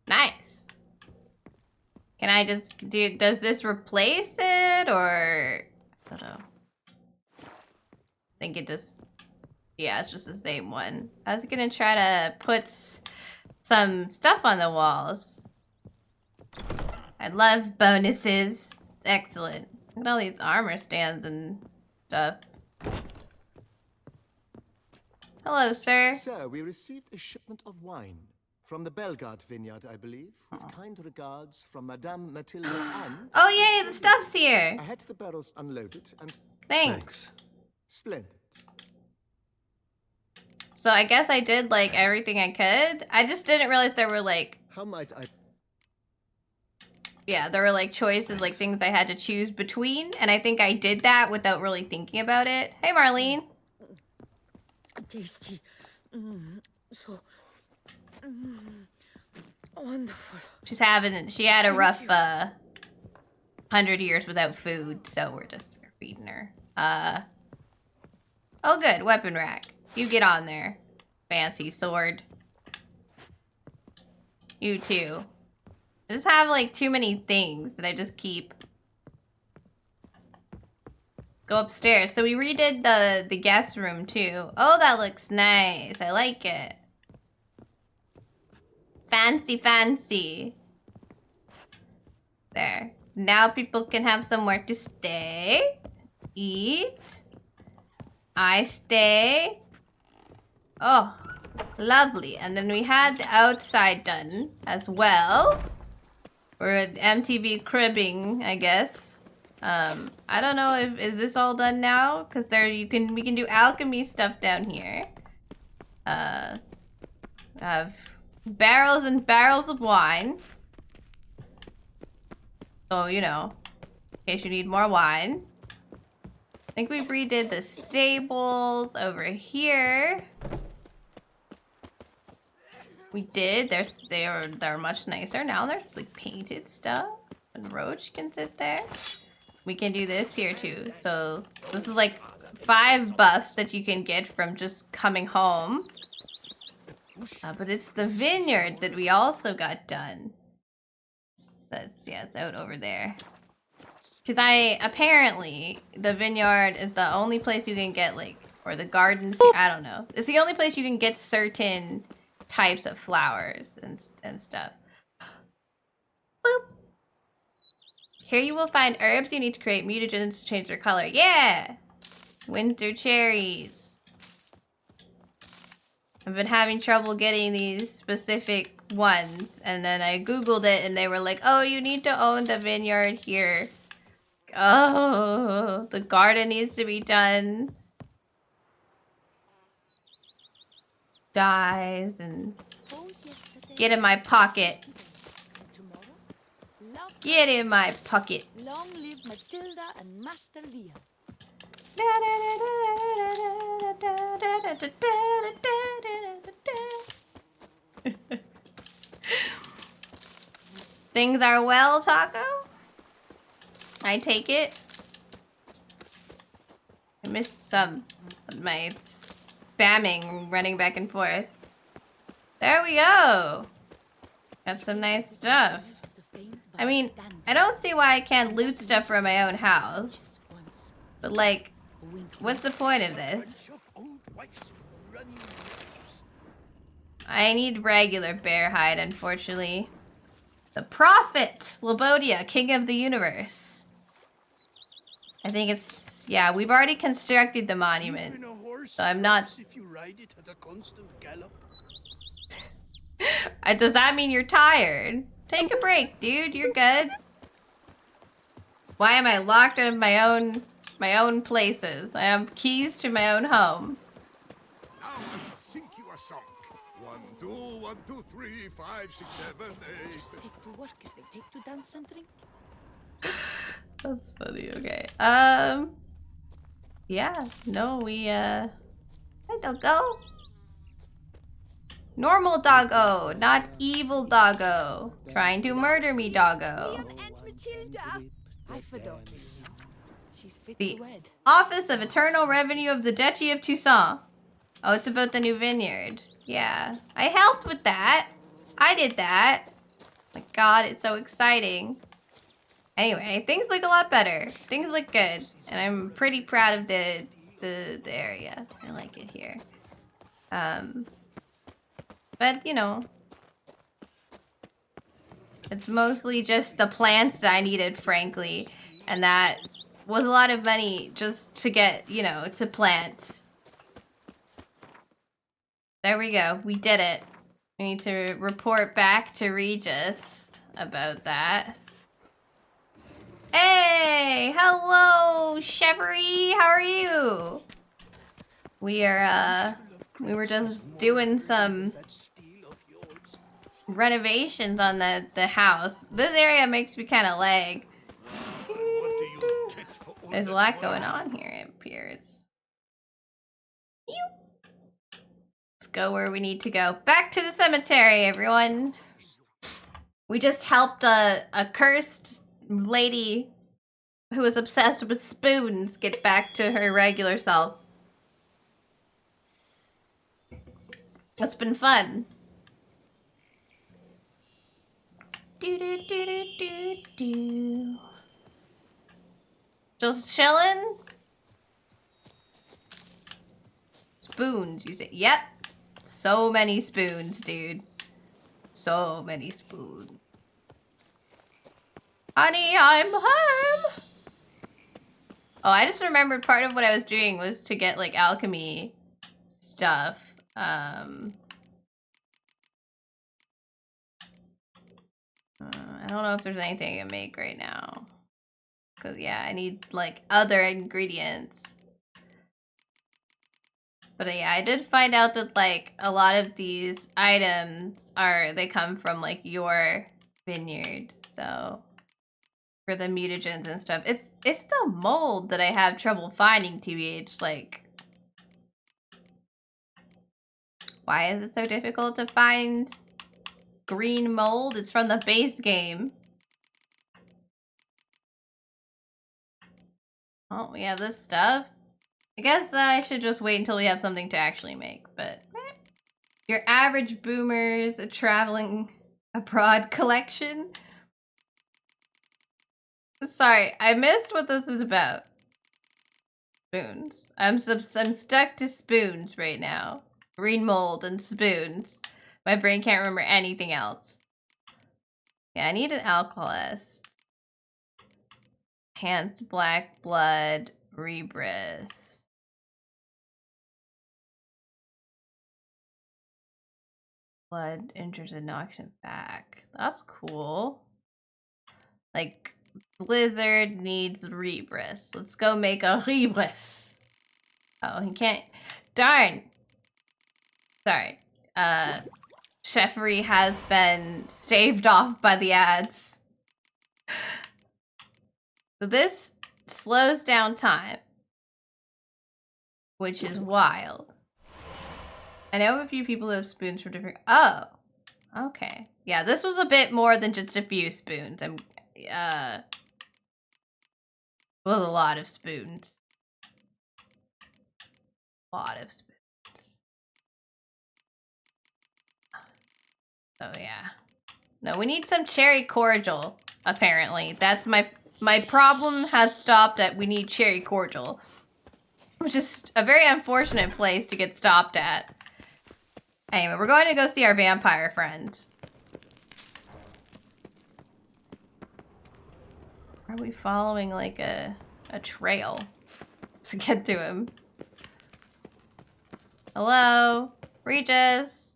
Nice. Can I just do, does this replace it or, I don't know. I think it just, yeah, it's just the same one. I was gonna try to put some stuff on the walls. I love bonuses. It's excellent. Look at all these armor stands and stuff. Hello, sir. Sir, we received a shipment of wine from the Bellegarde vineyard, I believe. With kind regards from Madame Mathilde and... Oh, yay, the stuff's here. I had the barrels unloaded and... Thanks. Splendid. So I guess I did, like, everything I could. I just didn't realize there were, like... How might I... Yeah, there were, like, choices, like, things I had to choose between. And I think I did that without really thinking about it. Hey, Marlene. Tasty. So wonderful. She had a rough, 100 years without food, so we're feeding her. Oh good, weapon rack. You get on there. Fancy sword. You too. I just have like too many things that I just keep. Go upstairs. So we redid the guest room too. Oh, that looks nice. I like it. Fancy, fancy. There. Now people can have somewhere to stay. Eat. I stay. Oh, lovely. And then we had the outside done as well. We're at MTV cribbing, I guess. I don't know if is this all done now? Cause we can do alchemy stuff down here. Have barrels and barrels of wine. So, you know, in case you need more wine. I think we redid the stables over here. We did. They're much nicer now. There's like painted stuff, and Roach can sit there. We can do this here too. So this is like 5 buffs that you can get from just coming home. But it's the vineyard that we also got done. Says yeah, it's out over there. Because apparently the vineyard is the only place you can get like, or the gardens. I don't know. It's the only place you can get certain types of flowers and stuff. Boop. Here you will find herbs you need to create mutagens to change their color. Yeah! Winter cherries. I've been having trouble getting these specific ones. And then I googled it and they were like, oh, you need to own the vineyard here. Oh, the garden needs to be done. Dies and get in my pocket. Get in my pockets. Long live Matilda and Master Leon. Things are well, Taco? I take it. I missed some of my spamming running back and forth. There we go. Got some nice stuff. I mean, I don't see why I can't loot stuff from my own house. But like, what's the point of this? I need regular bear hide, unfortunately. The Prophet! Lobodia, King of the Universe. I think it's... Yeah, we've already constructed the monument. So I'm not... Does that mean you're tired? Take a break, dude. You're good. Why am I locked in my own places? I have keys to my own home. Now I sink you a song. 1, 2, 1, 2, 3, 5, 6, 7, 8. Just take to work as they take to dance and drink. That's funny. Okay. Yeah. No, we I don't go. Normal doggo, not evil doggo. Trying to murder me, doggo. I forgot. She's fit The to wed. Office of Eternal Revenue of the Duchy of Toussaint. Oh, it's about the new vineyard. Yeah. I helped with that. I did that. My god, it's so exciting. Anyway, things look a lot better. Things look good. And I'm pretty proud of the area. I like it here. But, you know, it's mostly just the plants that I needed, frankly. And that was a lot of money just to get, you know, to plant. There we go. We did it. We need to report back to Regis about that. Hey! Hello, Chevery! How are you? We were just doing some renovations on the house. This area makes me kind of lag. There's a lot going on here, it appears. Let's go where we need to go. Back to the cemetery, everyone. We just helped a cursed lady who was obsessed with spoons get back to her regular self. It's been fun. Do do do do do do. Just chilling. Spoons, you say? Yep. So many spoons, dude. So many spoons. Honey, I'm home. Oh, I just remembered part of what I was doing was to get like alchemy stuff. I don't know if there's anything I can make right now. Cause yeah, I need like other ingredients. But yeah, I did find out that like a lot of these items they come from like your vineyard. So for the mutagens and stuff, it's the mold that I have trouble finding, TBH. Like, why is it so difficult to find green mold? It's from the base game. Oh, we have this stuff. I guess I should just wait until we have something to actually make, but your average boomer's a traveling abroad collection. Sorry, I missed what this is about. Spoons. I'm stuck to spoons right now. Green mold and spoons. My brain can't remember anything else. Yeah, I need an alcoholist. Hands, black blood, rebris. Blood enters and knocks him back. That's cool. Like, Blizzard needs rebris. Let's go make a rebris. Oh, he can't. Darn. Sorry. Chefery has been staved off by the ads. So this slows down time, which is wild. I know a few people who have spoons for different... Oh, okay. Yeah, this was a bit more than just a few spoons. Was a lot of spoons. A lot of spoons. Oh, yeah. No, we need some cherry cordial, apparently. That's my problem has stopped at we need cherry cordial. Which is a very unfortunate place to get stopped at. Anyway, we're going to go see our vampire friend. Are we following like a trail to get to him? Hello? Regis?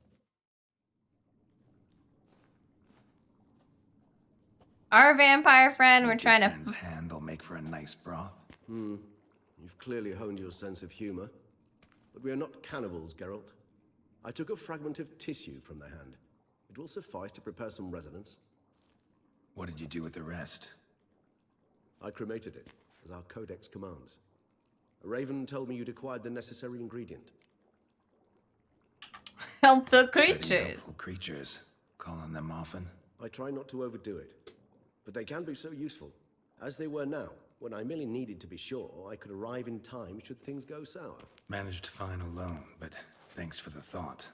Our vampire friend, we're trying to... Friend's hand will make for a nice broth. You've clearly honed your sense of humor. But we are not cannibals, Geralt. I took a fragment of tissue from the hand. It will suffice to prepare some resonance. What did you do with the rest? I cremated it, as our codex commands. A raven told me you'd acquired the necessary ingredient. Helpful Pretty creatures. helpful creatures. Call on them often? I try not to overdo it. But they can be so useful, as they were now, when I merely needed to be sure I could arrive in time should things go sour. Managed fine alone, but thanks for the thought.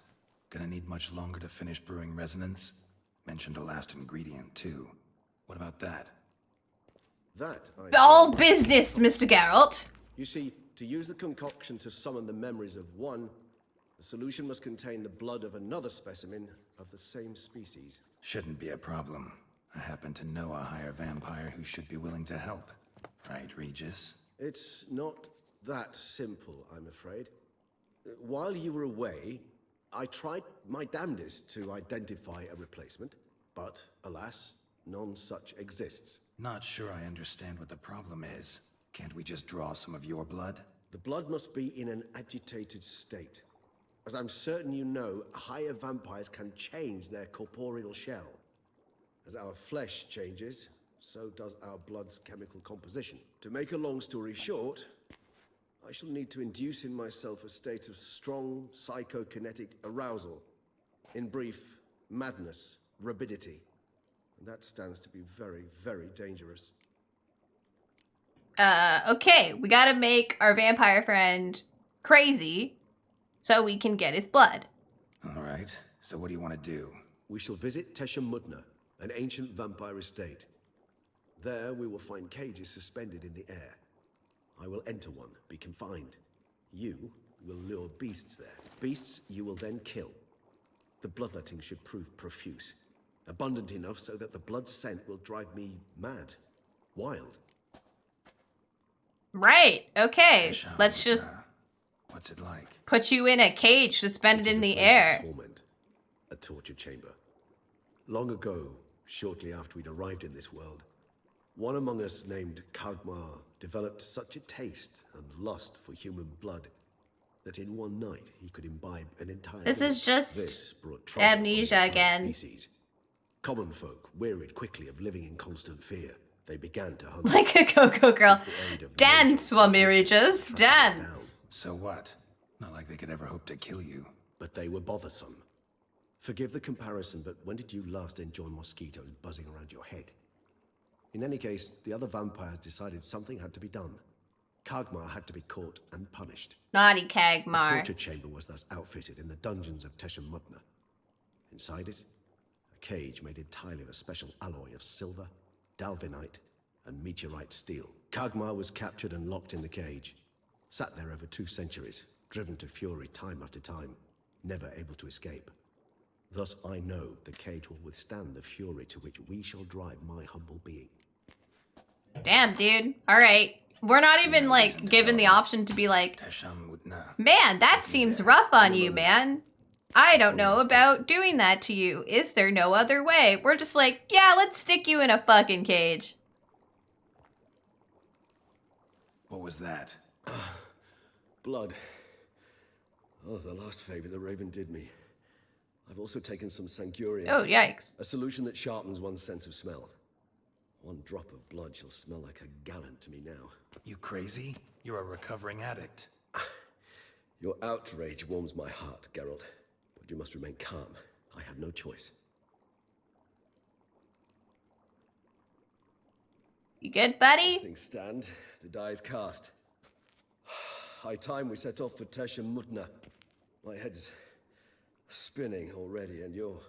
Gonna need much longer to finish brewing resonance? Mentioned a last ingredient, too. What about that? That, All business, Mr. Geralt. You see, to use the concoction to summon the memories of one, the solution must contain the blood of another specimen of the same species. Shouldn't be a problem. I happen to know a higher vampire who should be willing to help. Right, Regis? It's not that simple, I'm afraid. While you were away, I tried my damnedest to identify a replacement, but alas, none such exists. Not sure I understand what the problem is. Can't we just draw some of your blood? The blood must be in an agitated state. As I'm certain you know, higher vampires can change their corporeal shell. As our flesh changes, so does our blood's chemical composition. To make a long story short, I shall need to induce in myself a state of strong psychokinetic arousal. In brief, madness, rabidity. And that stands to be very, very dangerous. Okay, we gotta make our vampire friend crazy so we can get his blood. All right, so what do you want to do? We shall visit Tesha Mudna, an ancient vampire estate. There we will find cages suspended in the air. I will enter one, be confined. You will lure beasts there. Beasts you will then kill. The bloodletting should prove profuse. Abundant enough so that the blood scent will drive me mad. Wild. Right, okay. Let's just What's it like? put you in a cage suspended It is in a the place of air. Torment. A torture chamber. Long ago, shortly after we'd arrived in this world, one among us named Kagmar developed such a taste and lust for human blood that in one night he could imbibe an entire This is village. just This brought trouble on the amnesia entire again. Species. Common folk wearied quickly of living in constant fear. They began to hunt Like a Coco girl. seek the aid of Dance, mages and Swami witches Regis, to track us dance. So what? Not like they could ever hope to kill you. but they were bothersome. Forgive the comparison, but when did you last enjoy mosquitoes buzzing around your head? In any case, the other vampires decided something had to be done. Kagmar had to be caught and punished. Naughty The Kagmar. torture chamber was thus outfitted in the dungeons of Tesha Mudna. Inside it, a cage made entirely of a special alloy of silver, dalvinite, and meteorite steel. Kagmar was captured and locked in the cage. Sat there over 2 centuries, driven to fury time after time, never able to escape. Thus I know the cage will withstand the fury to which we shall drive my humble being. Damn, dude. Alright. We're not even, like, given the option to be like, man, that seems rough on you, man. I don't know about doing that to you. Is there no other way? We're just like, yeah, let's stick you in a fucking cage. What was that? Blood. Oh, the last favor the Raven did me. I've also taken some Sangurium. Oh, yikes. A solution that sharpens one's sense of smell. One drop of blood shall smell like a gallon to me now. You crazy? You're a recovering addict. Your outrage warms my heart, Geralt. But you must remain calm. I have no choice. You good, As buddy? things stand, the die is cast. High time we set off for Tesha Mudna. My head's spinning already, and you're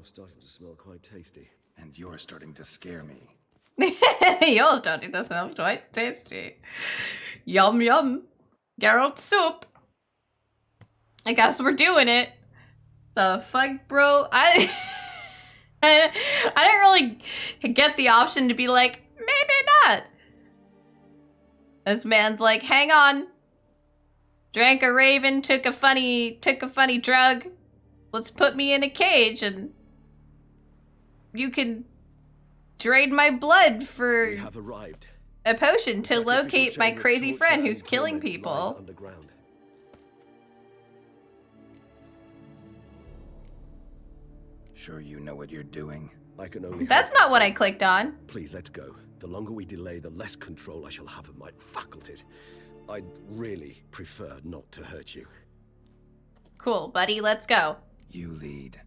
starting to smell quite tasty. And you're starting to scare me. You're starting to sound quite tasty. Yum yum. Geralt soup. I guess we're doing it. The fuck, bro? I didn't really get the option to be like, maybe not. This man's like, hang on. Drank a raven, took a funny drug. Let's put me in a cage and you can trade my blood for We have arrived. a potion to Sacrificial locate my chamber of crazy torture friend and who's killing torment lies people. underground. Sure you know what you're doing? I can only That's hope not that what you- I clicked on. Please, let's go. The longer we delay, the less control I shall have of my faculties. I'd really prefer not to hurt you. Cool, buddy, let's go. You lead.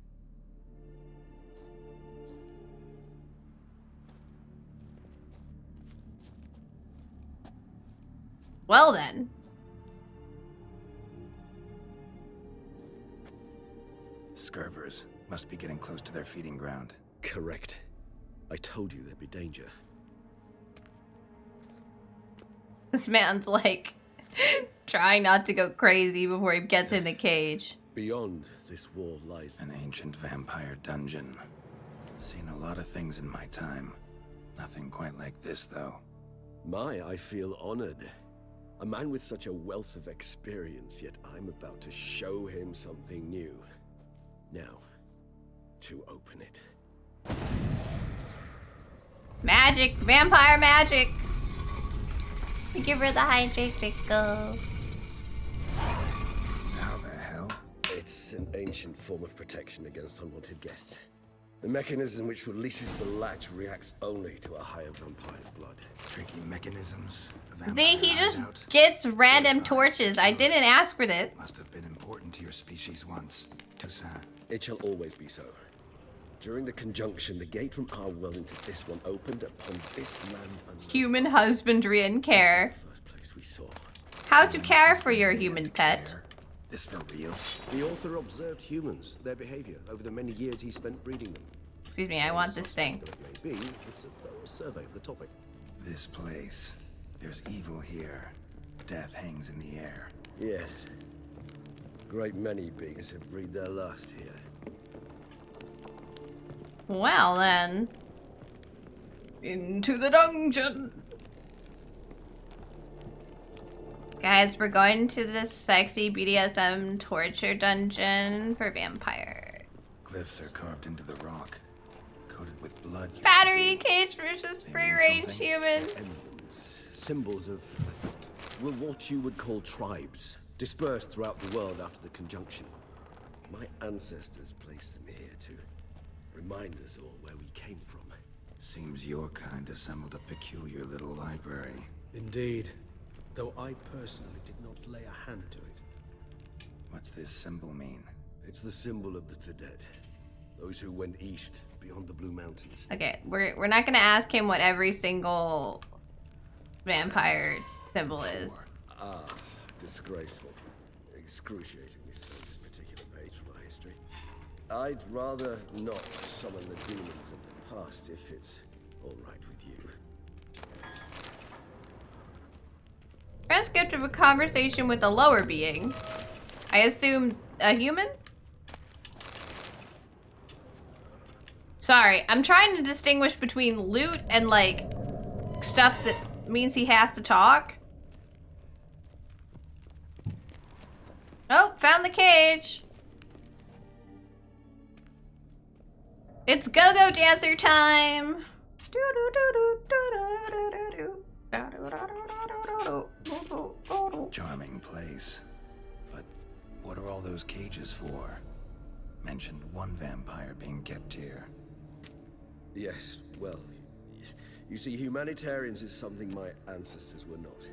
Well then. Scurvers. Must be getting close to their feeding ground. Correct. I told you there'd be danger. This man's like trying not to go crazy before he gets in the cage. Beyond this wall lies An ancient vampire dungeon. Seen a lot of things in my time. Nothing quite like this, though. I feel honored. A man with such a wealth of experience, yet I'm about to show him something new. Now, to open it. Magic! Vampire magic! Give her the hydrical. How the hell? It's an ancient form of protection against unwanted guests. The mechanism which releases the latch reacts only to a higher vampire's blood. Tricky mechanisms. See, he just gets random torches. I didn't ask for this. Must have been important to your species once. Toussaint. It shall always be so. During the conjunction, the gate from our world into this one opened upon this land. Human husbandry and care. The first place we saw. How to care for your human pet. This for real? The author observed humans, their behavior, over the many years he spent breeding them. Excuse me, I want this thing. Though it may be, it's a thorough survey of the topic. This place. There's evil here. Death hangs in the air. Yes. Great many beings have breathed their last here. Well then. Into the dungeon. Guys, we're going to this sexy BDSM torture dungeon for vampire. Glyphs are carved into the rock. Coated with blood. Battery cage versus free range human. Emblems, symbols of, well, what you would call tribes, dispersed throughout the world after the conjunction. My ancestors placed them here to remind us all where we came from. Seems your kind assembled a peculiar little library. Indeed, though I personally did not lay a hand to it. What's this symbol mean? It's the symbol of the Tedet, those who went east beyond the Blue Mountains. Okay, we're not gonna ask him what every single vampire symbol is. Ah, disgraceful. Excruciatingly so, this particular page from our history. I'd rather not summon the demons of the past if it's all right with you. Transcript of a conversation with a lower being. I assume a human? Sorry, I'm trying to distinguish between loot and like stuff that means he has to talk. Oh, found the cage. It's go-go dancer time. Charming place. But what are all those cages for? Mentioned one vampire being kept here. Yes, well, you see, humanitarians is something my ancestors were not.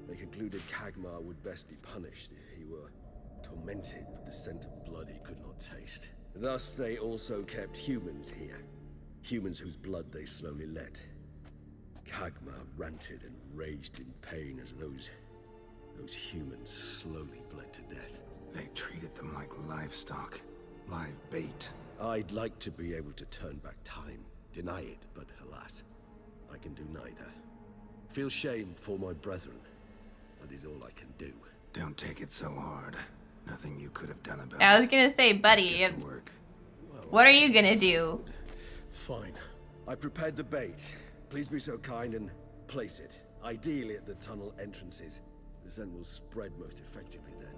They concluded Kagmar would best be punished if he were tormented with the scent of blood he could not taste. Thus, they also kept humans here. Humans whose blood they slowly let. Kagmar ranted and raged in pain as those humans slowly bled to death. They treated them like livestock. Live bait. I'd like to be able to turn back time, deny it, but alas, I can do neither. Feel shame for my brethren. That is all I can do. Don't take it so hard. Nothing you could have done about I was it. gonna say, buddy, Let's get to work. what are you gonna do? Fine. I prepared the bait. Please be so kind and place it. Ideally at the tunnel entrances. The scent will spread most effectively then.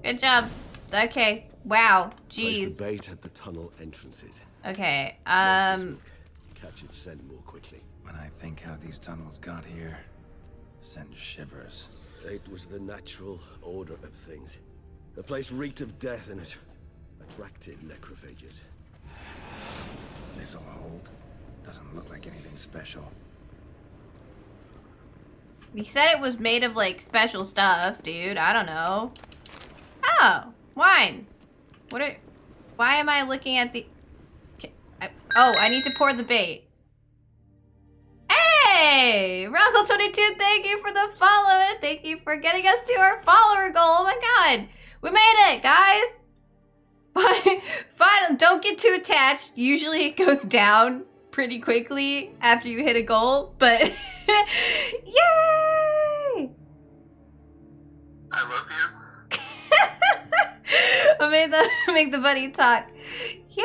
Good job. Okay. Wow. Place Jeez. the bait at the tunnel entrances. Okay. Monsters will catch its scent more quickly. When I think how these tunnels got here, send shivers. It was the natural order of things. The place reeked of death and it attracted necrophages. This'll hold. Doesn't look like anything special. You said it was made of like special stuff, dude. I don't know. Oh, wine. Why am I looking at the? Oh, I need to pour the bait. Hey, Rockle22, thank you for the follow and thank you for getting us to our follower goal. Oh my god, we made it, guys. Fine, don't get too attached. Usually it goes down pretty quickly after you hit a goal, but yay! I love you. I made make the buddy talk. Yay!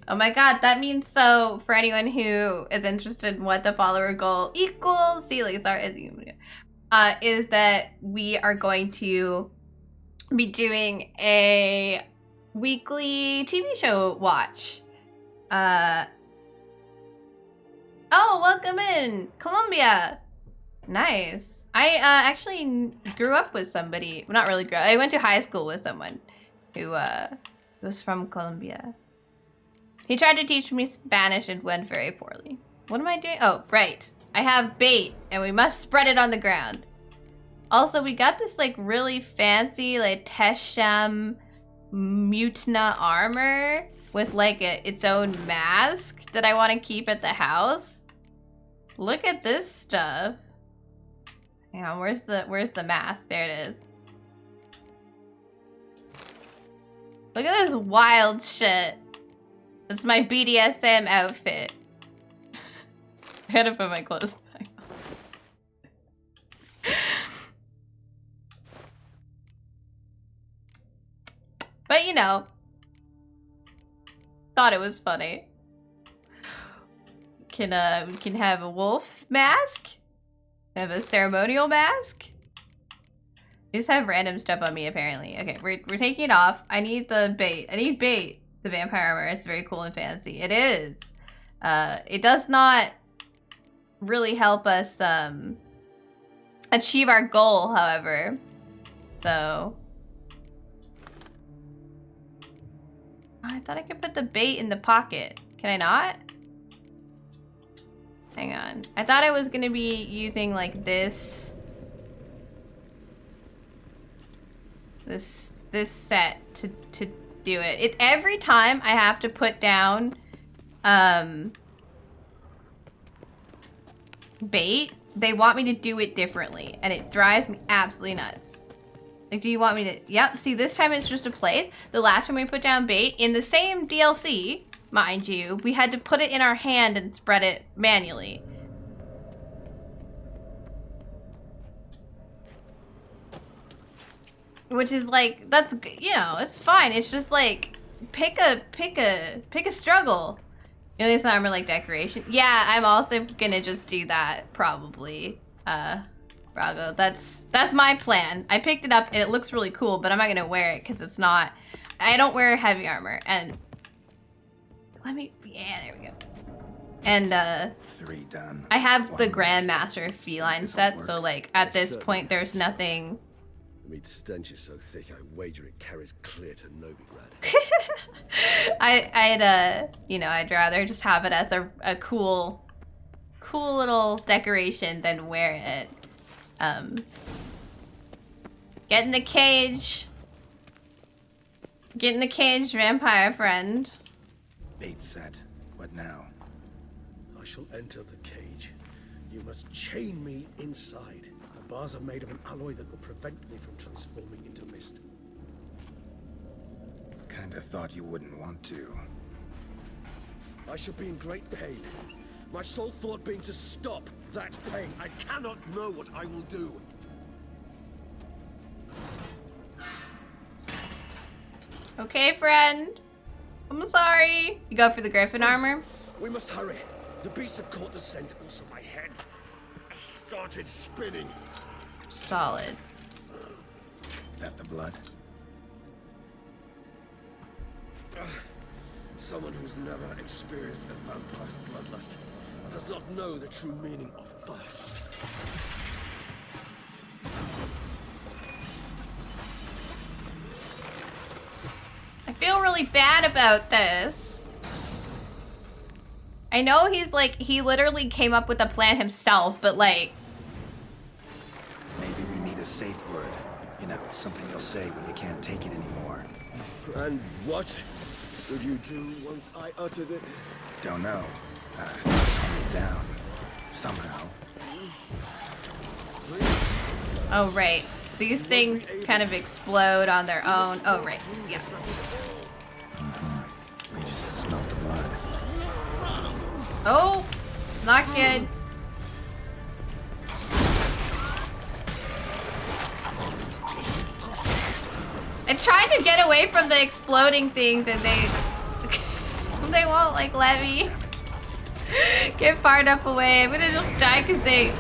Oh my god, that means so for anyone who is interested in what the follower goal equals, see, like, is that we are going to be doing a weekly TV show watch. Oh, welcome in, Colombia. Nice. I actually grew up with somebody. Well, not really grew up. I went to high school with someone who was from Colombia. He tried to teach me Spanish and went very poorly. What am I doing? Oh, right. I have bait and we must spread it on the ground. Also, we got this like really fancy like Tesham Mutna armor with like its own mask that I want to keep at the house. Look at this stuff. Hang on, where's the mask? There it is. Look at this wild shit. It's my BDSM outfit. I gotta put my clothes back on. But you know, thought it was funny. We can have a wolf mask. We have a ceremonial mask. You just have random stuff on me apparently. Okay, we're taking it off. I need the bait. I need bait. The vampire armor. It's very cool and fancy. It is. It does not really help us achieve our goal, however. So I thought I could put the bait in the pocket. Can I not? Hang on. I thought I was gonna be using like this set to do it. Every time I have to put down bait, they want me to do it differently and it drives me absolutely nuts. Like, do you want me to? Yep, see, this time it's just a place. The last time we put down bait in the same DLC, mind you, we had to put it in our hand and spread it manually. Which is like, that's, you know, it's fine. It's just like, pick a struggle. You know, it's not armor like decoration. Yeah, I'm also gonna just do that probably. Brago, that's my plan. I picked it up and it looks really cool, but I'm not gonna wear it because it's not, I don't wear heavy armor. And yeah, there we go. And 3 done. I have the One Grandmaster feline set, so like at this point there's nothing. The meat stench is so thick, I wager it carries clear to Novigrad. You know, I'd rather just have it as a cool little decoration than wear it. Get in the cage. Get in the cage, vampire friend. Bait set. What now? I shall enter the cage. You must chain me inside. The bars are made of an alloy that will prevent me from transforming into mist. Kinda thought you wouldn't want to. I shall be in great pain. My sole thought being to stop that pain. I cannot know what I will do. Okay, friend. I'm sorry. You go for the griffin armor? We must hurry. The beasts have caught the scent. Also, my head started spinning. Solid. That the blood? Someone who's never experienced a vampire's bloodlust does not know the true meaning of thirst. I feel really bad about this. I know he's like, he literally came up with the plan himself, but like... Maybe we need a safe word. You know, something you'll say when you can't take it anymore. And what would you do once I uttered it? Don't know. Calm it down. Somehow. Oh, right. These things kind of explode on their own. Oh, right. Yeah. We just smelled the blood. Oh, not good. I tried to get away from the exploding things and they they won't like let me get far enough away. I'm gonna just die because they.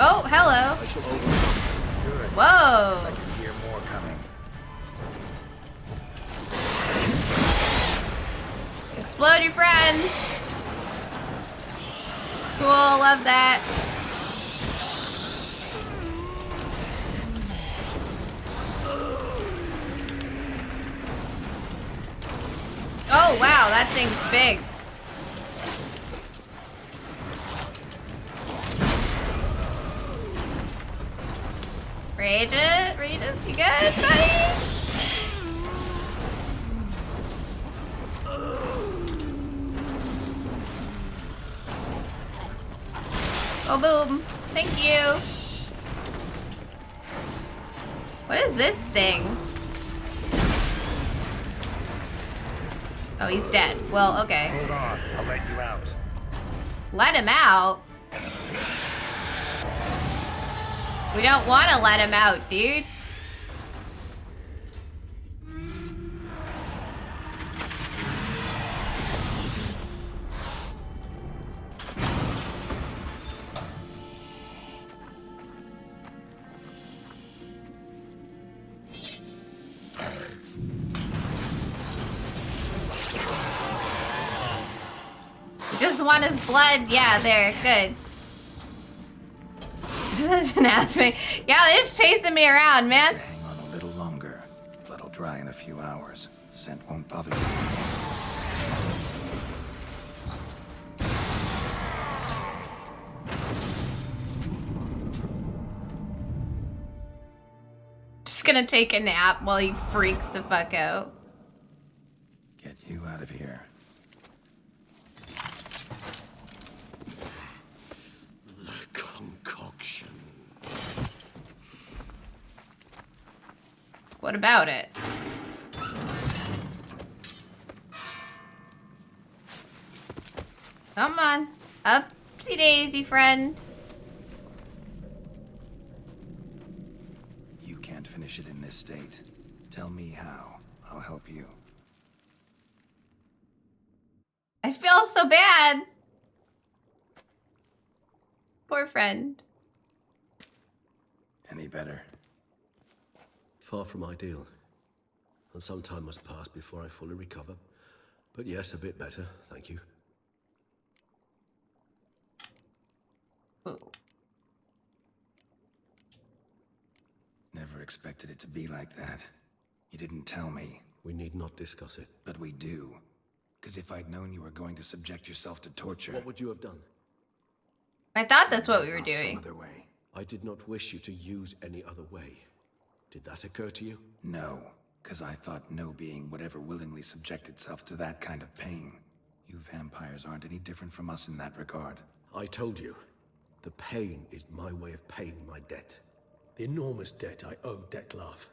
Oh, hello. Good. Whoa. I can hear more coming. Explode your friends. Cool, love that. Oh wow, that thing's big. Regis, you good, buddy? Oh boom, thank you. What is this thing? Oh, he's dead. Well, okay. Hold on, I'll let you out. Let him out? We don't want to let him out, dude. Just want his blood. Yeah, there. Good. Such an ass me. Yeah, they're just chasing me around, man. Hang on a little longer. Blood'll dry in a few hours. Scent won't bother you. Just gonna take a nap while he freaks the fuck out. Get you out of here. What about it? Come on. Upsy daisy, friend. You can't finish it in this state. Tell me how. I'll help you. I feel so bad. Poor friend. Any better? Far from ideal. And some time must pass before I fully recover. But yes, a bit better, thank you. Ooh. Never expected it to be like that. You didn't tell me. We need not discuss it. But we do. Because if I'd known you were going to subject yourself to torture... What would you have done? I thought that's what we were Some doing. other way. I did not wish you to use any other way. Did that occur to you? No, because I thought no being would ever willingly subject itself to that kind of pain. You vampires aren't any different from us in that regard. I told you, the pain is my way of paying my debt. The enormous debt I owe Dettlaff.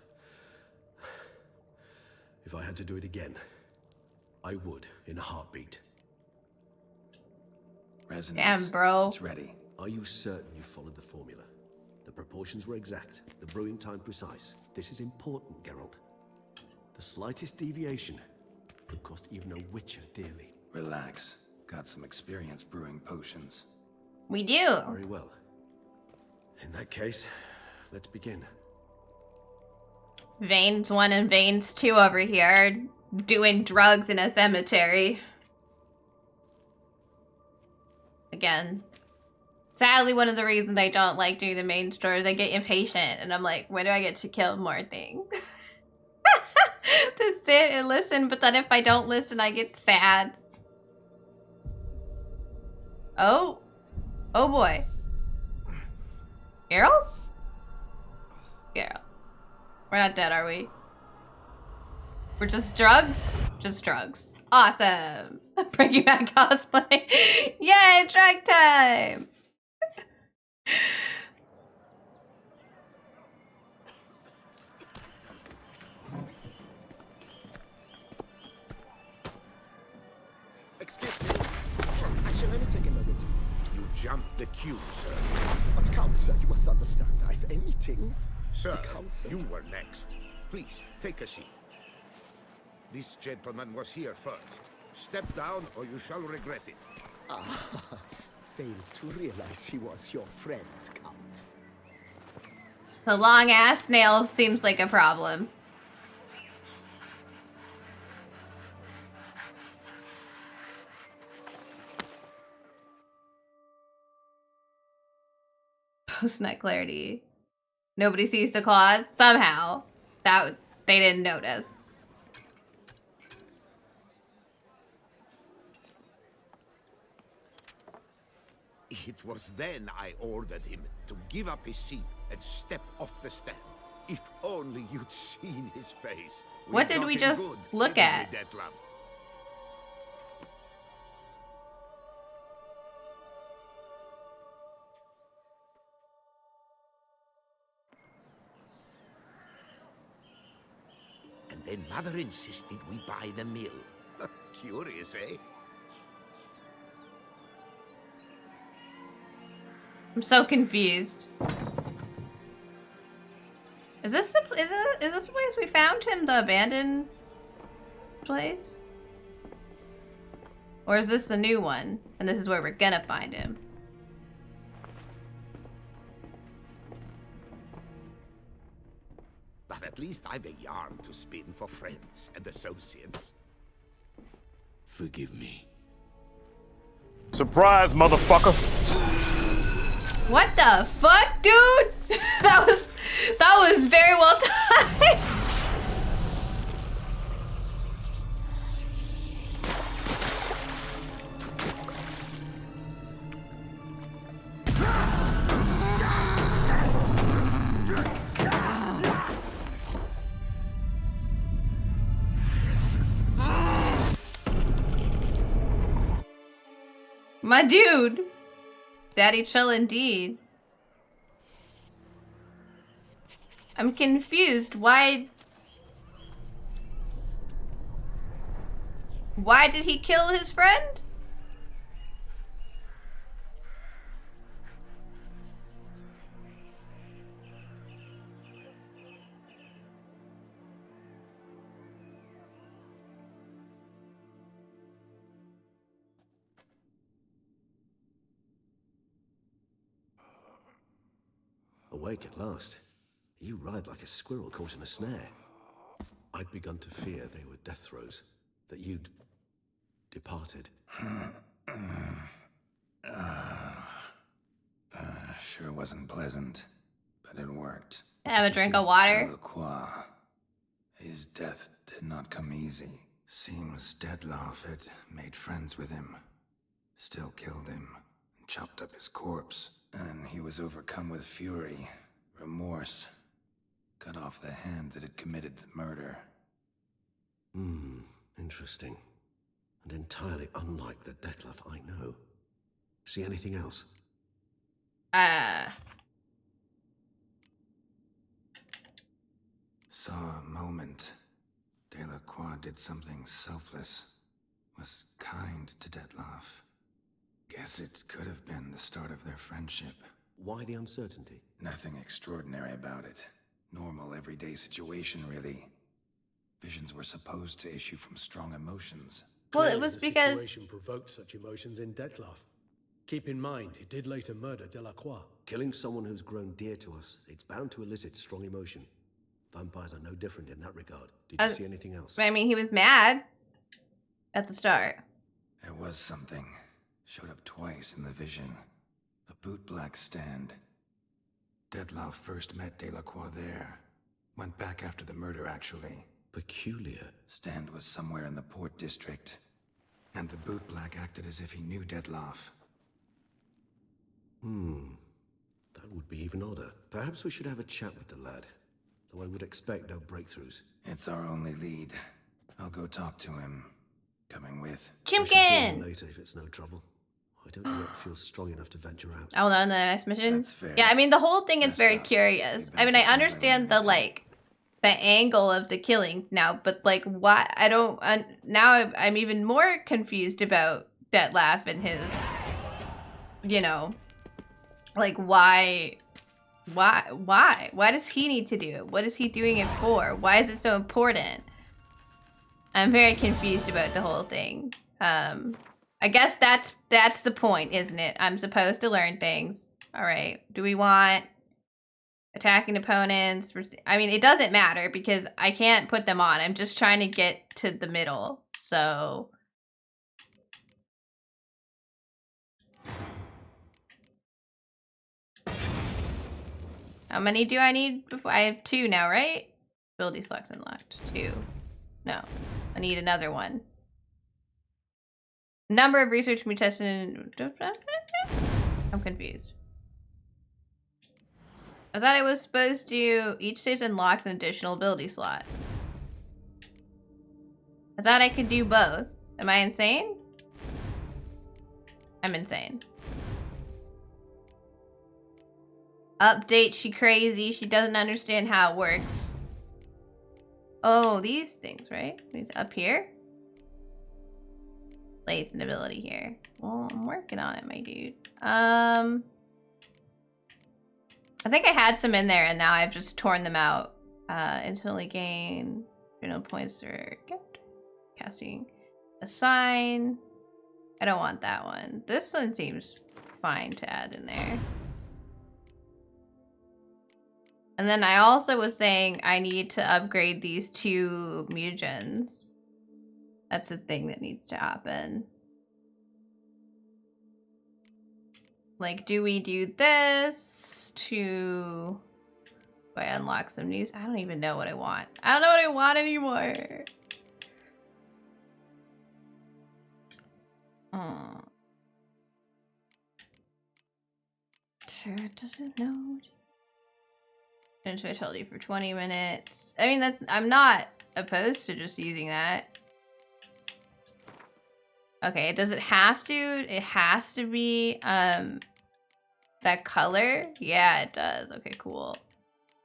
If I had to do it again, I would in a heartbeat. Resonance. Damn, bro. It's ready. Are you certain you followed the formula? The proportions were exact, the brewing time precise. This is important, Geralt. The slightest deviation could cost even a witcher dearly. Relax. Got some experience brewing potions. We do. Very well. In that case, let's begin. Veins 1 and Veins 2 over here doing drugs in a cemetery. Again. Sadly, one of the reasons I don't like doing the main story is I get impatient and I'm like, when do I get to kill more things? To sit and listen, but then if I don't listen, I get sad. Oh. Oh boy. Geralt? Geralt. We're not dead, are we? We're just drugs? Just drugs. Awesome. Bringing back cosplay. Yay, drug time! Excuse me. Actually, let me take a moment. You jumped the queue, sir. But Count, sir, you must understand. I've a meeting. Sir, The council. you were next. Please, take a seat. This gentleman was here first. Step down or you shall regret it. Fails to realize he was your friend, Count. The long ass nails seems like a problem. Post-nut clarity. Nobody sees the claws? Somehow. That they didn't notice. It was then I ordered him to give up his seat and step off the stand. If only you'd seen his face. What did got we him just good, look didn't at? we, Detlef? And then Mother insisted we buy the mill. Curious, eh? I'm so confused. Is this the place we found him, the abandoned place? Or is this a new one? And this is where we're gonna find him. But at least I've a yarn to spin for friends and associates. Forgive me. Surprise, motherfucker! What the fuck, dude? that was very well timed. My dude. Daddy chill indeed. I'm confused. Why did he kill his friend? Awake at last. You ride like a squirrel caught in a snare. I'd begun to fear they were death throes, that you'd departed. Sure wasn't pleasant, but it worked. Have a drink of water. Delacroix. His death did not come easy. Seems Detlef had made friends with him. Still killed him, and chopped up his corpse. And he was overcome with fury, remorse. Cut off the hand that had committed the murder. Interesting. And entirely unlike the Detlef I know. See anything else? Saw a moment. Delacroix did something selfless. Was kind to Detlef. Guess it could have been the start of their friendship. Why the uncertainty? Nothing extraordinary about it. Normal, everyday situation, really. Visions were supposed to issue from strong emotions. Well, it was the because situation provoked such emotions in Detlef. Keep in mind, he did later murder Delacroix. Killing someone who's grown dear to us, it's bound to elicit strong emotion. Vampires are no different in that regard. Did you see anything else? I mean, he was mad at the start. There was something. Showed up twice in the vision. A bootblack stand. Detlef first met Delacroix there. Went back after the murder, actually. Peculiar. Stand was somewhere in the Port District. And the bootblack acted as if he knew Detlef. That would be even odder. Perhaps we should have a chat with the lad. Though I would expect no breakthroughs. It's our only lead. I'll go talk to him. Coming with. Chimkin! Later if it's no trouble. I don't yet feel strong enough to venture out. Oh no, in the next mission? That's fair. Yeah, I mean, the whole thing is very up. curious. We've I mean, been I to understand the, somewhere like, the angle of the killing now, but, like, why? I don't, now I'm even more confused about Detlef and his, you know, like, why does he need to do it? What is he doing it for? Why is it so important? I'm very confused about the whole thing. I guess that's the point, isn't it? I'm supposed to learn things. All right. Do we want attacking opponents? I mean, it doesn't matter because I can't put them on. I'm just trying to get to the middle. So how many do I need? I have 2 now, right? Ability slots unlocked. 2. No. I need another one. Number of research mutation. I'm confused. I thought I was supposed to. Each stage unlocks an additional ability slot. I thought I could do both. Am I insane? I'm insane. Update, she crazy. She doesn't understand how it works. Oh, these things, right? It's up here. Place an ability here. Well, I'm working on it, my dude. I think I had some in there and now I've just torn them out. Instantly gain points for casting. Assign. I don't want that one. This one seems fine to add in there. And then I also was saying I need to upgrade these 2 mutagens. That's the thing that needs to happen. Like, do we do this to... Do I unlock some news? I don't even know what I want. I don't know what I want anymore. Sarah doesn't know. Finish vitality for 20 minutes. I mean, I'm not opposed to just using that. Okay, does it have to? It has to be that color? Yeah, it does. Okay, cool.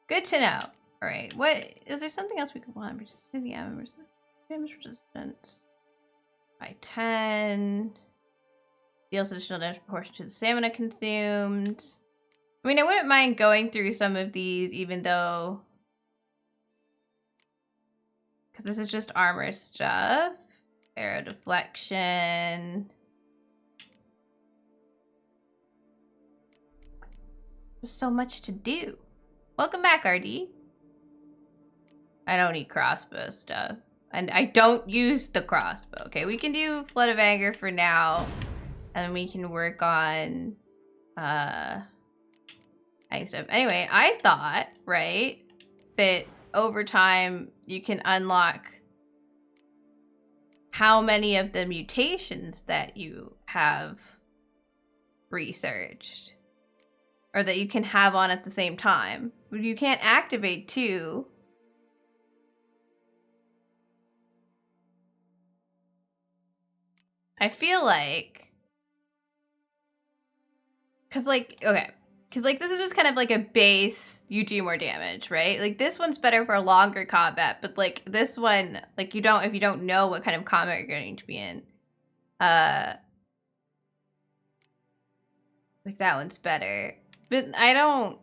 Good to know. All right, what is there something else we could want? Damage resistance by 10. Deals additional damage proportion to the stamina consumed. I mean, I wouldn't mind going through some of these, even though, because this is just armor stuff. Arrow deflection. There's so much to do. Welcome back, RD. I don't need crossbow stuff. And I don't use the crossbow. Okay, we can do Flood of Anger for now. And we can work on stuff. Anyway, I thought, right, that over time you can unlock how many of the mutations that you have researched or that you can have on at the same time. You can't activate 2. I feel like, because this is just kind of like a base, you do more damage, right? Like this one's better for longer combat, but like this one, like if you don't know what kind of combat you're going to be in, like that one's better. But I don't,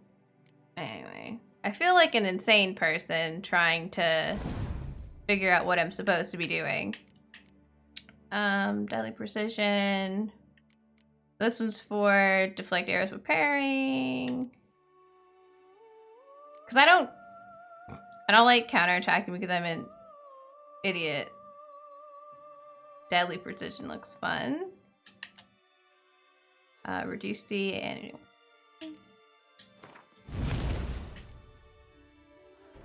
anyway, I feel like an insane person trying to figure out what I'm supposed to be doing. Deadly precision. This one's for deflect arrows with parrying. Because I don't like counterattacking because I'm an idiot. Deadly precision looks fun. Reduce the annual.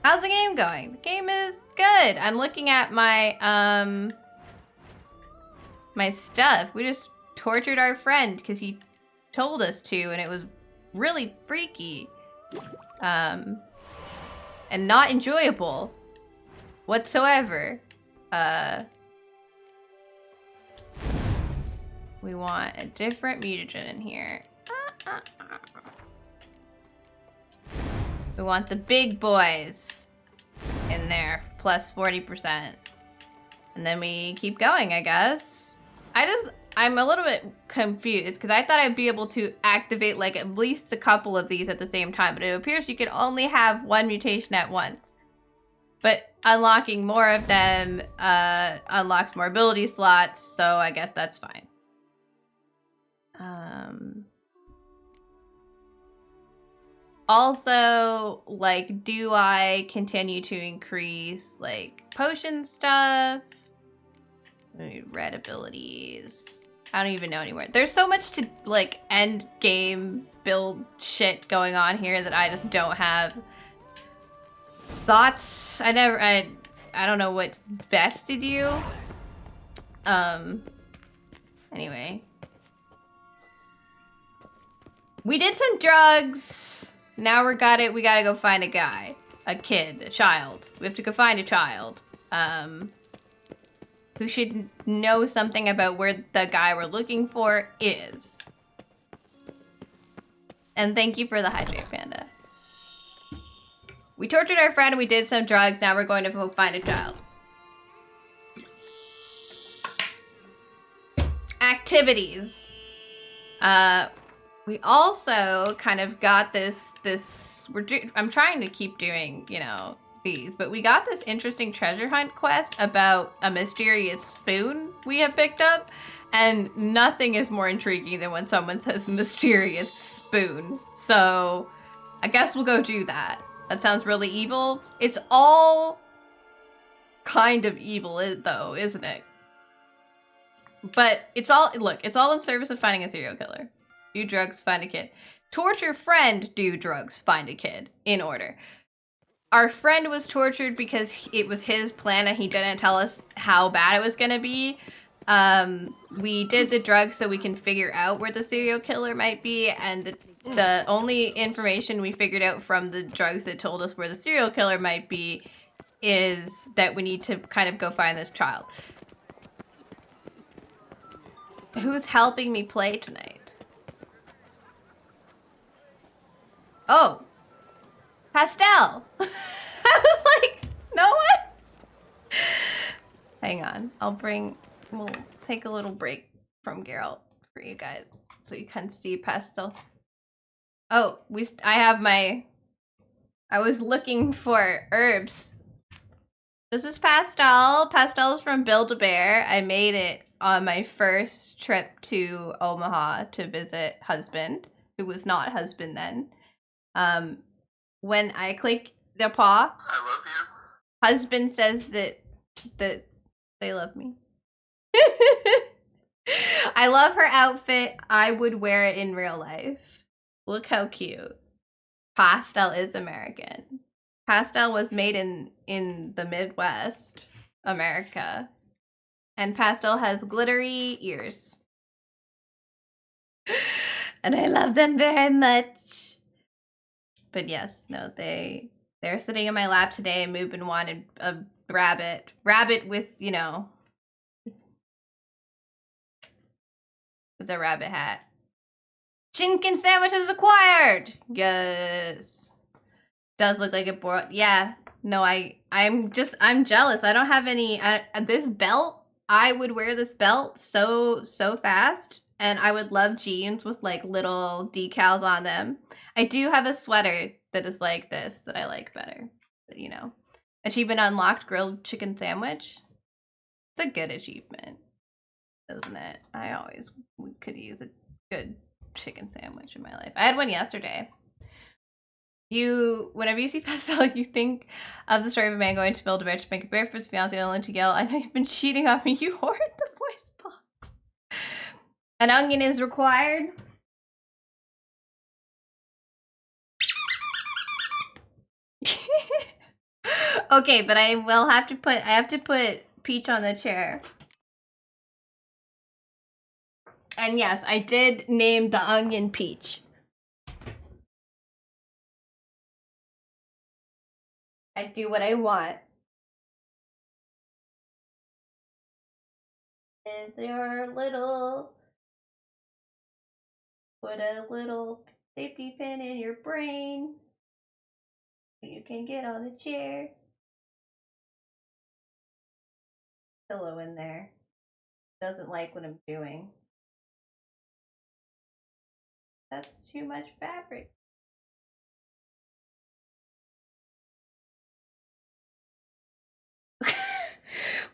How's the game going? The game is good. I'm looking at my my stuff. We just tortured our friend because he told us to, and it was really freaky. And not enjoyable whatsoever. We want a different mutagen in here. We want the big boys in there, plus 40%. And then we keep going, I guess. I'm a little bit confused because I thought I'd be able to activate like at least a couple of these at the same time, but it appears you can only have one mutation at once. But unlocking more of them unlocks more ability slots, so I guess that's fine. Also, like, do I continue to increase, like, potion stuff? Red abilities. I don't even know anymore. There's so much to, like, end game build shit going on here that I just don't have thoughts. I don't know what's best to do. Anyway. We did some drugs. Now we gotta go find a guy. A kid, a child. We have to go find a child. Who should know something about where the guy we're looking for is. And thank you for the hydrate, Panda. We tortured our friend and we did some drugs. Now we're going to go find a child. Activities. We also kind of got this I'm trying to keep doing, you know, these, but we got this interesting treasure hunt quest about a mysterious spoon we have picked up, and nothing is more intriguing than when someone says mysterious spoon. So I guess we'll go do that. That sounds really evil. It's all kind of evil though, isn't it? But it's all, look, it's all in service of finding a serial killer. Do drugs, find a kid. Torture friend, do drugs, find a kid. In order. Our friend was tortured because it was his plan and he didn't tell us how bad it was gonna be. We did the drugs so we can figure out where the serial killer might be, and the only information we figured out from the drugs that told us where the serial killer might be is that we need to kind of go find this child. Who's helping me play tonight? Oh, Pastel. I was like, no one? Hang on, we'll take a little break from Geralt for you guys so you can see Pastel. Oh, I was looking for herbs. This is Pastel. Pastel's from Build-A-Bear. I made it on my first trip to Omaha to visit husband, who was not husband then. When I click the paw, I love you. husband says that they love me. I love her outfit. I would wear it in real life. Look how cute. Pastel is American. Pastel was made in the Midwest, America. And Pastel has glittery ears. And I love them very much. But yes, no, they're sitting in my lap today. Moobin wanted a rabbit. Rabbit with, you know, with a rabbit hat. Chicken sandwiches acquired! Yes. Does look like a board. Yeah. No, I'm jealous. I don't have any, this belt, I would wear this belt so fast. And I would love jeans with like little decals on them. I do have a sweater that is like this that I like better. But you know. Achievement unlocked, grilled chicken sandwich. It's a good achievement, isn't it? I always could use a good chicken sandwich in my life. I had one yesterday. Whenever you see Pastel, you think of the story of a man going to Build-A-Bear to make a bear for his fiancé only to yell, I know you've been cheating on me, you hoard the voice box. An onion is required. Okay, but I have to put Peach on the chair. And yes, I did name the onion Peach. I do what I want. Is there put a little safety pin in your brain so you can get on the chair. Pillow in there. Doesn't like what I'm doing. That's too much fabric.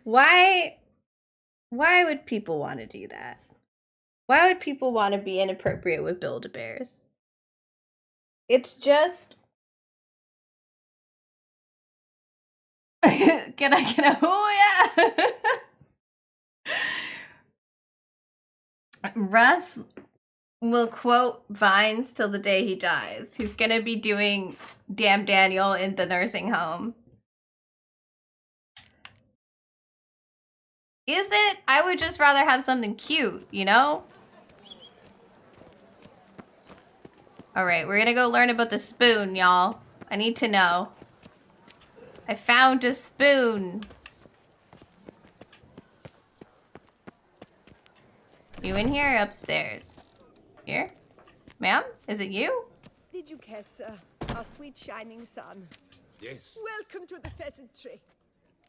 Why would people want to do that? Why would people want to be inappropriate with Build-A-Bears? It's just... Can I, oh yeah! Russ will quote Vines till the day he dies. He's gonna be doing Damn Daniel in the nursing home. Is it? I would just rather have something cute, you know? Alright, we're gonna go learn about the spoon, y'all. I need to know. I found a spoon. You in here or upstairs? Here? Ma'am? Is it you? Did you guess, our sweet shining sun? Yes. Welcome to the pheasantry.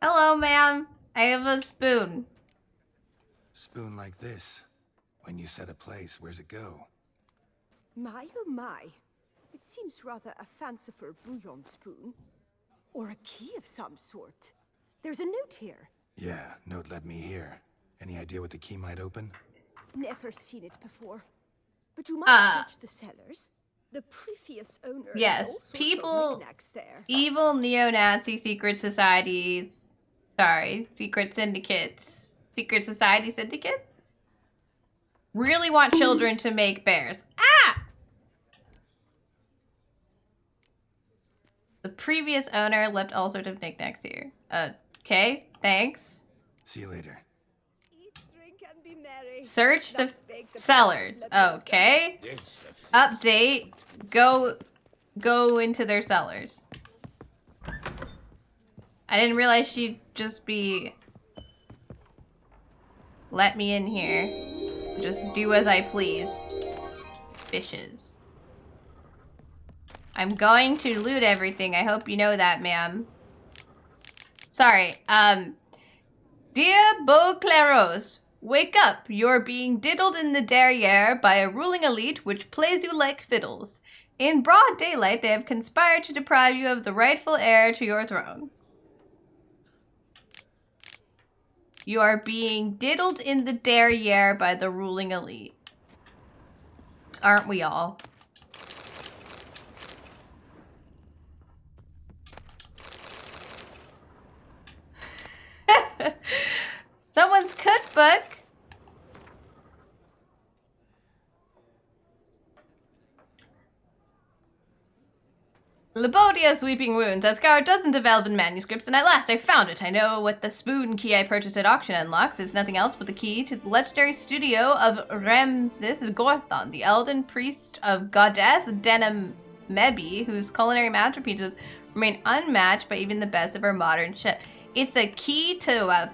Hello, ma'am. I have a spoon. Spoon like this. When you set a place, where's it go? My oh my. It seems rather a fanciful bouillon spoon. Or a key of some sort. There's a note here. Yeah, note led me here. Any idea what the key might open? Never seen it before. But you might search the cellars. The previous owner Yes, had all sorts people- of knickknacks there. Evil neo-Nazi secret societies. Sorry, secret syndicates. Secret society syndicates? Really want children to make bears. Ah! The previous owner left all sorts of knickknacks here. Okay, thanks. See you later. Eat, drink, and be merry. Search the Thus spake the cellars. prophet. Okay. Yes. Update. Go into their cellars. I didn't realize she'd just be... Let me in here. Just do as I please. Fishes. I'm going to loot everything. I hope you know that, ma'am. Sorry, Dear Beauclaros, wake up. You're being diddled in the derriere by a ruling elite which plays you like fiddles. In broad daylight, they have conspired to deprive you of the rightful heir to your throne. You are being diddled in the derriere by the ruling elite. Aren't we all? Someone's cookbook. Labodia's weeping wounds. I scoured dozens of elven manuscripts, and at last I found it. I know what the spoon key I purchased at auction unlocks. It's nothing else but the key to the legendary studio of Ramses Gorthon, the elven priest of goddess Denamebi, whose culinary masterpieces remain unmatched by even the best of our modern chef. It's a key to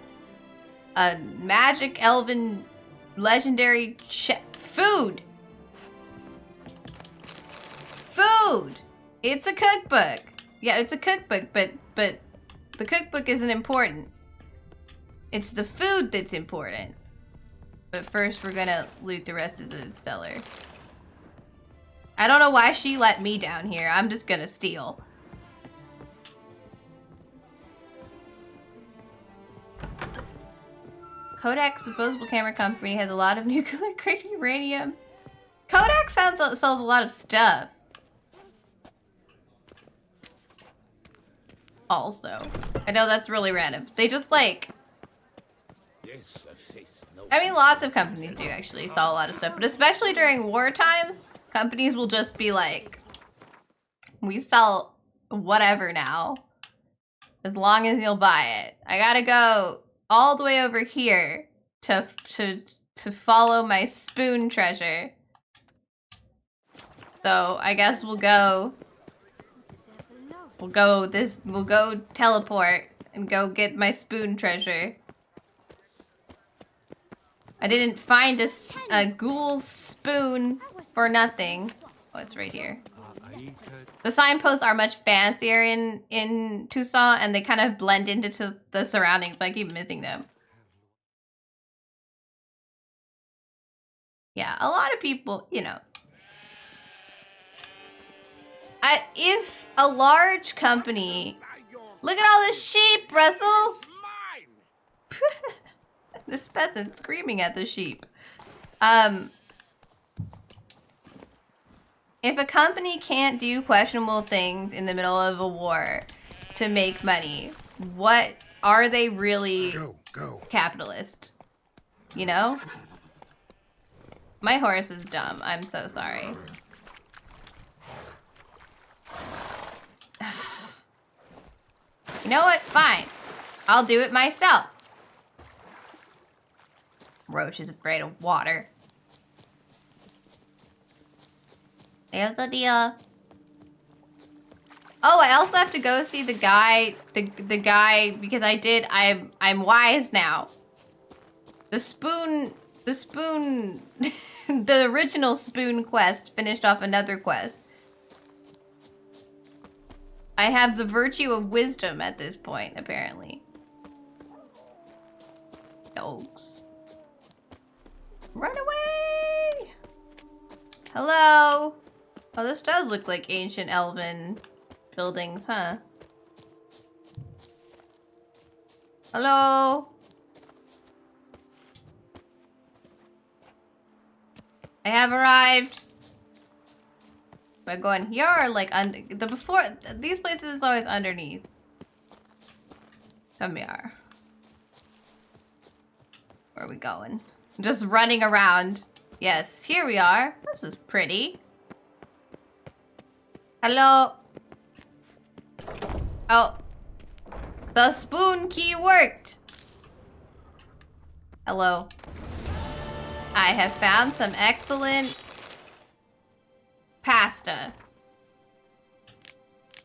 a magic elven legendary chef. Food! Food! It's a cookbook. Yeah, it's a cookbook, but the cookbook isn't important. It's the food that's important. But first we're gonna loot the rest of the cellar. I don't know why she let me down here. I'm just gonna steal. Kodak disposable camera company has a lot of nuclear grade uranium. Kodak sells a lot of stuff. Also, I know that's really random. They just like... Yes, a face. No. I mean, lots of companies do actually sell a lot of stuff, but especially during war times, companies will just be like, we sell whatever now, as long as you'll buy it. I gotta go all the way over here to follow my spoon treasure. So I guess we'll go teleport and go get my spoon treasure. I didn't find a ghoul spoon for nothing. Oh, it's right here. The signposts are much fancier in Tucson, and they kind of blend into the surroundings. I keep missing them. Yeah, a lot of people, you know. If a large company... Look at all this sheep, Russell! This peasant screaming at the sheep. If a company can't do questionable things in the middle of a war to make money, what are they really capitalist? You know? My horse is dumb. I'm so sorry. You know what? Fine. I'll do it myself. Roach is afraid of water. There's the deal. Oh, I also have to go see the guy, the guy, because I'm wise now. The spoon, the original spoon quest finished off another quest. I have the virtue of wisdom at this point, apparently. Dogs. Run away! Hello! Oh, this does look like ancient elven buildings, huh? Hello? I have arrived. Do I go in here or like under these places is always underneath. Come here. Where are we going? Just running around. Yes, here we are. This is pretty. Hello. Oh. The spoon key worked. Hello. I have found some excellent pasta.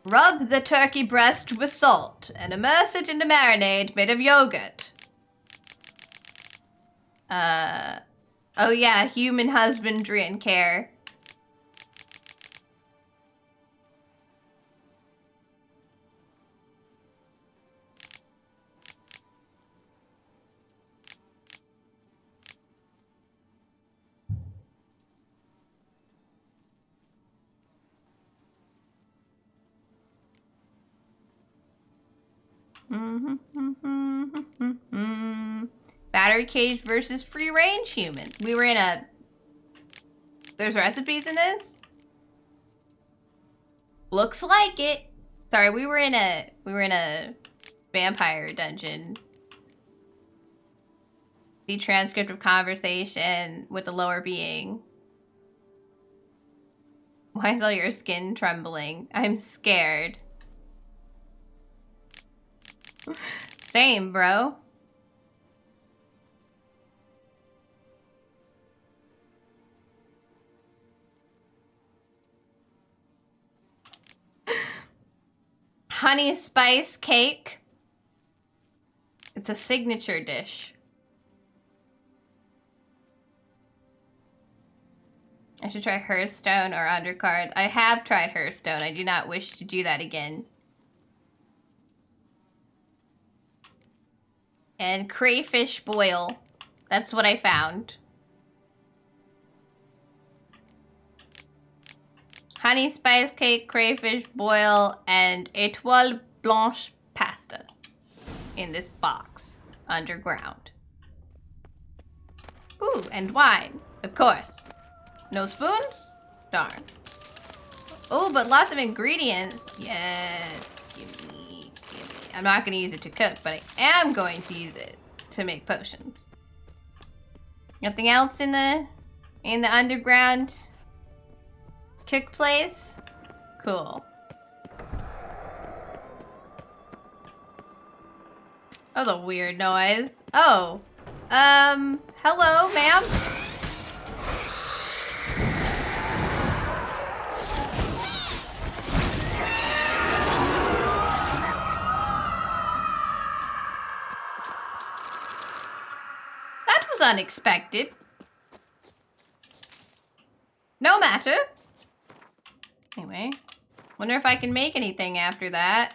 Rub the turkey breast with salt and immerse it in a marinade made of yogurt. Oh yeah, human husbandry and care. Battery cage versus free range human. We were in a... There's recipes in this? Looks like it. Sorry, we were in a vampire dungeon. The transcript of conversation with the lower being. Why is all your skin trembling? I'm scared. Same, bro. Honey spice cake. It's a signature dish. I should try Hearthstone or Undercard. I have tried Hearthstone. I do not wish to do that again. And crayfish boil. That's what I found. Honey spice cake, crayfish boil, and étoile blanche pasta in this box underground. Ooh, and wine, of course. No spoons? Darn. Oh, but lots of ingredients. Yes, give me. I'm not gonna use it to cook, but I am going to use it to make potions. Nothing else in the underground cook place? Cool. That was a weird noise. Oh. Hello, ma'am? That was unexpected. No matter. Anyway, wonder if I can make anything after that.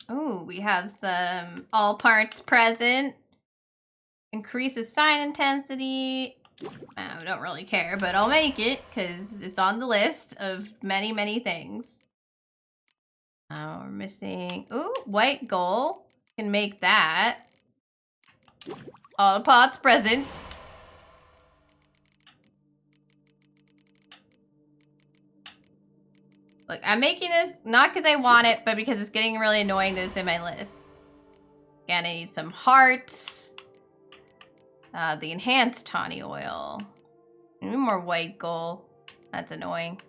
Oh, we have some all parts present. Increases sign intensity. I don't really care, but I'll make it because it's on the list of many, many things. Oh, we're missing. Ooh, white gold. Can make that. All pots present. Look, I'm making this not because I want it, but because it's getting really annoying that it's in my list. Again, I need some hearts. The enhanced tawny oil. Maybe more white gold. That's annoying.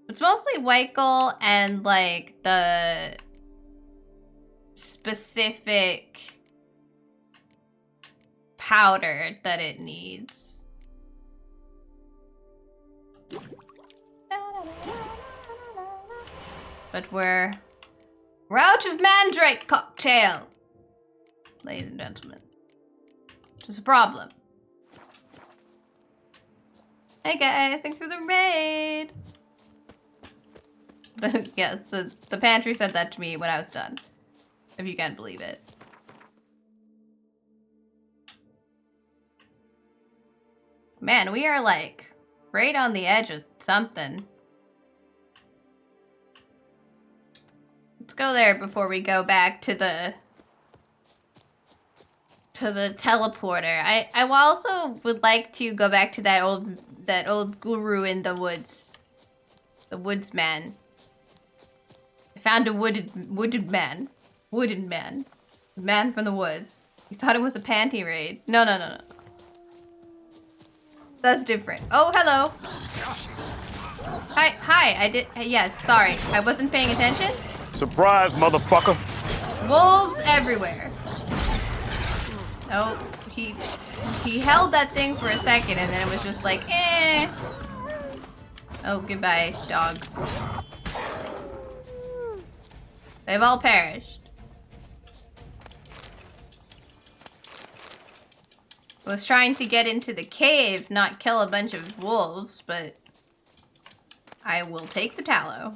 It's mostly white gold and like the specific powder that it needs. But we're out of mandrake cocktail, ladies and gentlemen. Which is a problem. Hey guys, thanks for the raid. Yes, the pantry said that to me when I was done. If you can't believe it. Man, we are like right on the edge of something. Let's go there before we go back to the teleporter. I also would like to go back to that old guru in the woods. The woodsman. I found a wooden man. Wooden man. The man from the woods. You thought it was a panty raid. No. That's different. Oh, hello. Hi, yes, sorry. I wasn't paying attention. Surprise, motherfucker. Wolves everywhere. Oh, he held that thing for a second and then it was just like, eh. Oh, goodbye, dog. They've all perished. I was trying to get into the cave, not kill a bunch of wolves, but I will take the tallow.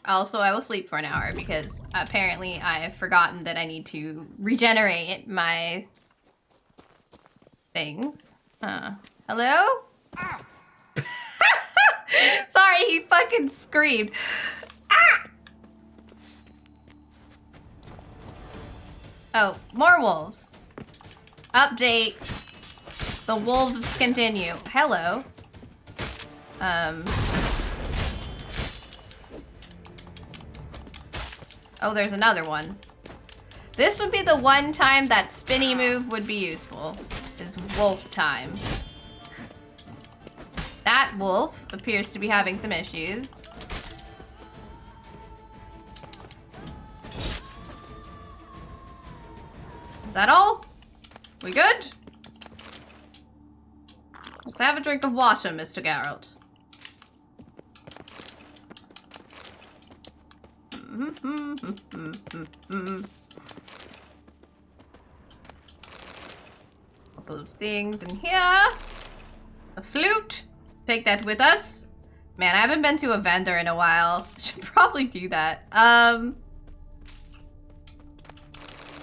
Also, I will sleep for an hour because apparently I have forgotten that I need to regenerate my things. Hello? Sorry, he fucking screamed. Ah! Oh, more wolves. Update. The wolves continue. Hello. Oh, there's another one. This would be the one time that spinny move would be useful. Is wolf time. That wolf appears to be having some issues. Is that all? We good? Let's have a drink of water, Mr. Geralt. Couple of things in here. A flute. Take that with us. Man, I haven't been to a vendor in a while. Should probably do that.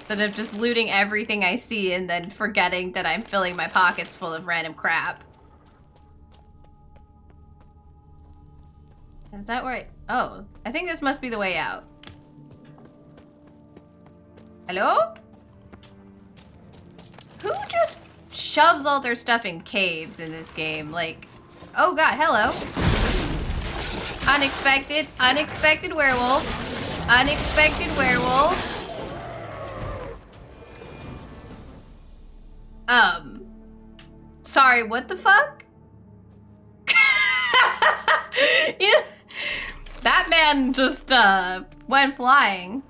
Instead of just looting everything I see and then forgetting that I'm filling my pockets full of random crap. Is that where oh, I think this must be the way out. Hello? Who just shoves all their stuff in caves in this game? Like, oh god, hello. Unexpected werewolf. Unexpected werewolf. Sorry, what the fuck? That man just, went flying.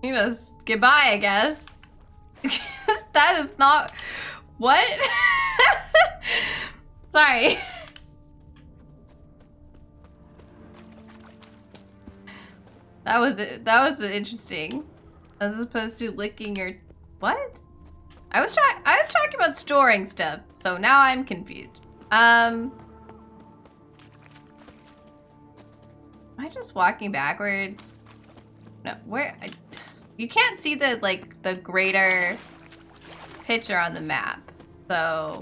He was goodbye, I guess. That is not... What? Sorry. That was interesting. As opposed to licking your... What? I was talking about storing stuff, so now I'm confused. Am I just walking backwards? No, where? You can't see the, like, the greater picture on the map, so...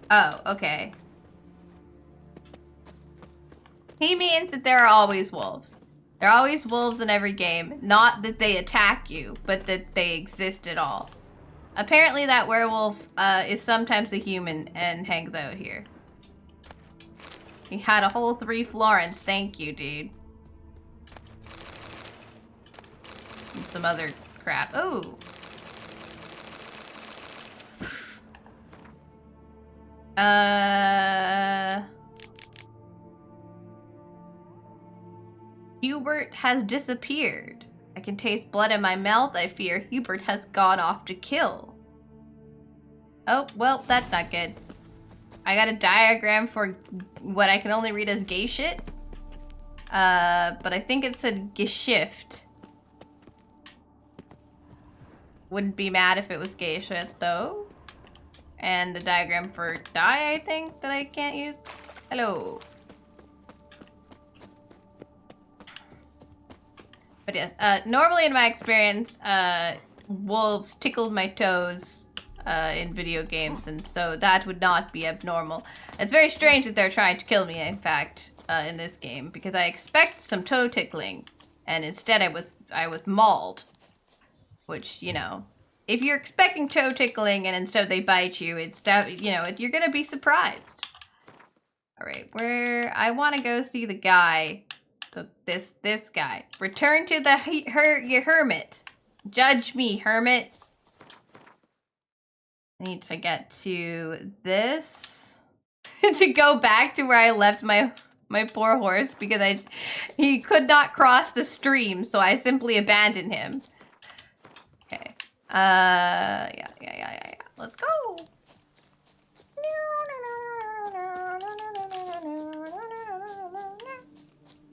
Oh, okay. He means that there are always wolves. There are always wolves in every game. Not that they attack you, but that they exist at all. Apparently that werewolf is sometimes a human and hangs out here. He had a whole 3 florins. Thank you, dude. And some other crap. Ooh. Hubert has disappeared. I can taste blood in my mouth. I fear Hubert has gone off to kill. Oh, well, that's not good. I got a diagram for what I can only read as gay shit. But I think it said Geschift. Wouldn't be mad if it was gay shit, though. And a diagram for die, I think, that I can't use. Hello. But yes, normally in my experience, wolves tickled my toes in video games, and so that would not be abnormal. It's very strange that they're trying to kill me, in fact, in this game, because I expect some toe tickling, and instead I was mauled. Which, you know, if you're expecting toe tickling and instead they bite you, it's, you know, you're gonna be surprised. Alright, where I want to go see the guy. This guy. Return to your hermit. Judge me, hermit. I need to get to this to go back to where I left my poor horse because he could not cross the stream, so I simply abandoned him. Okay. Yeah. Let's go.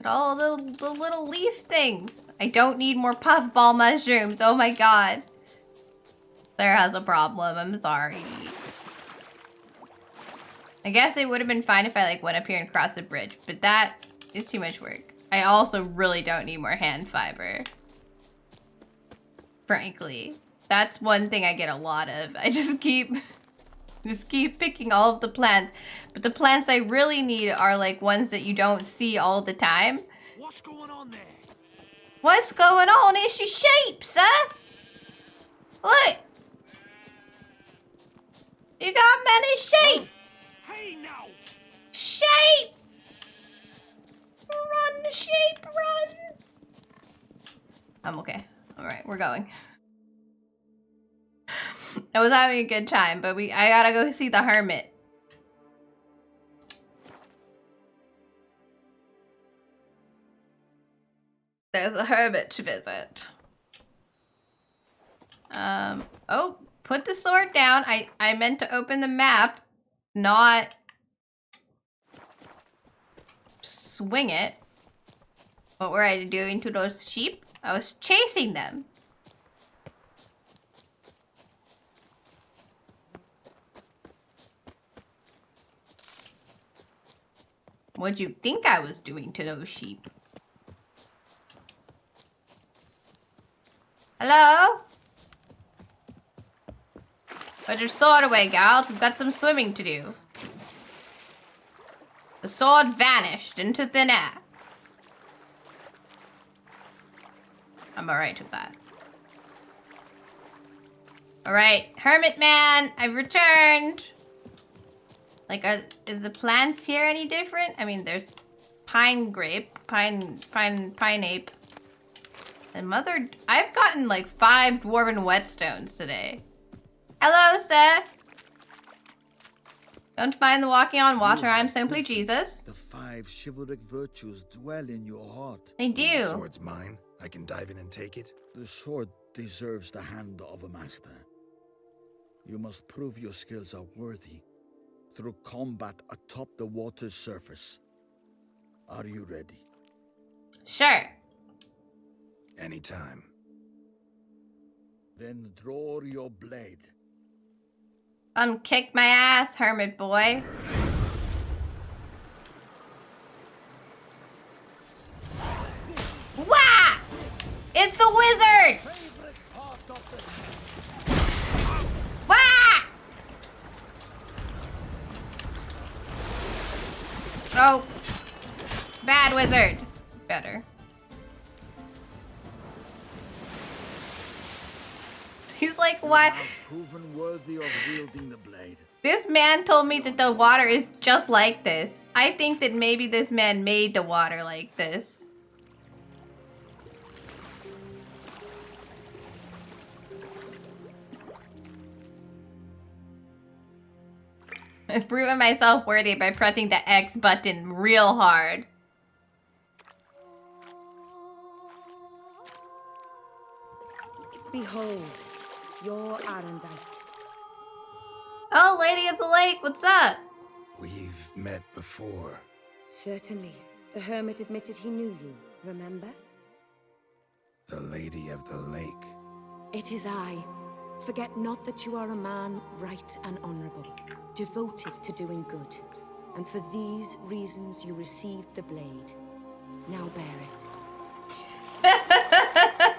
All the little leaf things. I don't need more puffball mushrooms. Oh my god. Claire has a problem. I'm sorry. I guess it would have been fine if I like went up here and crossed the bridge, but that is too much work. I also really don't need more hand fiber. Frankly. That's one thing I get a lot of. I just keep picking all of the plants. But the plants I really need are like ones that you don't see all the time. What's going on there? What's going on? It's your sheep, sir. Look. You got many sheep. Hey now. Sheep. Run, sheep, run. I'm okay. All right, we're going. I was having a good time, but I gotta go see the hermit. There's a hermit to visit. Oh, put the sword down. I meant to open the map, not swing it. What were I doing to those sheep? I was chasing them. What'd you think I was doing to those sheep? Hello? Put your sword away, girl. We've got some swimming to do. The sword vanished into thin air. I'm alright with that. Alright, hermit man, I've returned. Like, is the plants here any different? I mean, there's pine grape, pine ape. And I've gotten like 5 dwarven whetstones today. Hello, sir. Don't mind the walking on water. I'm simply Jesus. The 5 chivalric virtues dwell in your heart. They do. The sword's mine. I can dive in and take it. The sword deserves the hand of a master. You must prove your skills are worthy through combat atop the water's surface. Are you ready? Sure. Anytime. Then draw your blade. Kick my ass, hermit boy. Wah! It's a wizard! Wah! Oh. Bad wizard. Better. He's like, why? You have proven worthy of wielding the blade. This man told me that the water is just like this. I think that maybe this man made the water like this. I've proven myself worthy by pressing the X button real hard. Behold, your Arendite. Oh, Lady of the Lake, what's up? We've met before. Certainly. The hermit admitted he knew you, remember? The Lady of the Lake. It is I. Forget not that you are a man right and honorable, devoted to doing good. And for these reasons you received the blade. Now bear it.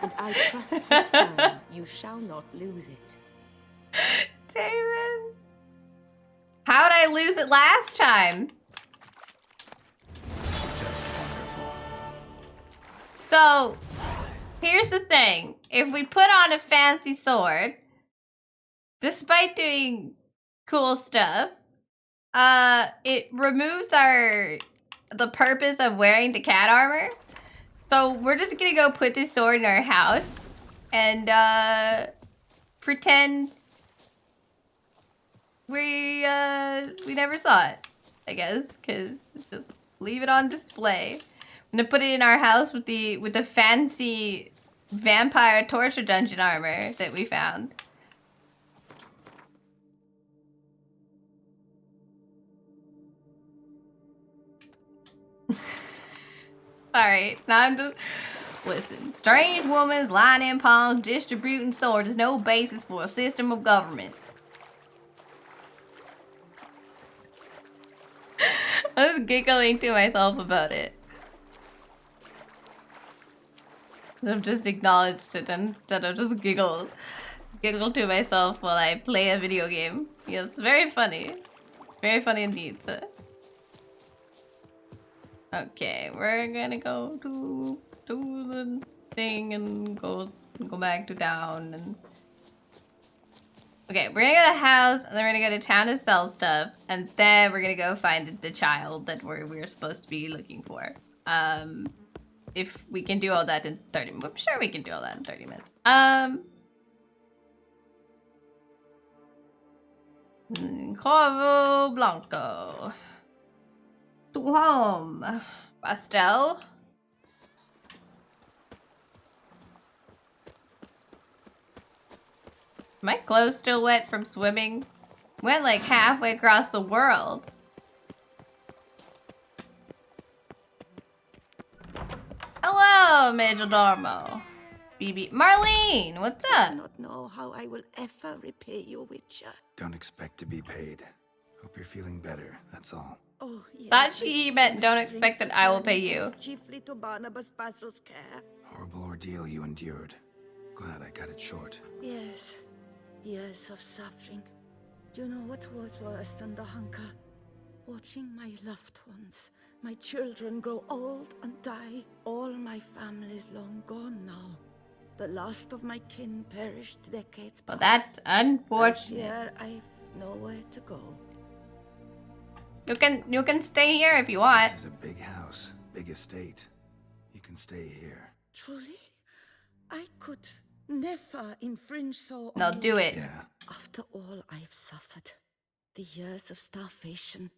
And I trust this time you shall not lose it. David. How'd I lose it last time? Just wonderful. So, here's the thing. If we put on a fancy sword, despite doing cool stuff, it removes the purpose of wearing the cat armor. So we're just gonna go put this sword in our house and pretend we never saw it, I guess, cause just leave it on display. I'm gonna put it in our house with the fancy vampire torture dungeon armor that we found. Alright, now I'm just... Listen, strange woman's lying in palms, distributing swords. There's no basis for a system of government. I was giggling to myself about it. I've just acknowledged it instead of just giggle to myself while I play a video game. Yeah, it's very funny. Very funny indeed, sir. Okay, we're gonna go to the thing and go back to town and... Okay, we're gonna go to the house and then we're gonna go to town to sell stuff and then we're gonna go find the child that we're supposed to be looking for. If we can do all that in 30 minutes. I'm sure we can do all that in 30 minutes. Corvo Blanco. To home. Pastel. My clothes still wet from swimming. Went like halfway across the world. Hello, Majordormo. BB. Marlene, what's I up? do not know how I will ever repay you, Witcher. Don't expect to be paid. Hope you're feeling better, that's all. Oh, yes. Thought she meant don't expect that I will pay you. Chiefly to Barnabas Basil's care. Horrible ordeal you endured. Glad I cut it short. Yes. Years of suffering. You know what was worse than the hunger? Watching my loved ones, my children grow old and die. All my family's long gone now. The last of my kin perished decades Well, past. that's unfortunate. Here I've nowhere to go. You can stay here if you want. This is a big house, big estate. You can stay here. Truly? I could never infringe so No, on do it. Yeah. After all I've suffered, the years of starvation,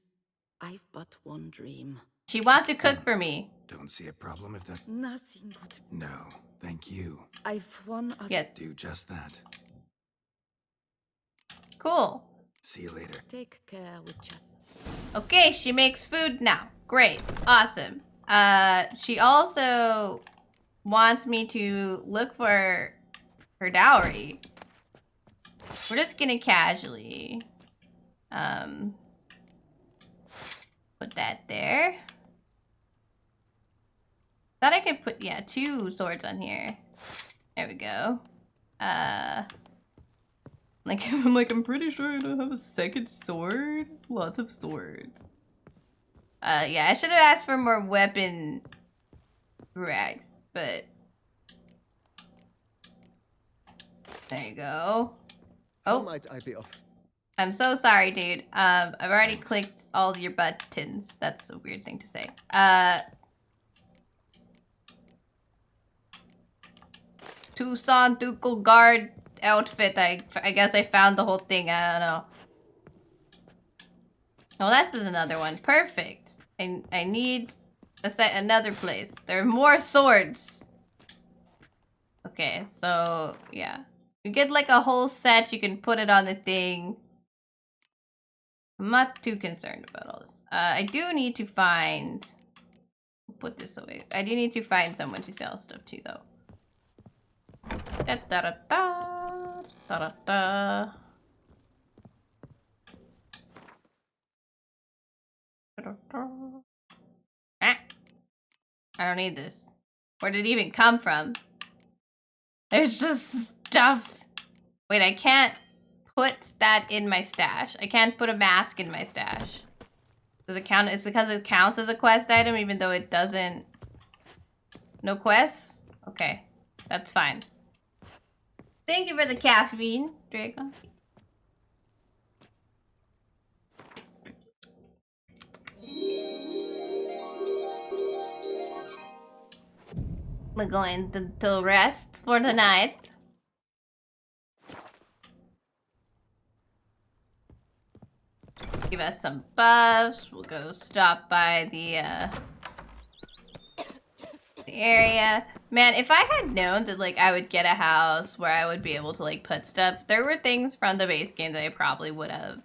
I've but one dream. She wants to cook for me. Don't see a problem if that... Nothing but... No, thank you. I've one other... Yes. Do just that. Cool. See you later. Take care, Witcher. Okay, she makes food now. Great. Awesome. She also wants me to look for her dowry. We're just gonna casually put that there. Thought I could put, yeah, 2 swords on here. There we go. I'm pretty sure I don't have a second sword. Lots of swords. Yeah, I should have asked for more weapon rags, but there you go. How Oh, might I be of? I'm so sorry, dude. I've already clicked all your buttons. That's a weird thing to say. Tucson Ducal Guard outfit. I guess I found the whole thing. I don't know. Oh, this is another one. Perfect. I need another place. There are more swords. Okay, so yeah. You get like a whole set, you can put it on the thing. I'm not too concerned about all this. I do need to find... Put this away. I do need to find someone to sell stuff to, though. Da da da da da da da. Ah. I don't need this. Where did it even come from? There's just stuff. Wait, I can't put that in my stash. I can't put a mask in my stash. Does it count? It's because it counts as a quest item even though it doesn't... No quests? Okay. That's fine. Thank you for the caffeine, Draco. We're going to rest for the night. Give us some buffs. We'll go stop by the area. Man, if I had known that like I would get a house where I would be able to like put stuff, there were things from the base game that I probably would have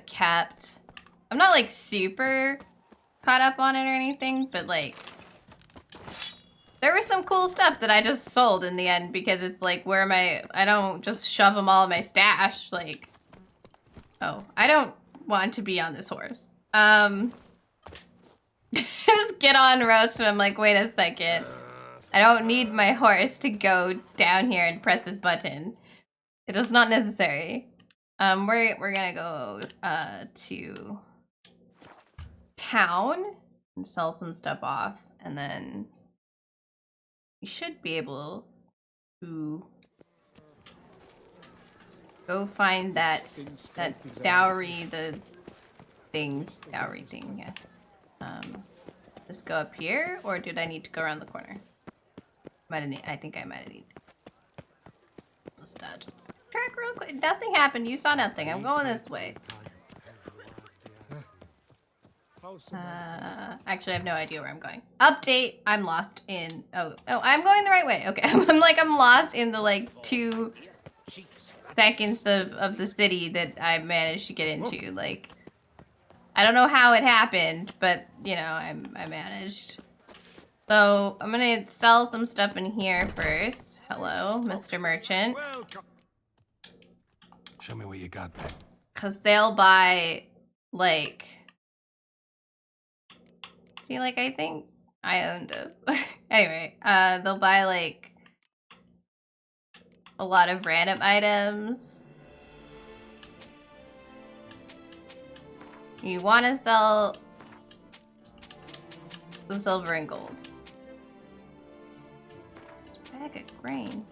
kept. I'm not like super caught up on it or anything, but like there was some cool stuff that I just sold in the end because it's like, where am I don't just shove them all in my stash. Like, oh, I don't want to be on this horse. Just get on Roach and I'm like, wait a second. I don't need my horse to go down here and press this button. It is not necessary. We're gonna go to town and sell some stuff off, and then we should be able to go find that dowry, dowry thing, yeah. Just go up here, or did I need to go around the corner? I think I might have needed. Just track real quick. Nothing happened. You saw nothing. I'm going this way. Actually, I have no idea where I'm going. Update. I'm lost in. Oh, I'm going the right way. Okay, I'm lost in the like 2 seconds of the city that I managed to get into. Like, I don't know how it happened, but you know, I managed. So I'm gonna sell some stuff in here first. Hello, Mr. Merchant. Show me what you got, Pet. Cause they'll buy like. See, like I think I own this. Anyway, they'll buy like a lot of random items. You want to sell the silver and gold. Bag of grain.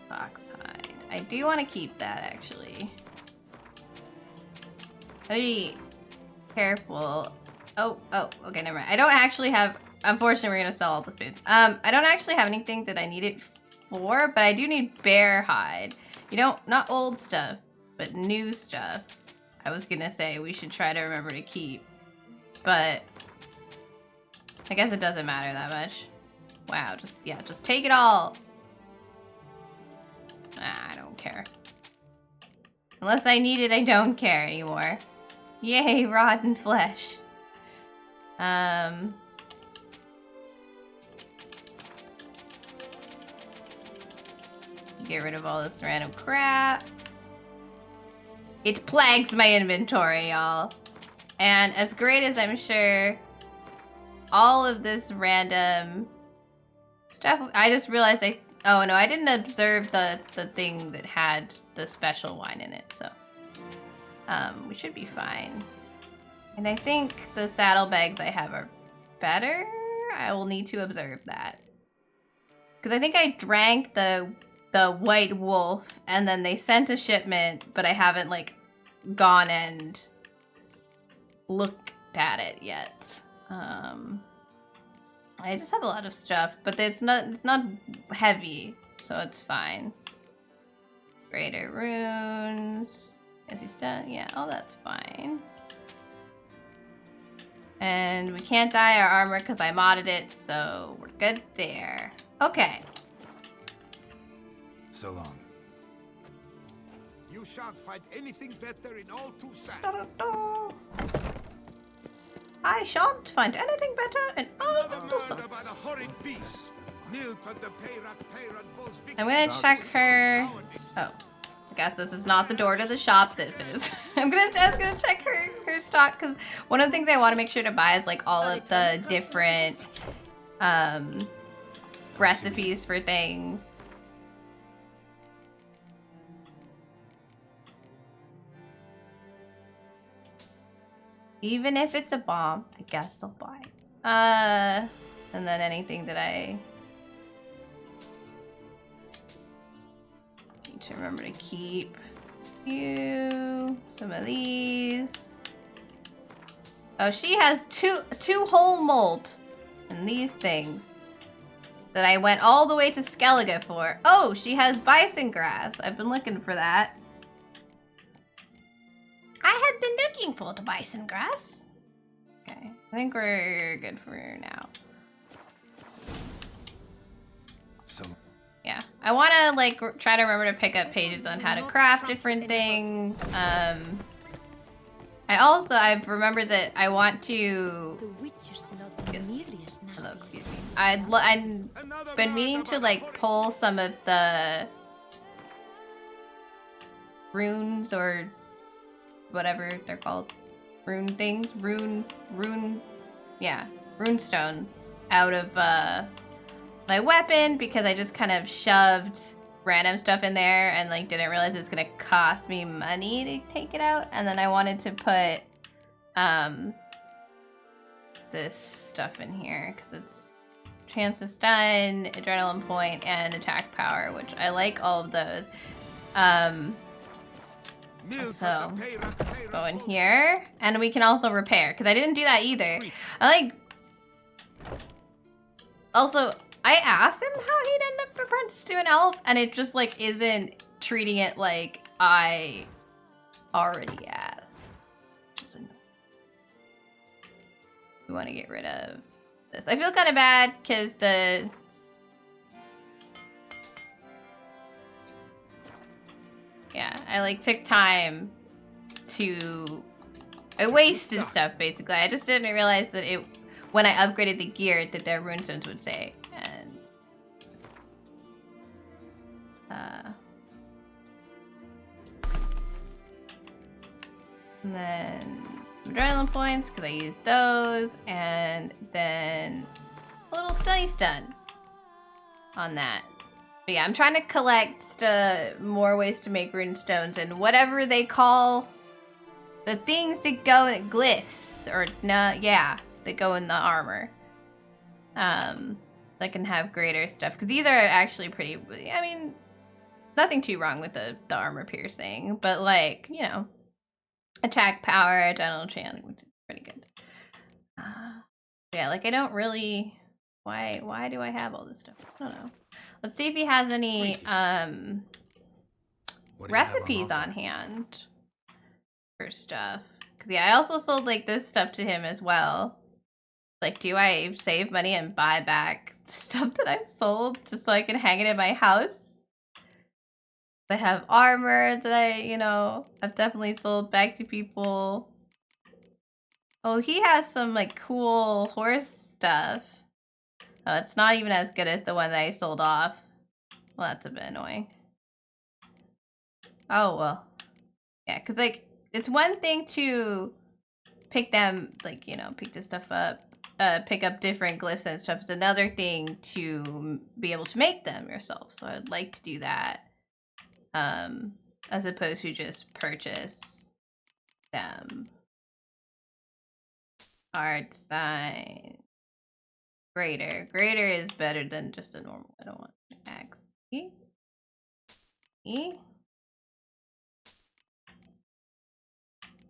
Foxhide. I do want to keep that actually. Be careful. Oh, okay, never mind. I don't actually have. Unfortunately, we're gonna sell all the boots. I don't actually have anything that I need it for, but I do need bear hide. You know, not old stuff, but new stuff. I was gonna say we should try to remember to keep, but I guess it doesn't matter that much. Wow, just take it all. I don't care. Unless I need it, I don't care anymore. Yay, rotten flesh. Get rid of all this random crap. It plagues my inventory, y'all. And as great as I'm sure all of this random stuff, I just realized oh no, I didn't observe the thing that had the special wine in it, so we should be fine. And I think the saddlebags I have are better. I will need to observe that. Because I think I drank the white wolf and then they sent a shipment, but I haven't like gone and looked at it yet. I just have a lot of stuff, but it's not heavy, so it's fine. Greater runes. Is he done? Yeah, oh that's fine. And we can't dye our armor because I modded it, so we're good there. Okay. So long. You shan't find anything better in all Toussaint. I shan't find anything better in all Toussaint. I'm gonna check her. Oh, I guess this is not the door to the shop. This is. I'm gonna check her stock because one of the things I want to make sure to buy is like all of the different recipes for things. Even if it's a bomb, I guess I'll buy it. And then anything that I need to remember to keep. Some of these. Oh, she has two whole mold and these things that I went all the way to Skellige for. Oh, she has bison grass. I've been looking for that. I had been looking for the bison grass. Okay, I think we're good for now. So. Yeah, I want to like try to remember to pick up pages on how to craft different things. I've remembered that I want to. The witcher's not nearly as nasty. Hello, excuse me. I've been meaning to like pull some of the runes or whatever they're called, rune things, rune stones out of my weapon because I just kind of shoved random stuff in there and like didn't realize it was gonna cost me money to take it out. And then I wanted to put this stuff in here because it's chance to stun, adrenaline point, and attack power, which I like all of those. So go in here, and we can also repair because I didn't do that either. Also, I asked him how he'd end up apprenticed to an elf, and it just like isn't treating it like I already asked. We want to get rid of this. I feel kind of bad because I like took time to. I wasted stuff basically. I just didn't realize that when I upgraded the gear that their runestones would say. And then adrenaline points because I used those, and then a little stunny stun on that. But yeah, I'm trying to collect more ways to make runestones and whatever they call the things that go in glyphs or that go in the armor. That can have greater stuff because these are actually pretty. I mean, nothing too wrong with the armor piercing, but like attack power, general chance, which is pretty good. Yeah, like I don't really. Why do I have all this stuff? I don't know. Let's see if he has any recipes on hand for stuff. 'Cause yeah, I also sold like this stuff to him as well. Like, do I save money and buy back stuff that I've sold just so I can hang it in my house? I have armor that I've definitely sold back to people. Oh, he has some like cool horse stuff. Oh, it's not even as good as the one that I sold off. Well, that's a bit annoying. Oh, well. Yeah, because, like, it's one thing to pick them, like, pick this stuff up, pick up different glyphs and stuff. It's another thing to be able to make them yourself. So I'd like to do that, as opposed to just purchase them. Art sign. Greater. Greater is better than just a normal. I don't want X. E? E?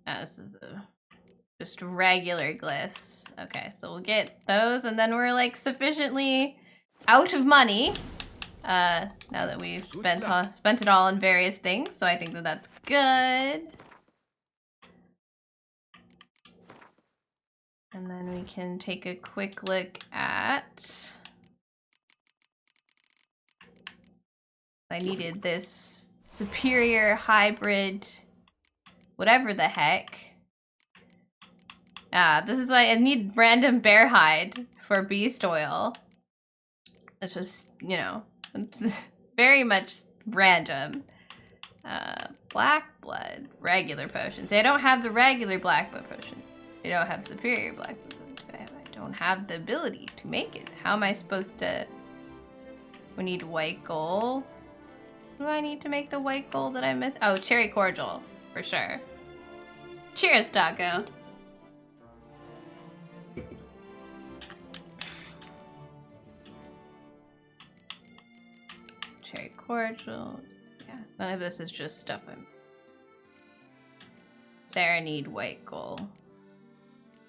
This is just regular glyphs. Okay, so we'll get those, and then we're like sufficiently out of money. Now that we've spent it all on various things, so I think that that's good. And then we can take a quick look at... I needed this superior hybrid, whatever the heck. This is why I need random bear hide for beast oil. It's just, you know, very much random. Black blood, regular potions. I don't have the regular black blood potion. I don't have superior black blood potion. I don't have the ability to make it. How am I supposed to... We need white gold. What do I need to make the white gold that I missed? Oh, cherry cordial, for sure. Cheers, Taco. Cherry cordial. Yeah, none of this is just stuff I'm... Sarah need white gold.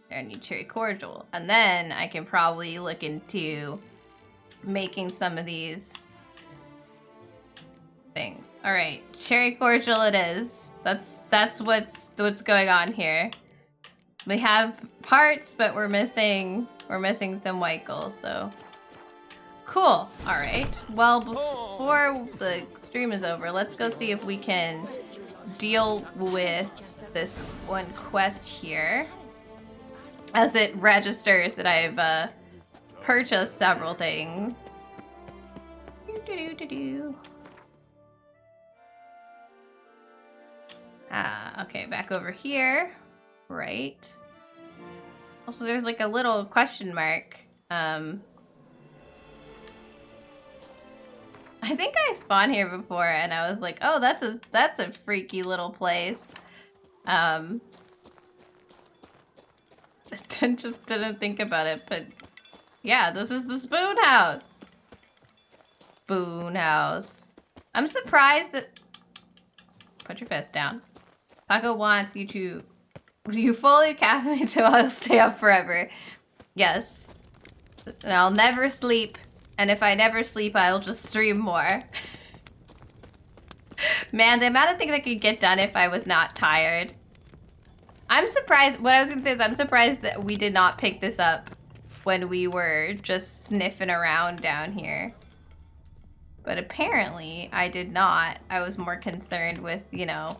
Sarah need cherry cordial. And then I can probably look into making some of these things. All right, cherry cordial it is. That's what's going on here. We have parts, but we're missing some white gold, so cool. All right. Well, before the stream is over, let's go see if we can deal with this one quest here, as it registers that I've purchased several things. Okay, back over here. Right. Also, there's like a little question mark. I think I spawned here before and I was like, oh, that's a freaky little place. I just didn't think about it, but yeah, this is the spoon house. Spoon house. I'm surprised that... Put your fist down. Taco wants you to... You fully caffeinate so I'll stay up forever. Yes. And I'll never sleep. And if I never sleep, I'll just stream more. Man, the amount of things I could get done if I was not tired. I'm surprised... What I was going to say is I'm surprised that we did not pick this up when we were just sniffing around down here. But apparently, I did not. I was more concerned with, you know...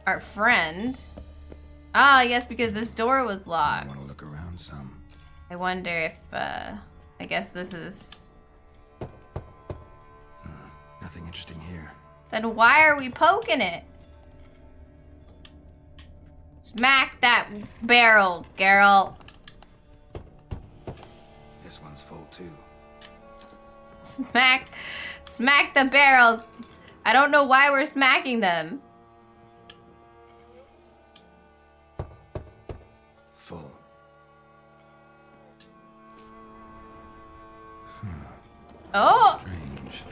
Our friend. Ah, yes, because this door was locked. I want to look around some. I wonder if, I guess this is... Nothing interesting here. Then why are we poking it? Smack that barrel, Geralt. This one's full too. Smack the barrels. I don't know why we're smacking them. Full. Oh! Strange.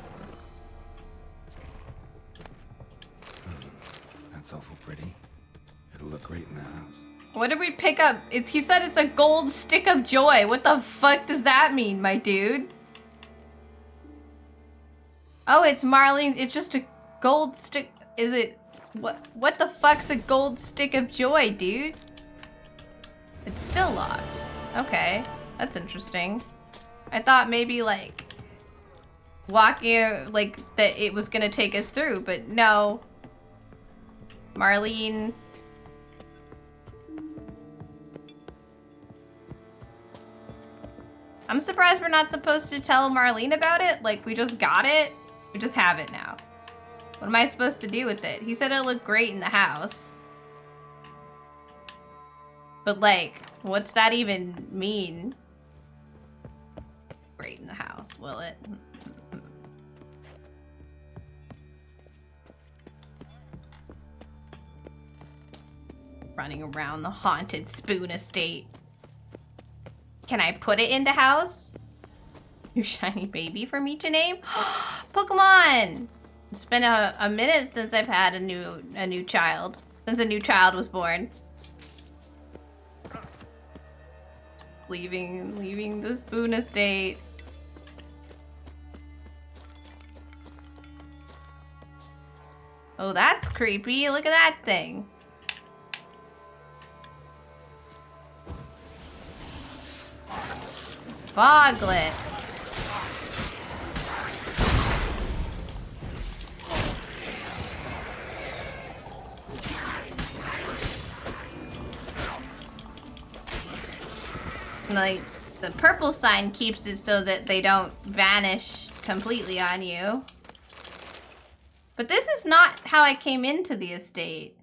That's awful pretty. It'll look great in the house. What did we pick up? He said it's a gold stick of joy. What the fuck does that mean, my dude? Oh, it's Marlene. It's just a gold stick. Is it... What the fuck's a gold stick of joy, dude? It's still locked. Okay. That's interesting. I thought maybe, like... Walking... Like, that it was gonna take us through, but no. Marlene... I'm surprised we're not supposed to tell Marlene about it. Like, we just got it. We just have it now. What am I supposed to do with it? He said it looked great in the house. But, like, what's that even mean? Great in the house, will it? running around the haunted spoon estate. Can I put it into house? New shiny baby for me to name? Pokemon! It's been a minute since I've had a new child. Since a new child was born. Leaving the spoon estate. Oh, that's creepy. Look at that thing. Foglets. Like, the purple sign keeps it so that they don't vanish completely on you. But this is not how I came into the estate.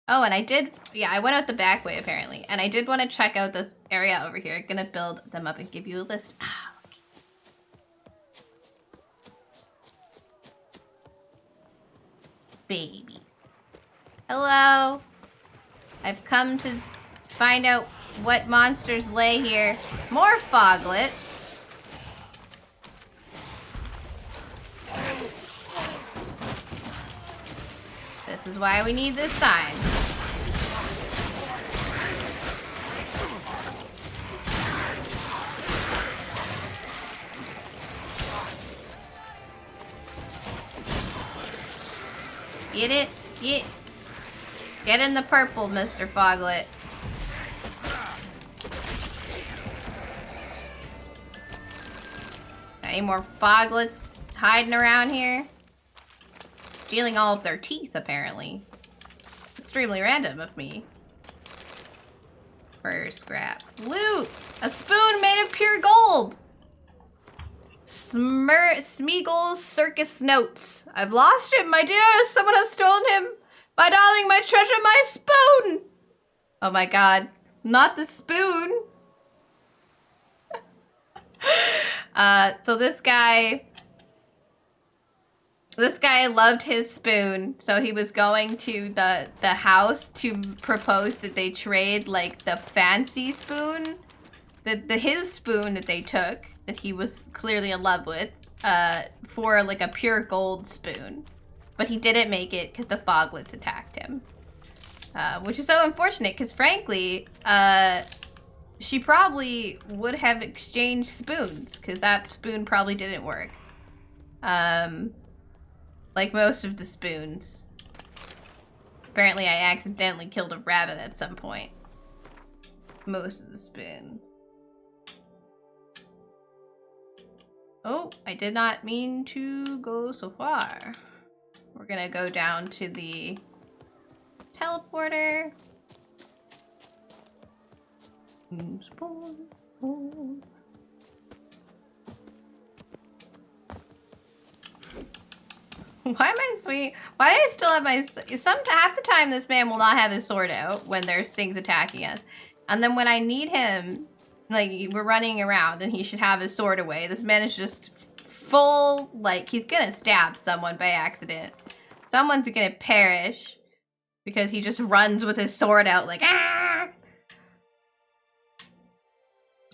Oh, and I did, yeah, I went out the back way apparently. And I did want to check out this area over here. I'm gonna build them up and give you a list. Ah, okay. Baby. Hello. I've come to find out what monsters lay here. More foglets. This is why we need this sign. Get it? Get in the purple, Mr. Foglet. Any more foglets hiding around here? Stealing all of their teeth, apparently. Extremely random of me. For scrap. Loot! A spoon made of pure gold! Smeagol's circus notes. I've lost him, my dear. Someone has stolen him. My darling, my treasure, my spoon! Oh my god. Not the spoon. So this guy loved his spoon, so he was going to the house to propose that they trade like the fancy spoon, his spoon that they took, that he was clearly in love with, for like a pure gold spoon. But he didn't make it because the foglets attacked him. Which is so unfortunate because frankly, she probably would have exchanged spoons because that spoon probably didn't work. Like most of the spoons. Apparently I accidentally killed a rabbit at some point. Most of the spoon. Oh, I did not mean to go so far. We're gonna go down to the teleporter. Why am I sweet? Why do I still have my... half the time this man will not have his sword out when there's things attacking us. And then when I need him, like, we're running around and he should have his sword away. This man is just full, like, he's gonna stab someone by accident. Someone's gonna perish because he just runs with his sword out like, ah!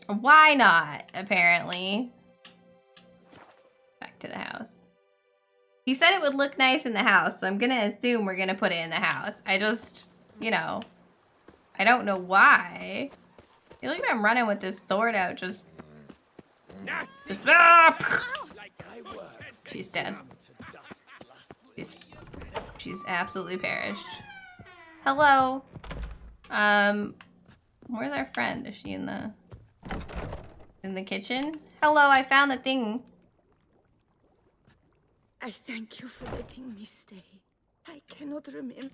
Why not, apparently. Back to the house. He said it would look nice in the house, so I'm gonna assume we're gonna put it in the house. I just, you know, I don't know why. I feel like I'm running with this sword out, just she's dead. She's absolutely perished. Hello. Where's our friend? Is she in the kitchen? Hello, I found the thing. I thank you for letting me stay. I cannot remember.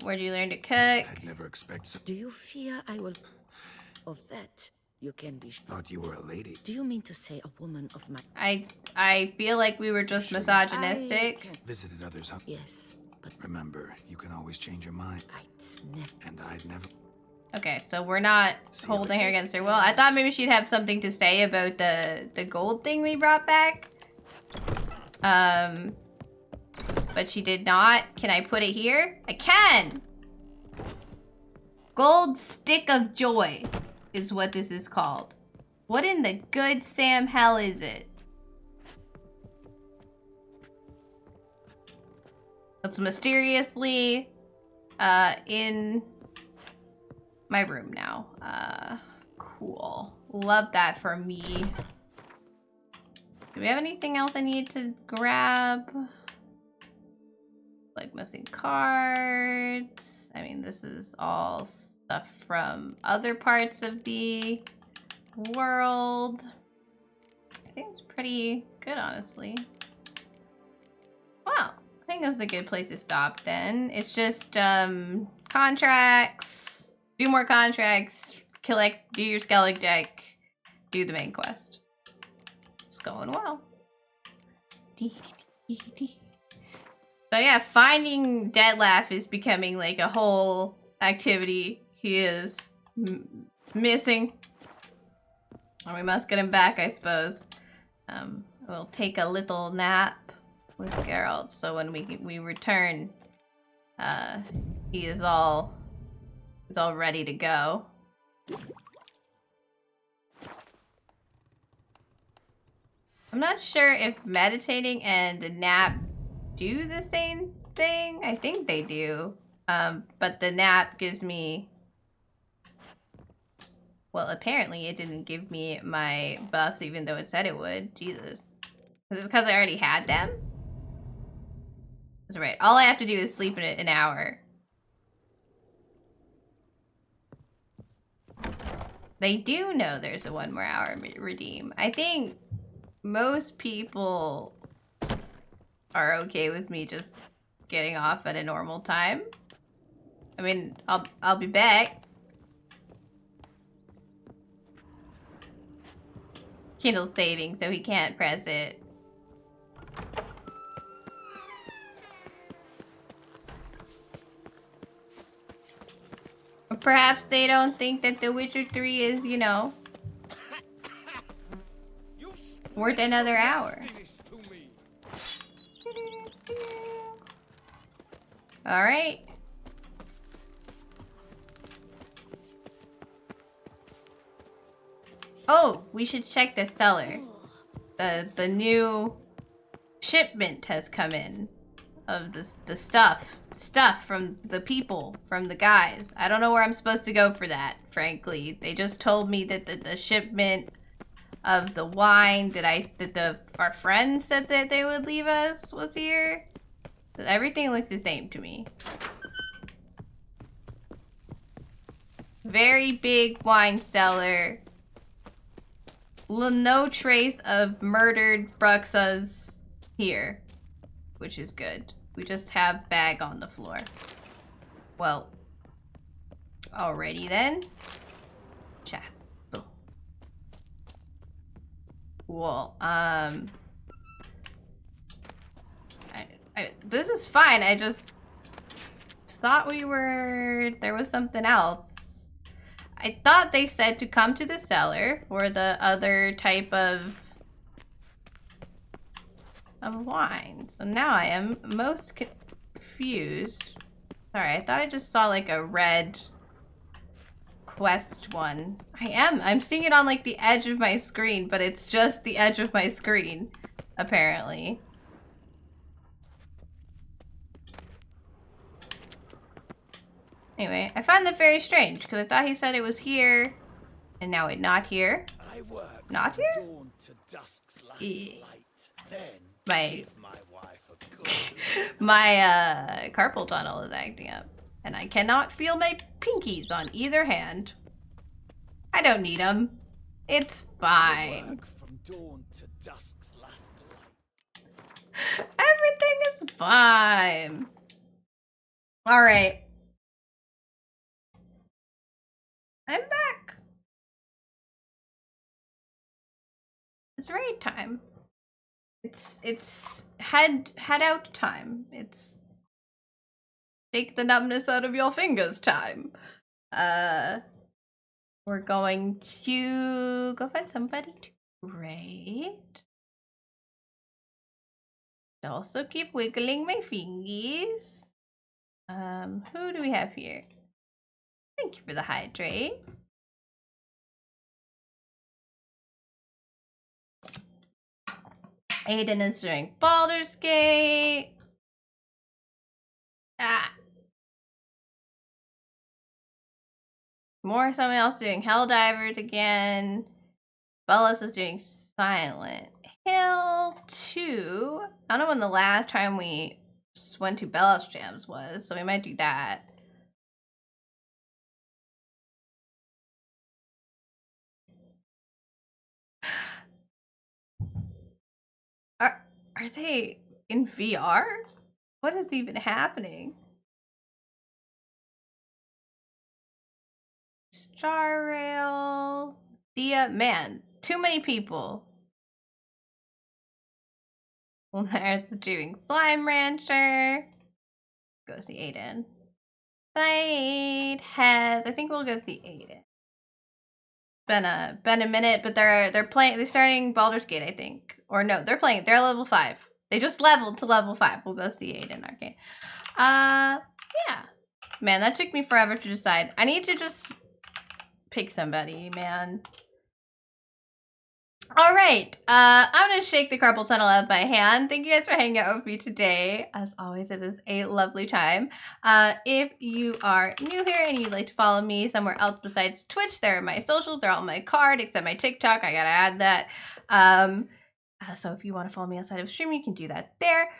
Where'd you learn to cook? I'd never expect so. Do you fear I will... Of that, you can be sure. Thought you were a lady. Do you mean to say a woman of my... I feel like we were just misogynistic. Visited others, huh? Yes, but... Remember, you can always change your mind. I'd never... And I'd never... Okay, so we're not holding her against her will. I thought maybe she'd have something to say about the gold thing we brought back. but she did not. Can I put it here? I can! Gold Stick of Joy is what this is called. What in the good Sam hell is it? It's mysteriously in my room now. Cool. Love that for me. Do we have anything else I need to grab? Like missing cards. I mean, this is all stuff from other parts of the world. Seems pretty good, honestly. Well, I think that's a good place to stop then. It's just contracts. Do more contracts. Collect, do your Skellig deck. Do the main quest. It's going well. So yeah, finding Deadlaugh is becoming like a whole activity. He is missing. And we must get him back, I suppose. We'll take a little nap with Geralt, so when we return, he is all ready to go. I'm not sure if meditating and the nap do the same thing. I think they do. But the nap gives me... Well, apparently it didn't give me my buffs even though it said it would. Jesus. Is it because I already had them? That's right. All I have to do is sleep in an hour. They do know there's a 1 more hour redeem. I think most people are okay with me just getting off at a normal time. I mean, I'll be back. Kindle's saving, so he can't press it. Or perhaps they don't think that The Witcher 3 is, you know, worth another hour. Alright. Oh, we should check the cellar. The new shipment has come in of the stuff from the people, from the guys. I don't know where I'm supposed to go for that, frankly. They just told me that the shipment of the wine that our friends said that they would leave us was here. Everything looks the same to me. Very big wine cellar. No trace of murdered Bruxas here, which is good. We just have bag on the floor. Well, alrighty then. Chat. Cool. This is fine. I just thought there was something else. I thought they said to come to the cellar for the other type of wine. So now I am most confused. Sorry, I thought I just saw like a red quest one. I'm seeing it on like the edge of my screen, but it's just the edge of my screen, apparently. Anyway, I find that very strange because I thought he said it was here, and now it's not here. I work not from here. dawn to dusk's last light. Then give my wife a good my carpal tunnel is acting up, and I cannot feel my pinkies on either hand. I don't need them. It's fine. I work from dawn to dusk's last light. Everything is fine. All right. I'm back. It's raid time. It's head out time. It's take the numbness out of your fingers time. We're going to go find somebody to raid. Also keep wiggling my fingies. Who do we have here? Thank you for the hydrate. Aiden is doing Baldur's Gate. Ah. Someone else doing Helldivers again. Bellis is doing Silent Hill 2. I don't know when the last time we went to Bellis Jams was, so we might do that. Are they in VR? What is even happening? Star Rail. Dia, man, too many people. Well, there's doing Slime Rancher. Go see Aiden. Side has, I think we'll go see Aiden. Been a minute, but they're starting Baldur's Gate, I think. Or no, they're level 5. They just leveled to level 5. We'll go see Aiden Arcane. Yeah. Man, that took me forever to decide. I need to just pick somebody, man. All right, I'm gonna shake the carpal tunnel out of my hand. Thank you guys for hanging out with me today. As always, it is a lovely time. If you are new here and you'd like to follow me somewhere else besides Twitch, there are my socials. They're all on my card, except my TikTok. I gotta add that. So if you want to follow me outside of stream, you can do that there.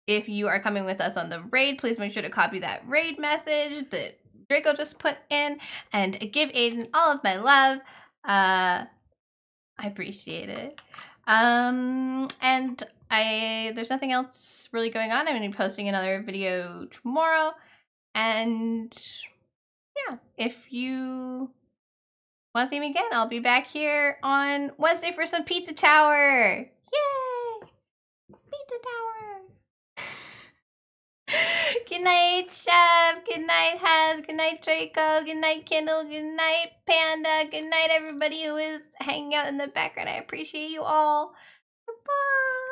If you are coming with us on the raid, please make sure to copy that raid message that Draco just put in and give Aiden all of my love. I appreciate it. And there's nothing else really going on. I'm gonna be posting another video tomorrow. And yeah, if you want to see me again, I'll be back here on Wednesday for some Pizza Tower. Yay! Pizza Tower. Good night, Chef. Good night, Has. Good night, Draco. Good night, Kindle. Good night, Panda. Good night, everybody who is hanging out in the background. I appreciate you all. Bye.